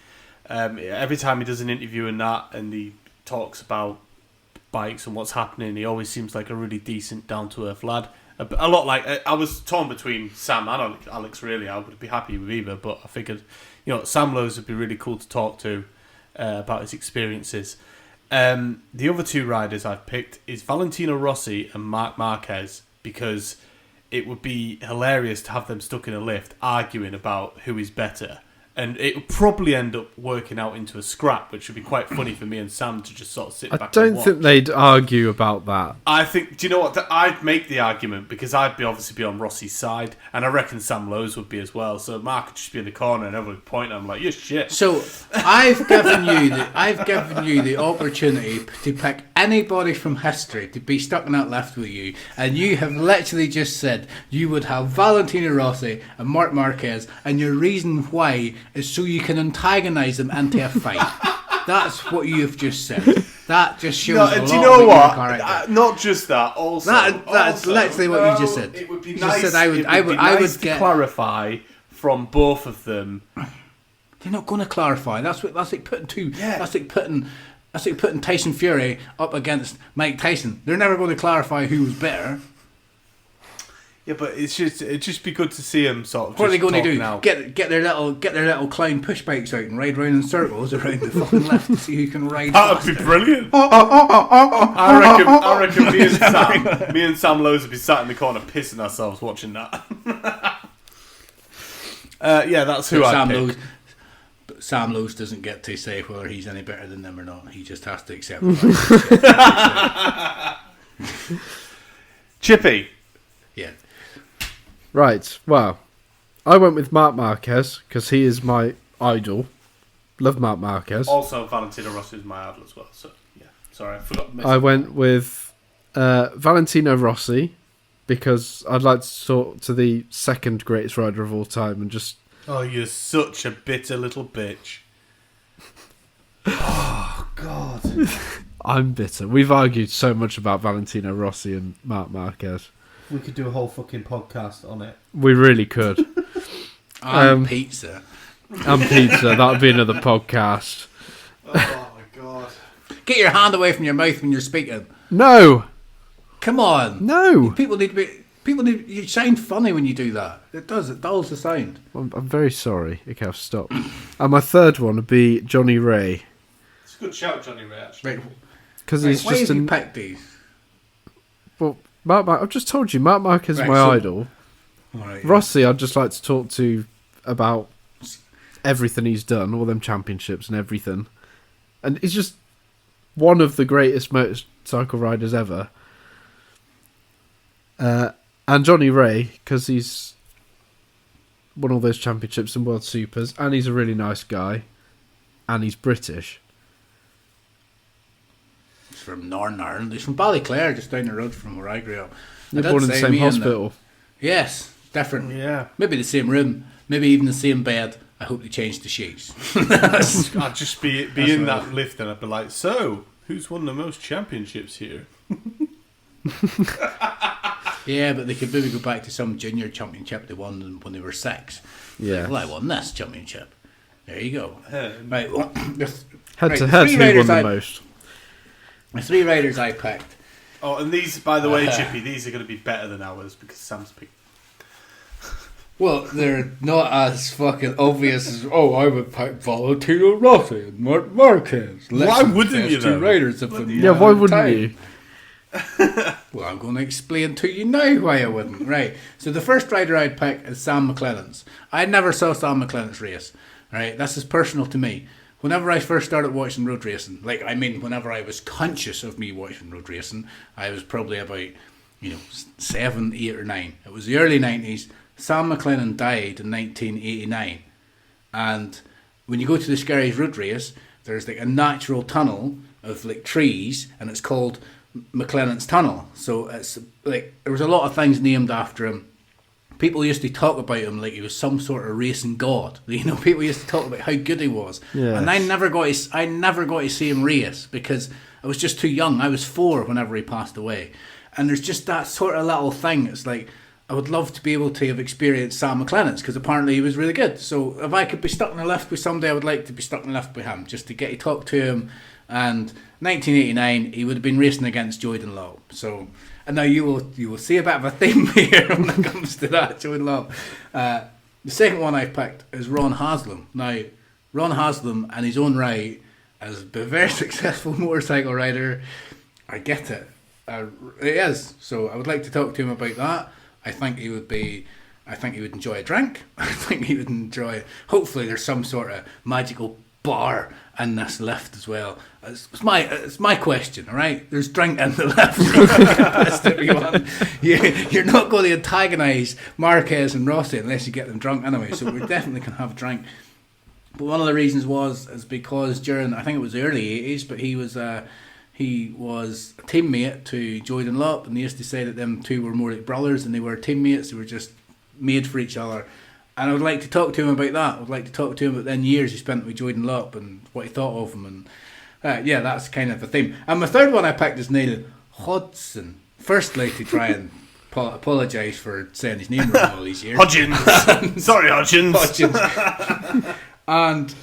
B: Every time he does an interview and that, and he talks about bikes and what's happening, he always seems like a really decent, down-to-earth lad. A lot like... I was torn between Sam and Alex, really. I would be happy with either, but I figured, Sam Lowes would be really cool to talk to about his experiences. The other 2 riders I've picked is Valentino Rossi and Marc Marquez, because it would be hilarious to have them stuck in a lift arguing about who is better. And it would probably end up working out into a scrap, which would be quite funny for me and Sam to just sort of sit back and
C: I don't
B: watch.
C: think they'd argue about that.
B: I think, do you know what? I'd make the argument because I'd obviously be on Rossi's side, and I reckon Sam Lowes would be as well. So Mark would just be in the corner and everyone would point at him like, "You're shit."
A: So I've given you the opportunity to pick anybody from history to be stuck in that lift with you, and you have literally just said you would have Valentino Rossi and Marc Marquez, and your reason why is so you can antagonise them into a fight. That's what you have just said. That just shows a lot
B: do you know
A: about
B: what?
A: your character.
B: Not just that. Also,
A: That's literally what you just said.
B: It would be
A: You
B: nice.
A: just said
B: I would clarify from both of them.
A: They're not going to clarify. That's like putting two.
B: Yeah.
A: That's like putting Tyson Fury up against Mike Tyson. They're never going to clarify who was better.
B: Yeah, but it'd just be good to see them sort of.
A: What are they going to do?
B: Now.
A: Get their little clown push bikes out and ride around in circles around the fucking left to see who can ride.
B: That would be brilliant. I reckon me and Sam Lowes would be sat in the corner pissing ourselves watching that. Yeah, that's who I pick.
A: But Sam Lowes doesn't get to say whether he's any better than them or not. He just has to accept.
B: Chippy.
A: Yeah.
C: Right, well, I went with Marc Marquez because he is my idol. Love Marc Marquez.
B: Also, Valentino Rossi is my idol as well. So yeah, sorry, I forgot.
C: I went with Valentino Rossi because I'd like to talk to the second greatest rider of all time and just...
B: Oh, you're such a bitter little bitch. Oh, God.
C: I'm bitter. We've argued so much about Valentino Rossi and Marc Marquez.
D: We could do a whole fucking podcast on it.
C: We really could.
A: Pizza.
C: And pizza. That would be another podcast.
B: Oh, my God.
A: Get your hand away from your mouth when you're speaking.
C: No!
A: Come on.
C: No!
A: People need to be... you sound funny when you do that. It does. It dulls the sound.
C: I'm very sorry. Okay, I'll stop. And my third one would be Johnny Ray.
B: It's a good shout, Johnny Ray, actually.
A: Right.
C: Because he's
A: Why
C: just
A: have you picked these?
C: Well, I've just told you, Marc Marquez is
A: Right,
C: my
A: so-
C: idol.
A: Right,
C: Rossi, I'd just like to talk to about everything he's done, all them championships and everything. And he's just one of the greatest motorcycle riders ever. And Johnny Ray, because he's won all those championships and World Supers, and he's a really nice guy, and he's British.
A: He's from Northern Ireland. He's from Ballyclare, just down the road from where I grew up.
C: They're
A: I did
C: born in the
A: say
C: same
A: me and
C: hospital.
A: Yes, different.
B: Yeah.
A: Maybe the same room. Maybe even the same bed. I hope they changed the sheets.
B: I'd just be in
A: right.
B: that lift and I'd be like, so, who's won the most championships here?
A: Yeah, but they could maybe go back to some junior championship they won when they were 6.
C: Yeah.
A: Well, I won this championship. There you go. Right. Well,
C: Head
A: right,
C: to
A: the
C: head,
A: three
C: who won
A: riders
C: the most?
A: The 3 riders I picked.
B: Oh, and these, by the way, Chippy, these are going to be better than ours because Sam's picked.
A: Well, they're not as fucking obvious as, I would pick Valentino Rossi and Marc Marquez.
B: Why wouldn't you, though?
A: Riders of the
C: Yeah, why
A: modern
C: wouldn't
A: time.
C: you?
A: Well, I'm going to explain to you now why I wouldn't. Right. So the first rider I'd pick is Sam McLennan's. I never saw Sam McLennan's race. Right. This is personal to me. Whenever I first started watching road racing, whenever I was conscious of me watching road racing, I was probably about, 7, 8 or 9. It was the early 90s. Sam McLennan died in 1989. And when you go to the Skerries road race, there's like a natural tunnel of like trees, and it's called McLennan's Tunnel. So it's like there was a lot of things named after him. People used to talk about him like he was some sort of racing god. People used to talk about how good he was.
C: Yes.
A: And I never got to see him race because I was just too young. I was 4 whenever he passed away. And there's just that sort of little thing. It's like, I would love to be able to have experienced Sam McLennan's because apparently he was really good. So if I could be stuck in a lift with somebody, I would like to be stuck in a lift with him just to get to talk to him. And 1989, he would have been racing against Jordan Lowe. So, and now you will see a bit of a theme here when it comes to that, Jordan Lowe. The second one I picked is Ron Haslam. Now, Ron Haslam, in his own right, has been a very successful motorcycle rider. I get it. It is. So I would like to talk to him about that. I think he would enjoy a drink. I think he would enjoy. Hopefully, there's some sort of magical bar in this lift as well. It's my question. All right, there's drink in the lift. You're not going to antagonise Marquez and Rossi unless you get them drunk anyway. So we definitely can have a drink. But one of the reasons is because during, I think it was the early 80s, but he was a teammate to Jordan Lowe, and they used to say that them two were more like brothers than they were teammates. They were just made for each other. And I would like to talk to him about that. I would like to talk to him about the years he spent with Jordan Lowe and what he thought of him. And that's kind of the theme. And my third one I picked is Neil Hodgson. Firstly, to try and apologise for saying his name wrong all these years.
B: Hodgins. Sorry, Hodgins.
A: And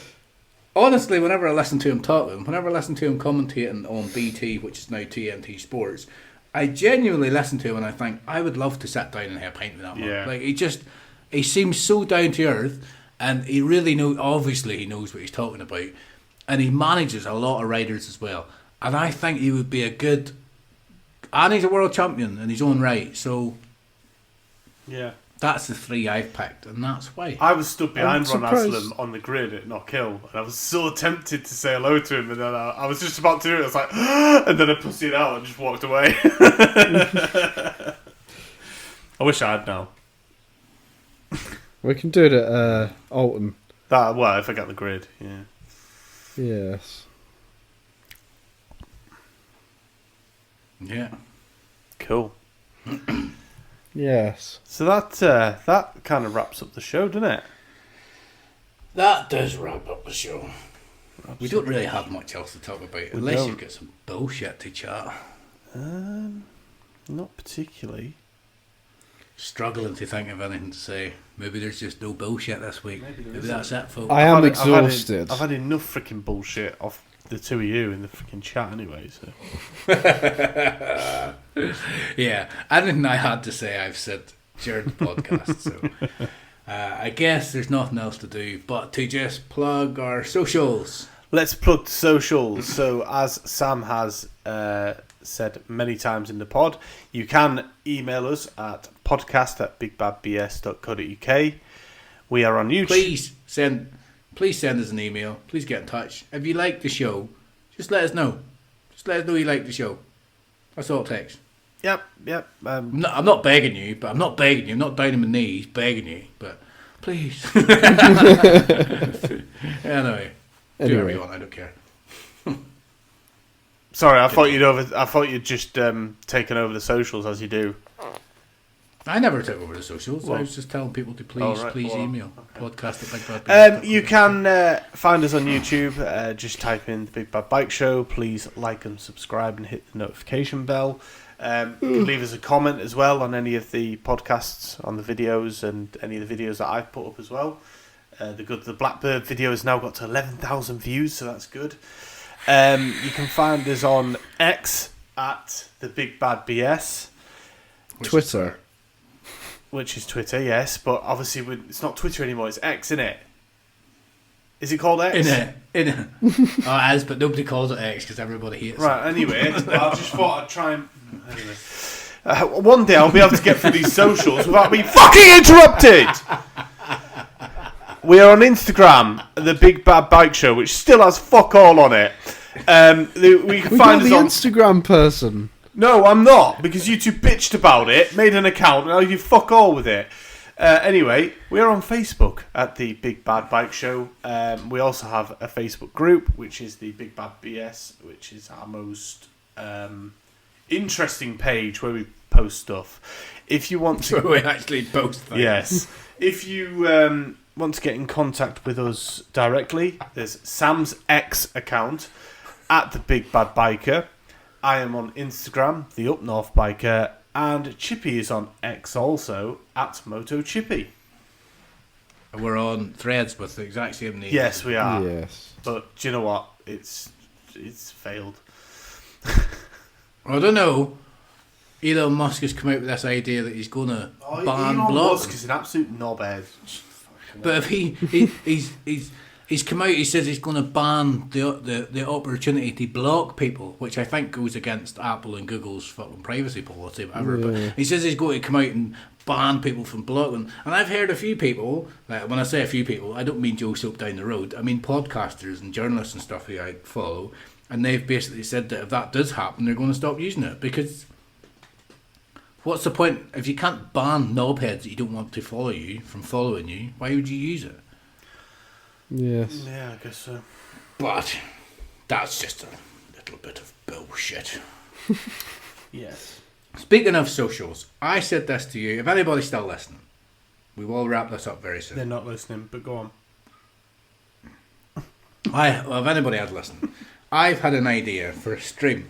A: honestly, whenever I listen to him talk, whenever I listen to him commentating on BT, which is now TNT Sports, I genuinely listen to him and I think I would love to sit down and have a pint with that man.
B: Yeah.
A: Like he seems so down to earth, and he really obviously he knows what he's talking about, and he manages a lot of riders as well. And I think he would be and he's a world champion in his own right. So
B: Yeah.
A: that's the 3 I've picked, and that's why.
B: I was stood behind Ron
C: surprised.
B: Haslam on the grid at Knockhill, and I was so tempted to say hello to him, and then I was just about to do it. I was like, and then I pussied out and just walked away. I wish I had now.
C: We can do it at Alton.
B: If I got the grid, yeah.
C: Yes.
A: Yeah.
B: Cool.
C: Yes.
B: So that kind of wraps up the show, doesn't it?
A: That does wrap up the show. We don't really have much else to talk about unless
B: don't.
A: you've got some bullshit to chat.
B: Not particularly.
A: Struggling to think of anything to say. Maybe there's just no bullshit this week. Maybe that's it, folks.
C: I am
B: I've
C: exhausted.
B: I've had enough freaking bullshit off the two of you in the freaking chat anyway. So
A: Yeah, anything I had to say I've said during the podcast. So I guess there's nothing else to do but to just plug our socials.
B: let's plug socials. So as Sam has said many times in the pod, you can email us at podcast@bigbadbs.co.uk. We are on YouTube.
A: Please send us an email. Please get in touch. If you like the show, just let us know. Just let us know you like the show. That's all it takes.
B: Yep.
A: I'm not begging you, but I'm not begging you. I'm not down on my knees begging you, but please. Anyway, do whatever you want. I don't care.
B: Sorry, I thought you'd just taken over the socials as you do.
A: I never took over the socials.
B: Well,
A: I was just telling people to please email podcast@bigbadbs.co.uk.
B: You can find us on YouTube. Just type in the Big Bad Bike Show. Please like and subscribe and hit the notification bell. You can leave us a comment as well on any of the podcasts, on the videos, and any of the videos that I've put up as well. The Blackbird video has now got to 11,000 views, so that's good. You can find us on X at the Big Bad BS.
C: Twitter.
B: which is Twitter, yes, but obviously it's not Twitter anymore. It's X, isn't it? Is it called X?
A: In it. Oh, it is, but nobody calls it X because everybody hates it.
B: Right. Anyway, I just thought I'd try and. Anyway, one day I'll be able to get through these socials without being fucking interrupted. We are on Instagram, the Big Bad Bike Show, which still has fuck all on it. We can find us
C: the
B: on
C: Instagram person.
B: No, I'm not, because you two bitched about it, made an account, and now you fuck all with it. Anyway, we're on Facebook at the Big Bad Bike Show. We also have a Facebook group, which is the Big Bad BS, which is our most interesting page where we post stuff. If you want to...
A: Where we actually post things.
B: Yes. If you want to get in contact with us directly, there's Sam's X account at the Big Bad Biker. I am on Instagram, the Up North Biker, and Chippy is on X also at MotoGP.
A: We're on Threads with the exact same name.
B: Yes, we are.
C: Yes.
B: But do you know what? It's failed.
A: I don't know. Elon Musk has come out with this idea that he's going to ban
B: Elon
A: blogs.
B: Musk is an absolute knobhead.
A: But if he's come out, he says he's going to ban the opportunity to block people, which I think goes against Apple and Google's fucking privacy policy, whatever.
C: Yeah.
A: But he says he's going to come out and ban people from blogging. And I've heard a few people, when I say a few people, I don't mean Joe Soap down the road. I mean podcasters and journalists and stuff who I follow, and they've basically said that if that does happen, they're going to stop using it because. What's the point? If you can't ban knobheads that you don't want to follow you from following you, why would you use it?
C: Yes.
B: Yeah, I guess so.
A: But that's just a little bit of bullshit.
B: Yes.
A: Speaking of socials, I said this to you. If anybody's still listening, we will wrap this up very soon.
B: They're not listening, but go on.
A: If anybody had listened, I've had an idea for a stream.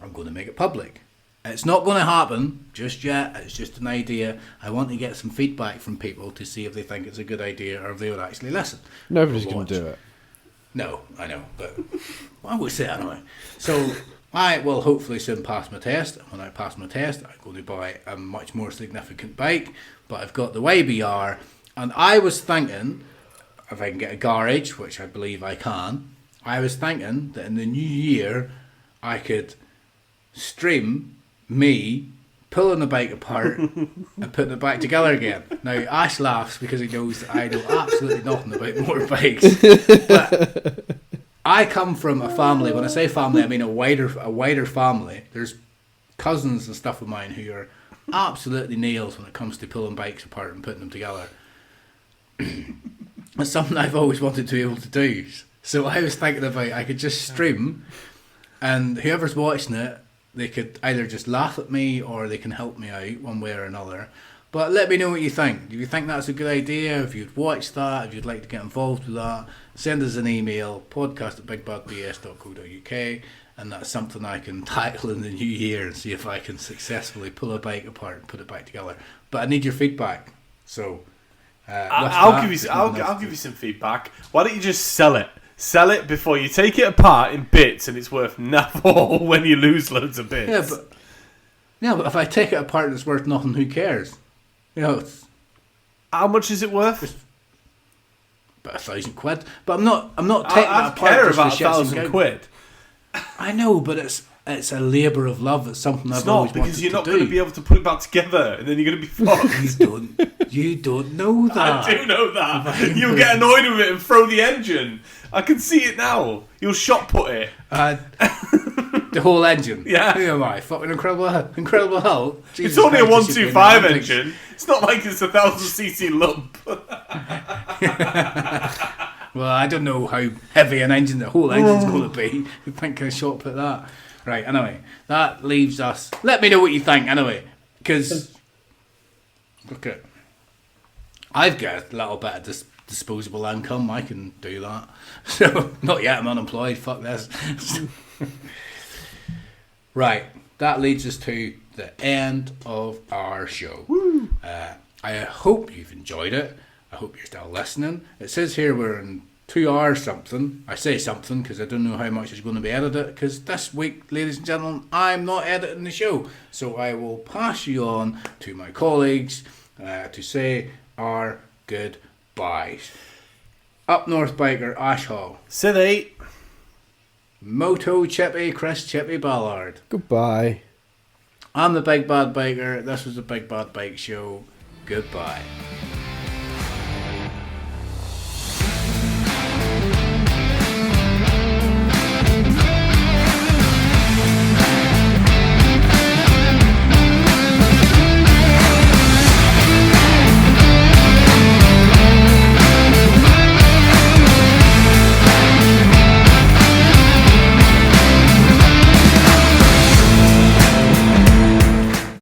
A: I'm going to make it public. It's not going to happen just yet. It's just an idea. I want to get some feedback from people to see if they think it's a good idea or if they would actually listen.
C: Nobody's going to do it.
A: No, I know, but I would say it anyway. So I will hopefully soon pass my test. When I pass my test, I'm going to buy a much more significant bike. But I've got the YBR, and I was thinking, if I can get a garage, which I believe I can, I was thinking that in the new year I could stream me pulling the bike apart and putting it back together again. Now Ash laughs because he knows that I know absolutely nothing about motorbikes. But I come from a family. When I say family, I mean a wider family. There's cousins and stuff of mine who are absolutely nails when it comes to pulling bikes apart and putting them together. It's something I've always wanted to be able to do. So I was thinking about I could just stream, and whoever's watching it, they could either just laugh at me or they can help me out one way or another. But let me know what you think. Do you think that's a good idea? If you'd watch that, if you'd like to get involved with that, send us an email, podcast@bigbadbs.co.uk, and that's something I can tackle in the new year and see if I can successfully pull a bike apart and put it back together. But I need your feedback. So
B: I'll give you some feedback. Why don't you just sell it? Sell it before you take it apart in bits, and it's worth nothing when you lose loads of bits.
A: Yeah, but if I take it apart and it's worth nothing, who cares? You know,
B: how much is it worth?
A: About £1,000. But I'm not taking it apart.
B: I care
A: just
B: about
A: for shits and
B: £1,000.
A: I know, but it's a labour of love. It's something I've always wanted to do.
B: Because you're not going to be able to put it back together, and then you're going to be fucked.
A: You don't know that.
B: I do know that. You'll get annoyed with it and throw the engine. I can see it now. You'll shot put it.
A: The whole engine.
B: Yeah.
A: Who am I? Fucking incredible Hulk.
B: It's only a 125 engine. It's not like it's a 1,000cc lump.
A: Well, I don't know how heavy an engine the whole engine's going to be. You think I shot put that? Right, anyway, that leaves us. Let me know what you think, anyway. Because, look at. I've got a little bit of disposable income. I can do that. So, not yet, I'm unemployed. Fuck this. Right, that leads us to the end of our show. I hope you've enjoyed it. I hope you're still listening. It says here we're in 2 hours something. I say something because I don't know how much is going to be edited, because this week, ladies and gentlemen, I'm not editing the show. So I will pass you on to my colleagues to say our goodbyes. Up North Biker Ash Hall.
B: City.
A: Moto Chippy Chris Chippy Ballard.
C: Goodbye.
A: I'm the Big Bad Biker. This was the Big Bad Bike Show. Goodbye.